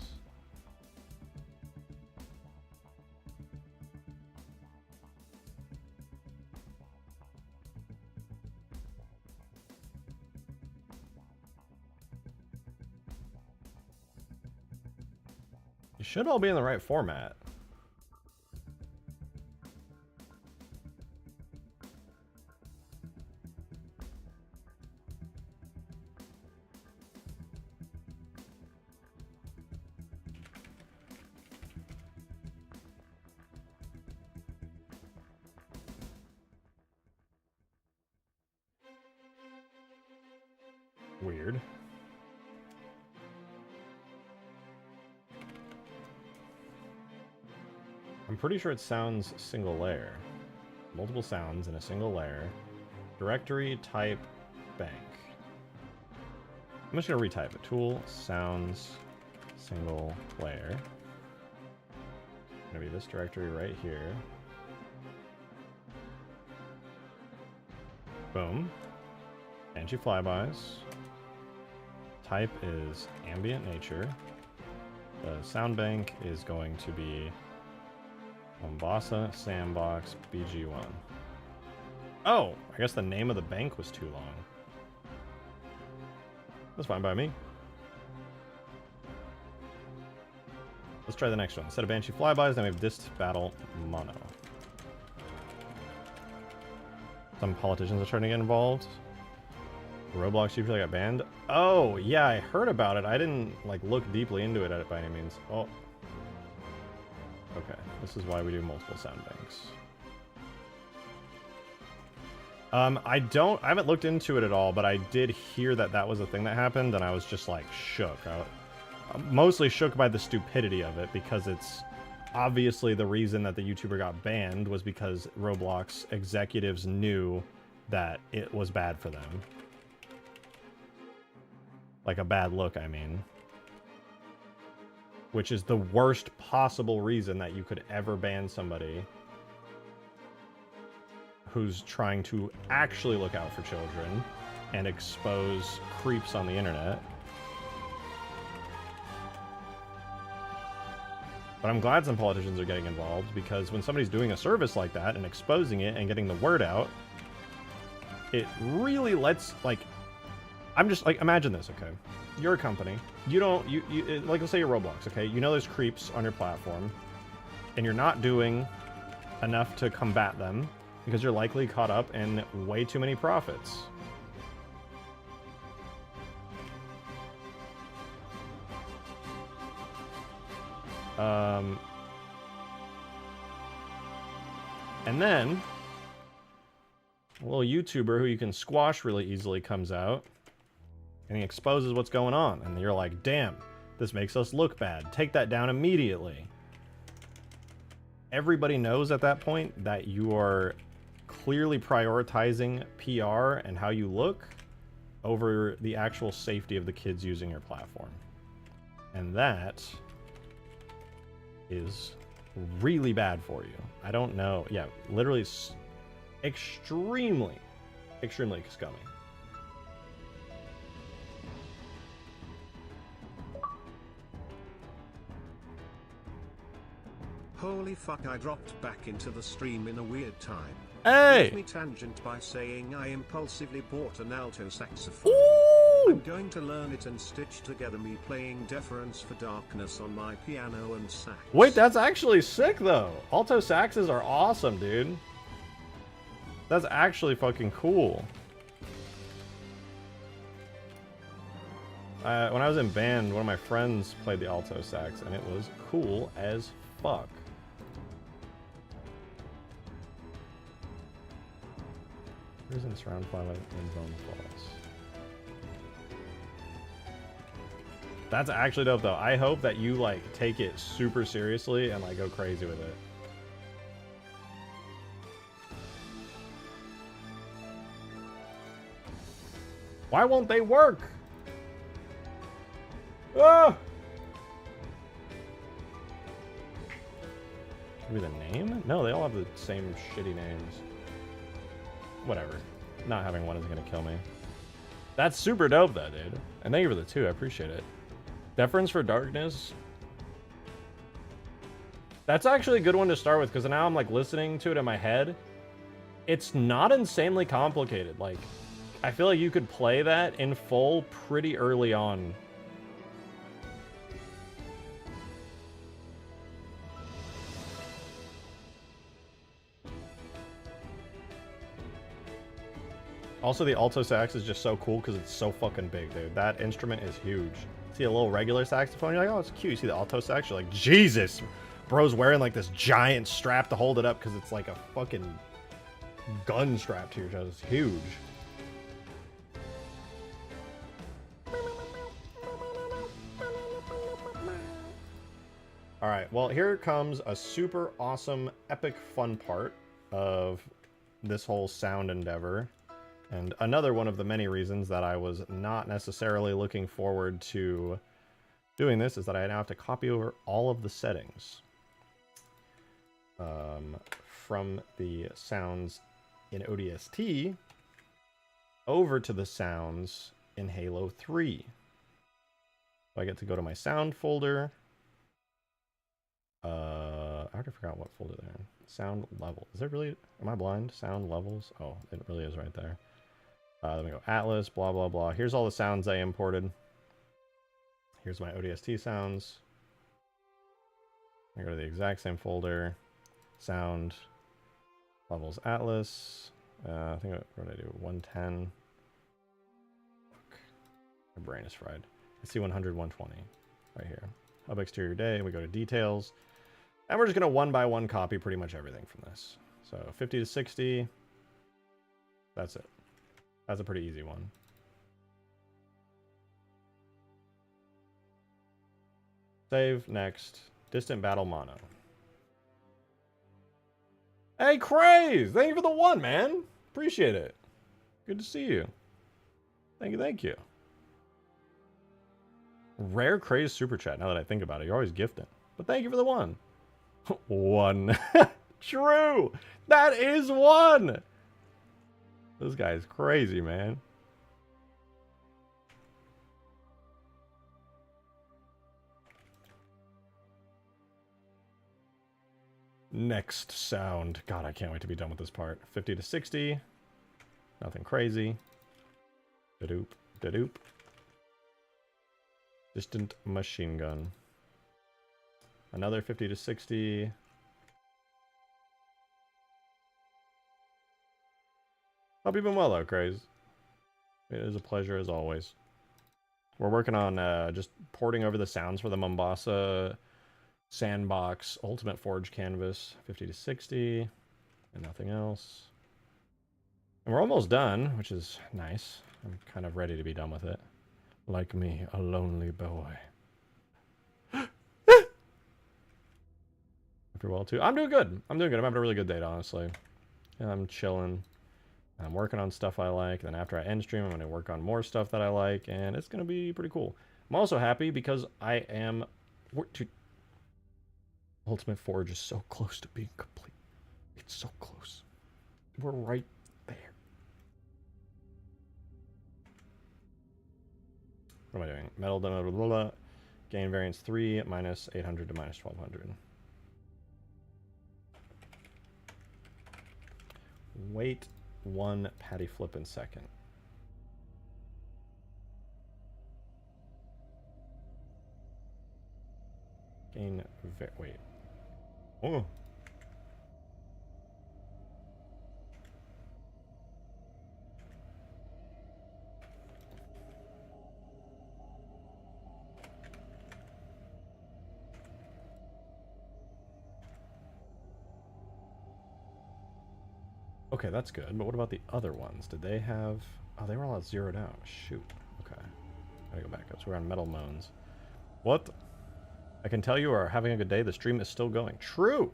You should all be in the right format. Weird. I'm pretty sure it sounds single layer. Multiple sounds in a single layer. Directory type bank. I'm just going to retype it. Tool, sounds, single layer. Going to be this directory right here. Boom. Banshee flybys. Type is ambient nature. The sound bank is going to be Mombasa Sandbox BG1. Oh, I guess the name of the bank was too long. That's fine by me. Let's try the next one. Instead of Banshee flybys, then we have Dist Battle Mono. Some politicians are trying to get involved. Roblox usually got banned. Oh, yeah, I heard about it. I didn't like look deeply into it by any means. Oh. Okay, this is why we do multiple sound banks. I haven't looked into it at all, but I did hear that that was a thing that happened, and I was just like shook. I'm mostly shook by the stupidity of it, because it's obviously the reason that the YouTuber got banned was because Roblox executives knew that it was bad for them. Like a bad look, I mean. Which is the worst possible reason that you could ever ban somebody who's trying to actually look out for children and expose creeps on the internet. But I'm glad some politicians are getting involved, because when somebody's doing a service like that and exposing it and getting the word out, it really lets, like, I'm just, like, imagine this, okay? You're a company. You don't, like, let's say you're Roblox, okay? You know there's creeps on your platform, and you're not doing enough to combat them, because you're likely caught up in way too many profits. And then a little YouTuber who you can squash really easily comes out, and he exposes what's going on, and you're like, damn, this makes us look bad. Take that down immediately. Everybody knows at that point that you are clearly prioritizing PR and how you look over the actual safety of the kids using your platform. And that is really bad for you. I don't know. Yeah, literally extremely, extremely scummy. Holy fuck, I dropped back into the stream in a weird time. Hey! Let me tangent by saying I impulsively bought an alto saxophone. Ooh! I'm going to learn it and stitch together me playing Deference for Darkness on my piano and sax. Wait, that's actually sick though. Alto saxes are awesome, dude. That's actually fucking cool. When I was in band, one of my friends played the alto sax, and it was cool as fuck. Isn't surround fly in zone falls. That's actually dope though. I hope that you like take it super seriously and like go crazy with it. Why won't they work? Ah! Maybe the name? No, they all have the same shitty names. Whatever. Not having one isn't gonna kill me. That's super dope though, dude. And thank you for the 2, I appreciate it. Deference for Darkness. That's actually a good one to start with, because now I'm like listening to it in my head. It's not insanely complicated. Like, I feel like you could play that in full pretty early on. Also, the alto sax is just so cool because it's so fucking big, dude. That instrument is huge. See a little regular saxophone, you're like, oh, it's cute. You see the alto sax, you're like, Jesus! Bro's wearing like this giant strap to hold it up because it's like a fucking gun strap to your chest. It's huge. Alright, well, here comes a super awesome, epic fun part of this whole sound endeavor. And another one of the many reasons that I was not necessarily looking forward to doing this is that I now have to copy over all of the settings from the sounds in ODST over to the sounds in Halo 3. So I get to go to my sound folder. I already forgot what folder they're in. Sound level. Is it really? Am I blind? Sound levels? Oh, it really is right there. Then we go Atlas, blah, blah, blah. Here's all the sounds I imported. Here's my ODST sounds. I go to the exact same folder. Sound, levels, Atlas. I think what did I do? 110. Fuck. My brain is fried. I see 100, 120 right here. Hub exterior day. We go to details. And we're just going to one by one copy pretty much everything from this. So 50 to 60. That's it. That's a pretty easy one. Save, next. Distant battle mono. Hey, Craze! Thank you for the one, man. Appreciate it. Good to see you. Thank you, thank you. Rare Craze super chat, now that I think about it. You're always gifting. But thank you for the one. One. True! That is one! This guy is crazy, man. Next sound. God, I can't wait to be done with this part. 50 to 60. Nothing crazy. Da-doop, da-doop. Distant machine gun. Another 50 to 60. Hope you've been well, though, Craze. It is a pleasure, as always. We're working on just porting over the sounds for the Mombasa Sandbox Ultimate Forge canvas. 50 to 60. And nothing else. And we're almost done, which is nice. I'm kind of ready to be done with it. Like me, a lonely boy. After well, too. I'm doing good. I'm doing good. I'm having a really good day, honestly. And I'm chilling. I'm working on stuff I like. Then after I end stream, I'm going to work on more stuff that I like. And it's going to be pretty cool. I'm also happy because I am... Ultimate Forge is so close to being complete. It's so close. We're right there. What am I doing? Metal, blah, blah, blah, blah. Gain variance 3, minus 800 to minus 1200. Wait 1 patty flip in second. Gain, wait. Oh. Okay, that's good, but what about the other ones? Did they have... Oh, they were all zeroed out. Shoot. Okay. Gotta go back up. So we're on Metal Moans. What? I can tell you are having a good day. The stream is still going. True!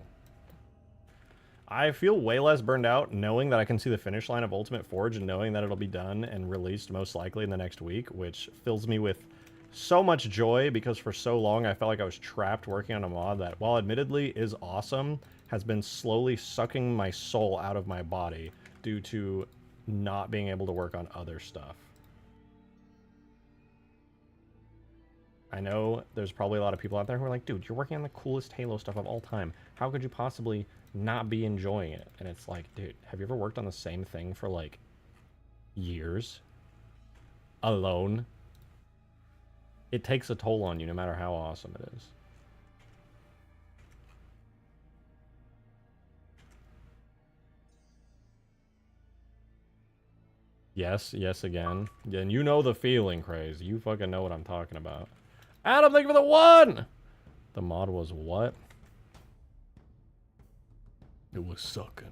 I feel way less burned out knowing that I can see the finish line of Ultimate Forge and knowing that it'll be done and released most likely in the next week, which fills me with so much joy because for so long I felt like I was trapped working on a mod that, while admittedly is awesome, has been slowly sucking my soul out of my body due to not being able to work on other stuff. I know there's probably a lot of people out there who are like, dude, you're working on the coolest Halo stuff of all time. How could you possibly not be enjoying it? And it's like, dude, have you ever worked on the same thing for like years? Alone? It takes a toll on you no matter how awesome it is. Yes, yes again. Yeah, and you know the feeling, Craze. You fucking know what I'm talking about. Adam, thank you for the one! The mod was what? It was sucking.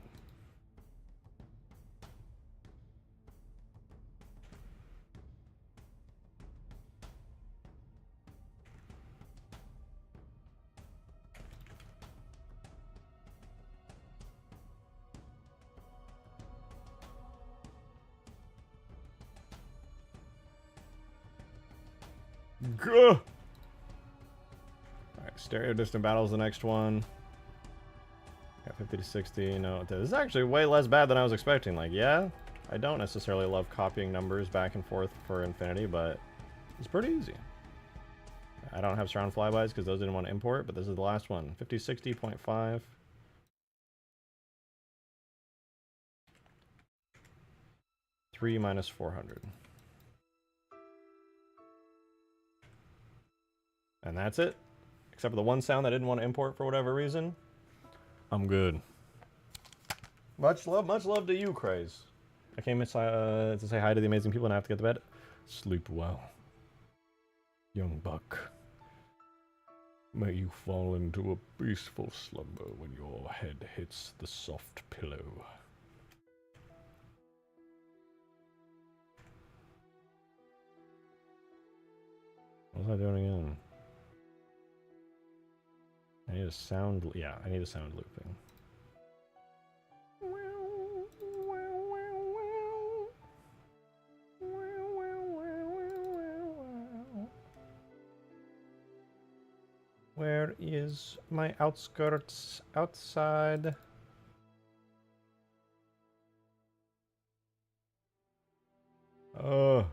Gah! Alright, Stereo Distant Battle is the next one. Got 50 to 60. No, this is actually way less bad than I was expecting. Like, yeah, I don't necessarily love copying numbers back and forth for infinity, but it's pretty easy. I don't have surround flybys because those didn't want to import, but this is the last one. 50, 60.5. Three minus 400. And that's it. Except for the one sound that I didn't want to import for whatever reason. I'm good. Much love to you, Craze. I came to say hi to the amazing people and I have to get to bed. Sleep well. Young buck. May you fall into a peaceful slumber when your head hits the soft pillow. What was I doing again? I need a sound. Yeah, I need a sound looping. Where is my outskirts outside? Oh.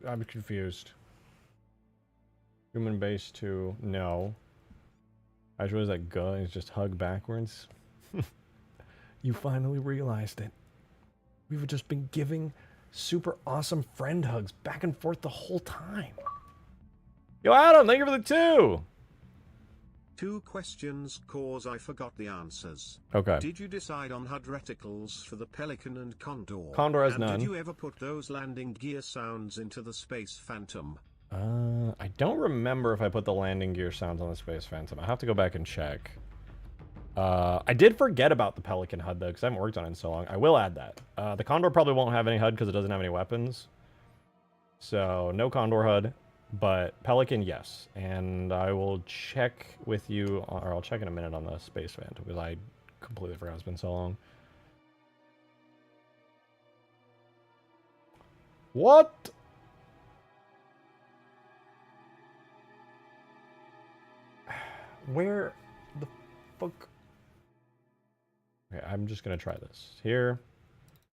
I'm confused. Human base 2, no. I just realized that G is just hug backwards. You finally realized it. We've just been giving super awesome friend hugs back and forth the whole time. Yo, Adam, thank you for the 2! 2 questions cause I forgot the answers. Okay. Did you decide on HUD reticles for the Pelican and Condor? Condor has and none. Did you ever put those landing gear sounds into the Space Phantom? I don't remember if I put the landing gear sounds on the Space Phantom. I have to go back and check. I did forget about the Pelican HUD, though, because I haven't worked on it in so long. I will add that. The Condor probably won't have any HUD because it doesn't have any weapons. So, no Condor HUD. But Pelican, yes. And I will check with you, or I'll check in a minute on the Space Phantom, because I completely forgot it's been so long. What? Where the fuck? Okay, I'm just gonna try this. Here,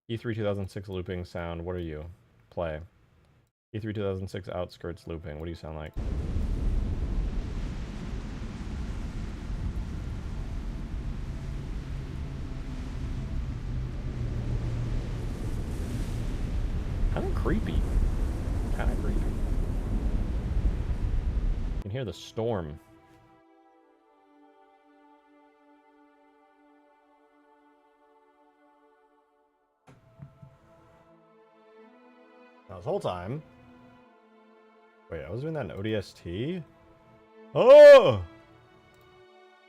E3 2006 looping sound. What are you? Play. E3 2006 outskirts looping. What do you sound like? Kind of creepy. Kind of creepy. You can hear the storm. Now, this whole time... Wait, I was doing that in ODST? Oh!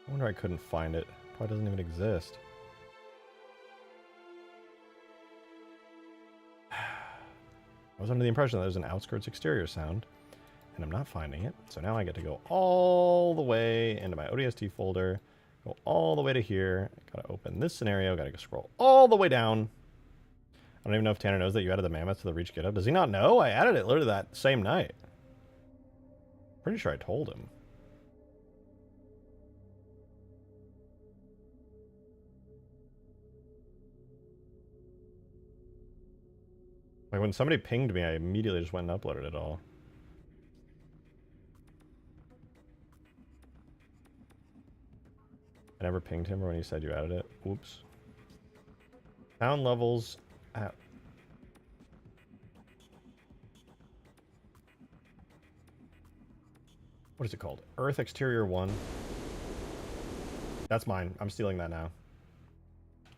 I wonder I couldn't find it. Probably doesn't even exist. I was under the impression that there's an outskirts exterior sound, and I'm not finding it. So now I get to go all the way into my ODST folder, go all the way to here. Gotta open this scenario, gotta go scroll all the way down. I don't even know if Tanner knows that you added the mammoth to the Reach GitHub. Does he not know? I added it literally that same night. Pretty sure I told him. Like when somebody pinged me, I immediately just went and uploaded it all. I never pinged him when he said you added it. Oops. Sound levels at... What is it called? Earth Exterior 1. That's mine. I'm stealing that now.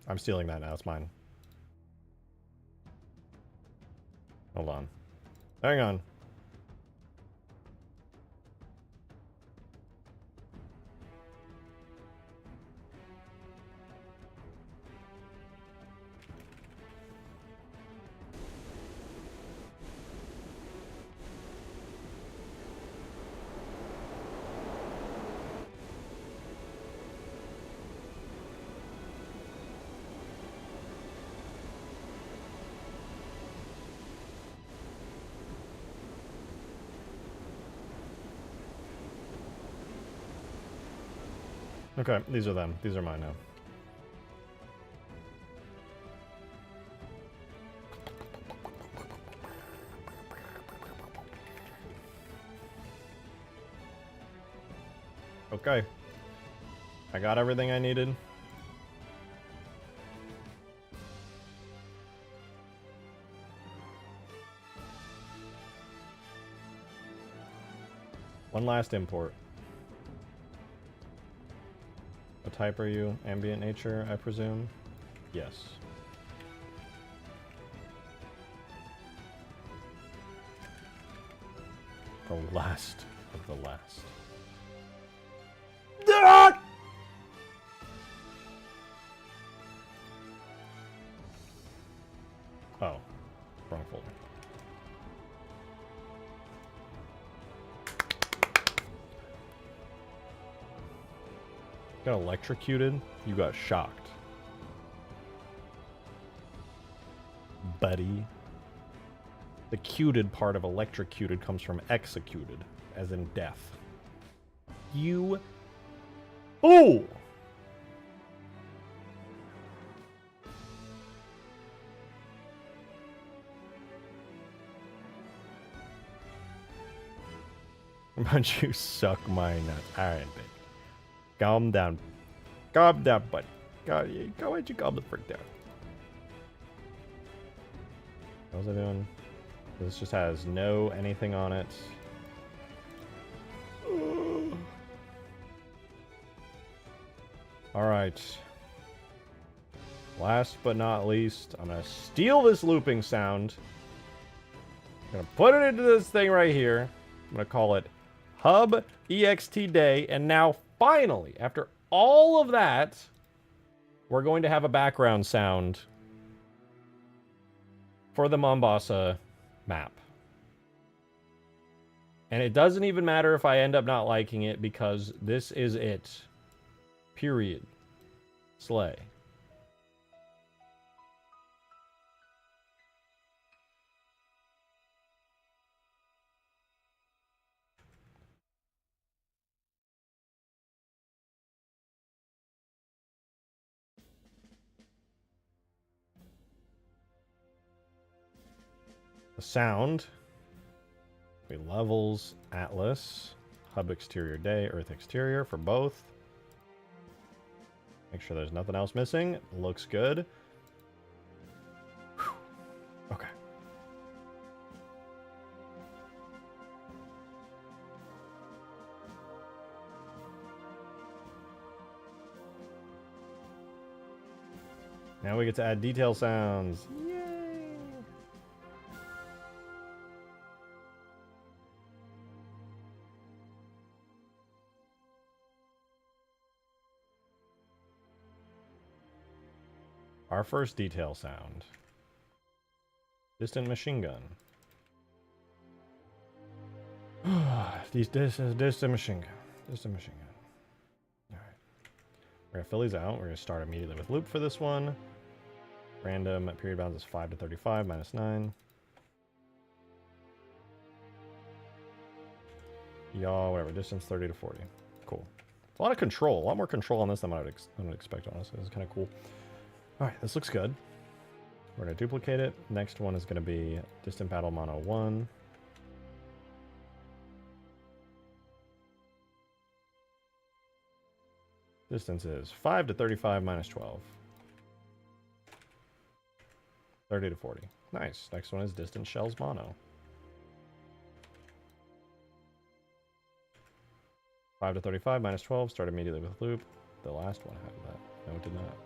I'm stealing that now. It's mine. Hold on. Hang on. Okay, these are them. These are mine now. Okay. I got everything I needed. One last import. What type are you? Ambient nature, I presume? Yes. The last of the last. Ah! Oh, wrong folder. Got electrocuted? You got shocked. Buddy. The cuted part of electrocuted comes from executed, as in death. You fool! But you suck my nuts. Alright, baby. Calm down. Calm down, buddy. Go ahead, you calm the frick down. What was I doing? This just has no anything on it. Alright. Last but not least, I'm going to steal this looping sound. I'm going to put it into this thing right here. I'm going to call it Hub EXT Day. And now, finally, after all of that, we're going to have a background sound for the Mombasa map. And it doesn't even matter if I end up not liking it, because this is it. Period. Slay. The sound. We levels, Atlas, Hub exterior day, Earth exterior for both. Make sure there's nothing else missing. Looks good. Whew. Okay. Now we get to add detail sounds. Yay! Our first detail sound. Distant machine gun. This is distant machine gun. Distant machine gun. Alright. We're gonna fill these out. We're gonna start immediately with loop for this one. Random period bounds is 5 to 35, minus 9. Yaw, whatever. Distance 30 to 40. Cool. It's a lot of control. A lot more control on this than I would expect, honestly. This is kind of cool. Alright, this looks good. We're going to duplicate it. Next one is going to be Distant Battle Mono 1. Distance is 5 to 35 minus 12. 30 to 40. Nice. Next one is Distant Shells Mono. 5 to 35 minus 12. Start immediately with loop. The last one had that. No, it did not.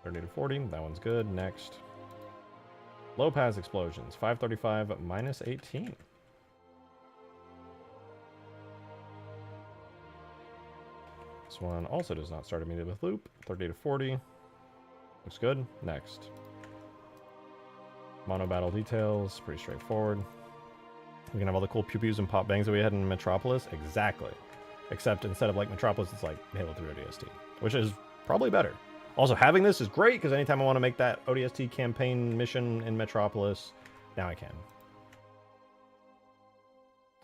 30 to 40. That one's good. Next. Low pass explosions. 535 minus 18. This one also does not start immediately with loop. 30 to 40. Looks good. Next. Mono battle details. Pretty straightforward. We can have all the cool pew-pews and pop bangs that we had in Metropolis. Exactly. Except instead of like Metropolis, it's like Halo 3 ODST. Which is probably better. Also, having this is great, because anytime I want to make that ODST campaign mission in Metropolis, now I can.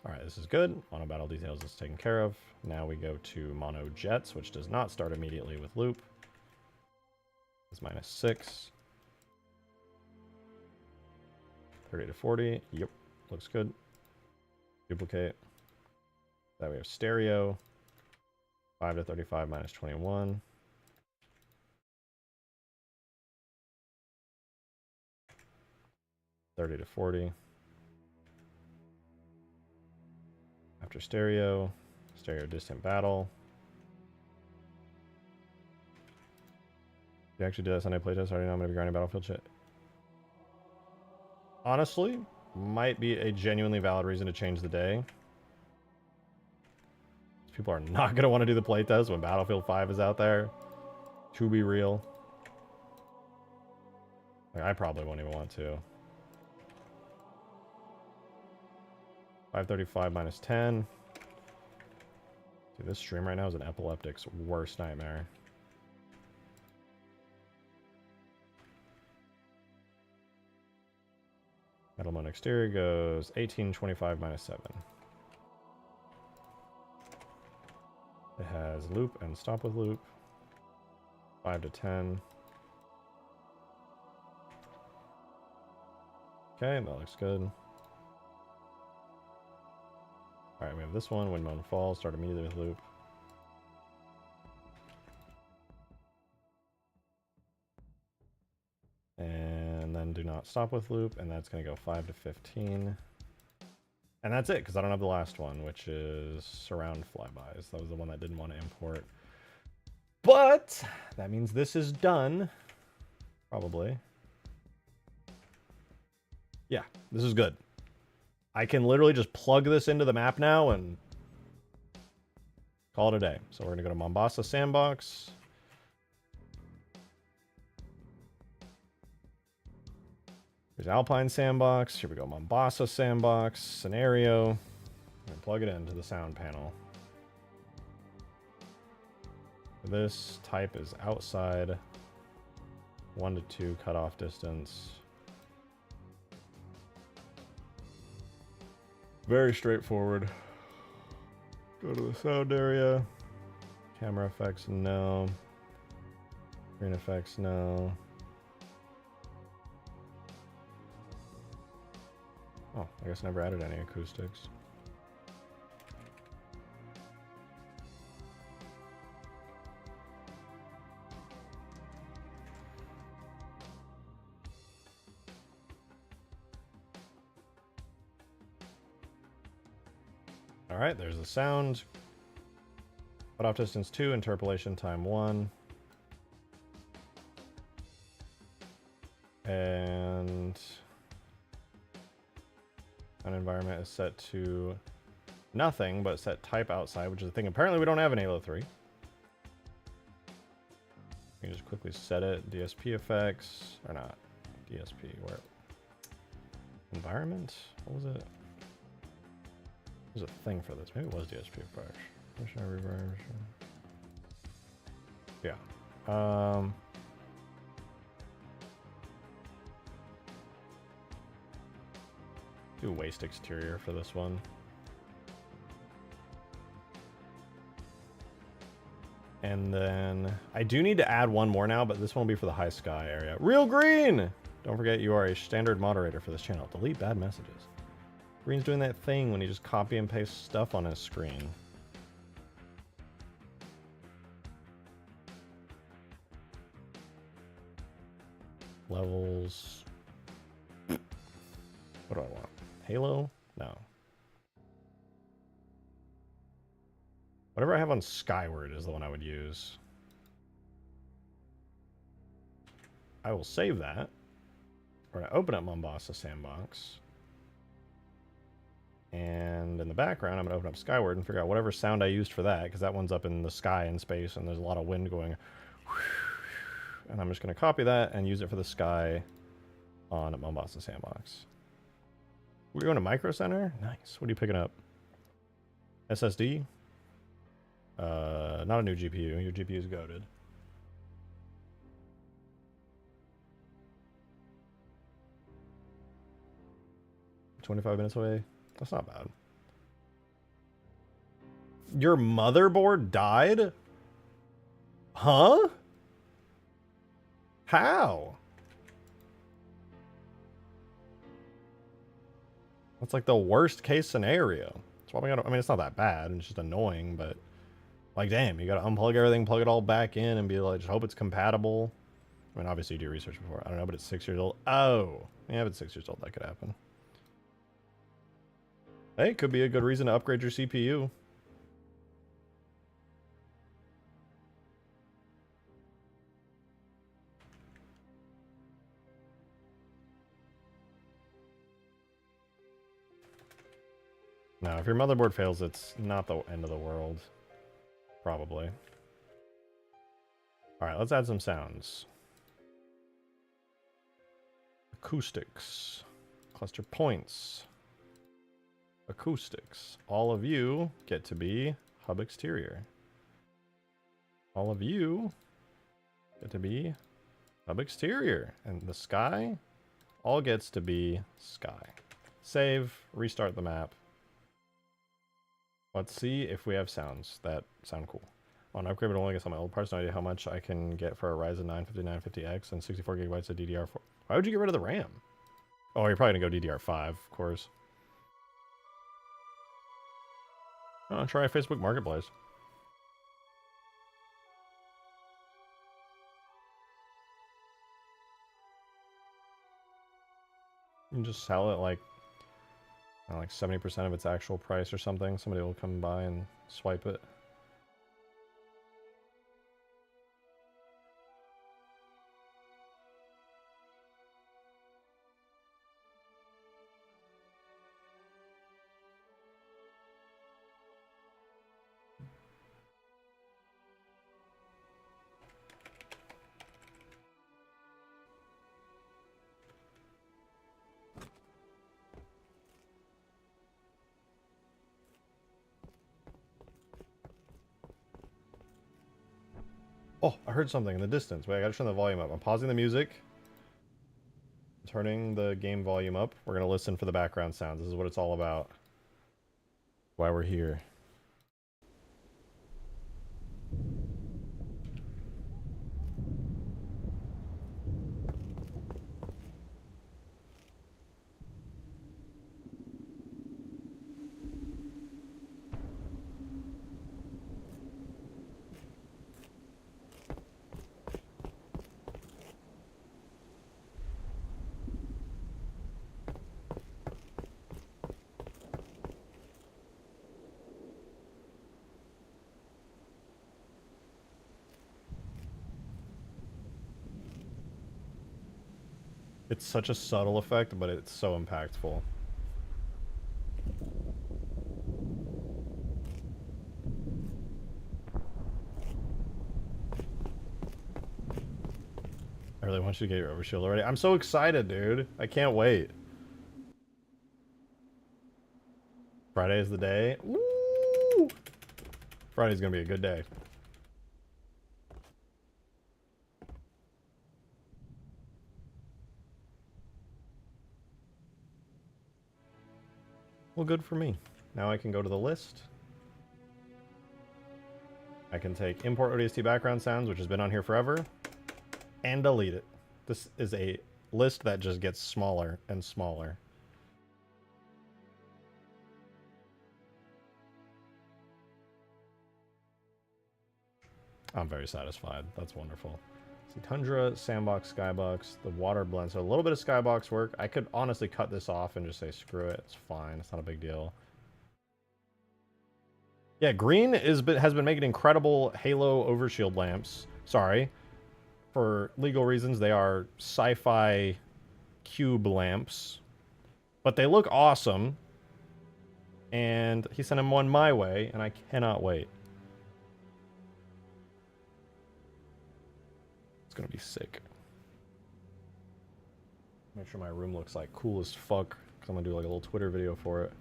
Alright, this is good. Mono battle details is taken care of. Now we go to Mono Jets, which does not start immediately with loop. It's minus 6. 30 to 40. Yep, looks good. Duplicate. That we have stereo. 5 to 35 minus 21. 30 to 40. after stereo. Stereo distant battle. You actually did that Sunday playtest. I already know I'm going to be grinding Battlefield shit. Honestly, might be a genuinely valid reason to change the day. People are not going to want to do the playtest when Battlefield 5 is out there. To be real. Like, I probably won't even want to. 535 minus 10. Dude, this stream right now is an epileptic's worst nightmare. Metal mode exterior goes 1825 minus 7. It has loop and stop with loop. 5 to 10. Okay, that looks good. Alright, we have this one, wind mode fall, start immediately with loop. And then do not stop with loop, and that's going to go 5 to 15. And that's it, because I don't have the last one, which is surround flybys. That was the one that didn't want to import. But that means this is done. Probably. Yeah, this is good. I can literally just plug this into the map now and call it a day. So we're going to go to Mombasa Sandbox. There's Alpine Sandbox. Here we go. Mombasa Sandbox. Scenario. And plug it into the sound panel. This type is outside. 1 to 2 cutoff distance. Very straightforward. Go to the sound area. Camera effects, no. Screen effects, no. Oh, I guess never added any acoustics. Alright, there's the sound. Cutoff distance 2, interpolation time 1. And an environment is set to nothing, but set type outside, which is a thing apparently we don't have in Halo 3. You can just quickly set it. DSP effects, or not. DSP, where? Environment? What was it? There's a thing for this. Maybe it was DSP effects. Yeah. Do waste exterior for this one. And then I do need to add one more now, but this one will be for the high sky area. Real Green! Don't forget you are a standard moderator for this channel. Delete bad messages. Green's doing that thing when he just copy and paste stuff on his screen. Levels. What do I want? Halo? No. Whatever I have on Skyward is the one I would use. I will save that. We're going to open up Mombasa Sandbox. And in the background, I'm going to open up Skyward and figure out whatever sound I used for that, because that one's up in the sky in space, and there's a lot of wind going. And I'm just going to copy that and use it for the sky on Mombasa Sandbox. We're going to Micro Center? Nice. What are you picking up? SSD? Not a new GPU. Your GPU is goated. $25 minutes away? That's not bad. Your motherboard died? Huh? How? That's like the worst case scenario. That's why we gotta, I mean, it's not that bad. It's just annoying, but like, damn, you gotta unplug everything, plug it all back in, and be like, just hope it's compatible. I mean, obviously you do research before. I don't know, but it's 6 years old. Oh, yeah, if it's 6 years old, that could happen. Hey, could be a good reason to upgrade your CPU. No, if your motherboard fails, it's not the end of the world. Probably. Alright, let's add some sounds. Acoustics. Cluster points. Acoustics. All of you get to be hub exterior. All of you get to be hub exterior. And the sky all gets to be sky. Save, restart the map. Let's see if we have sounds that sound cool. On upgrade, but only get some of my old parts. No idea how much I can get for a Ryzen 9 5950X and 64 gigabytes of DDR4. Why would you get rid of the RAM? Oh, you're probably gonna go DDR5, of course. Oh, try Facebook Marketplace. You can just sell it like 70% of its actual price or something. Somebody will come by and swipe it. Oh, I heard something in the distance. Wait, I gotta turn the volume up. I'm pausing the music. Turning the game volume up. We're gonna listen for the background sounds. This is what it's all about. Why we're here. It's such a subtle effect, but it's so impactful. I really want you to get your overshield already. I'm so excited, dude. I can't wait. Friday is the day. Woo! Friday's gonna be a good day. Well, good for me. Now I can go to the list. I can take import ODST background sounds, which has been on here forever, and delete it. This is a list that just gets smaller and smaller. I'm very satisfied. That's wonderful. See, Tundra, Sandbox, Skybox, the water blend. So a little bit of Skybox work. I could honestly cut this off and just say, screw it. It's fine. It's not a big deal. Yeah, Green has been making incredible Halo overshield lamps. Sorry. For legal reasons, they are sci-fi cube lamps. But they look awesome. And he sent him one my way, and I cannot wait. It's gonna be sick. Make sure my room looks like cool as fuck, because I'm gonna do like a little Twitter video for it.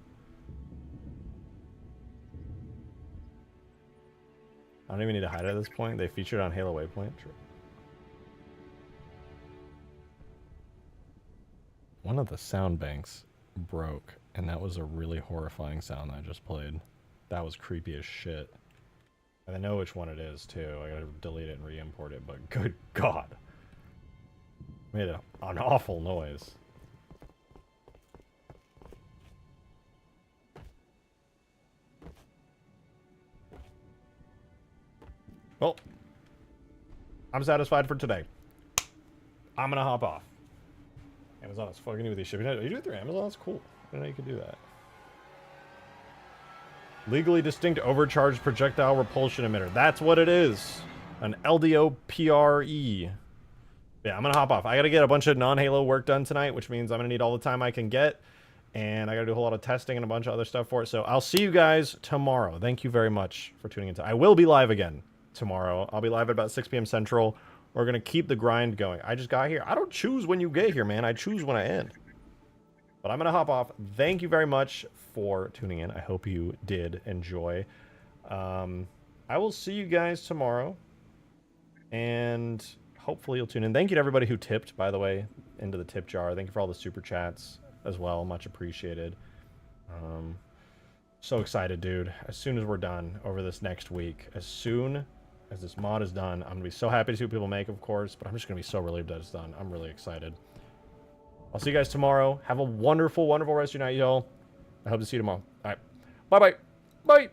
I don't even need to hide it at this point. They featured on Halo Waypoint. True. One of the sound banks broke, and that was a really horrifying sound that I just played. That was creepy as shit. And I know which one it is, too. I gotta delete it and re-import it, but good God. Made an awful noise. Well, I'm satisfied for today. I'm gonna hop off. Amazon is fucking you with these shipping. You do it through Amazon? That's cool. I didn't know you could do that. Legally distinct overcharged projectile repulsion emitter. That's what it is. An LDOPRE. Yeah, I'm gonna hop off. I gotta get a bunch of non-Halo work done tonight, which means I'm gonna need all the time I can get. And I gotta do a whole lot of testing and a bunch of other stuff for it. So I'll see you guys tomorrow. Thank you very much for tuning in. I will be live again tomorrow. I'll be live at about 6 p.m. Central. We're gonna keep the grind going. I just got here. I don't choose when you get here, man. I choose when I end. But I'm gonna hop off. Thank you very much for tuning in. I hope you did enjoy. I will see you guys tomorrow. And hopefully you'll tune in. Thank you to everybody who tipped, by the way, into the tip jar. Thank you for all the super chats as well. Much appreciated. So excited, dude. As soon as we're done over this next week, as soon as this mod is done, I'm going to be so happy to see what people make, of course, but I'm just going to be so relieved that it's done. I'm really excited. I'll see you guys tomorrow. Have a wonderful, wonderful rest of your night, y'all. I hope to see you tomorrow. All right. Bye-bye. Bye.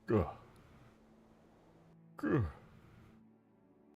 Good. Good.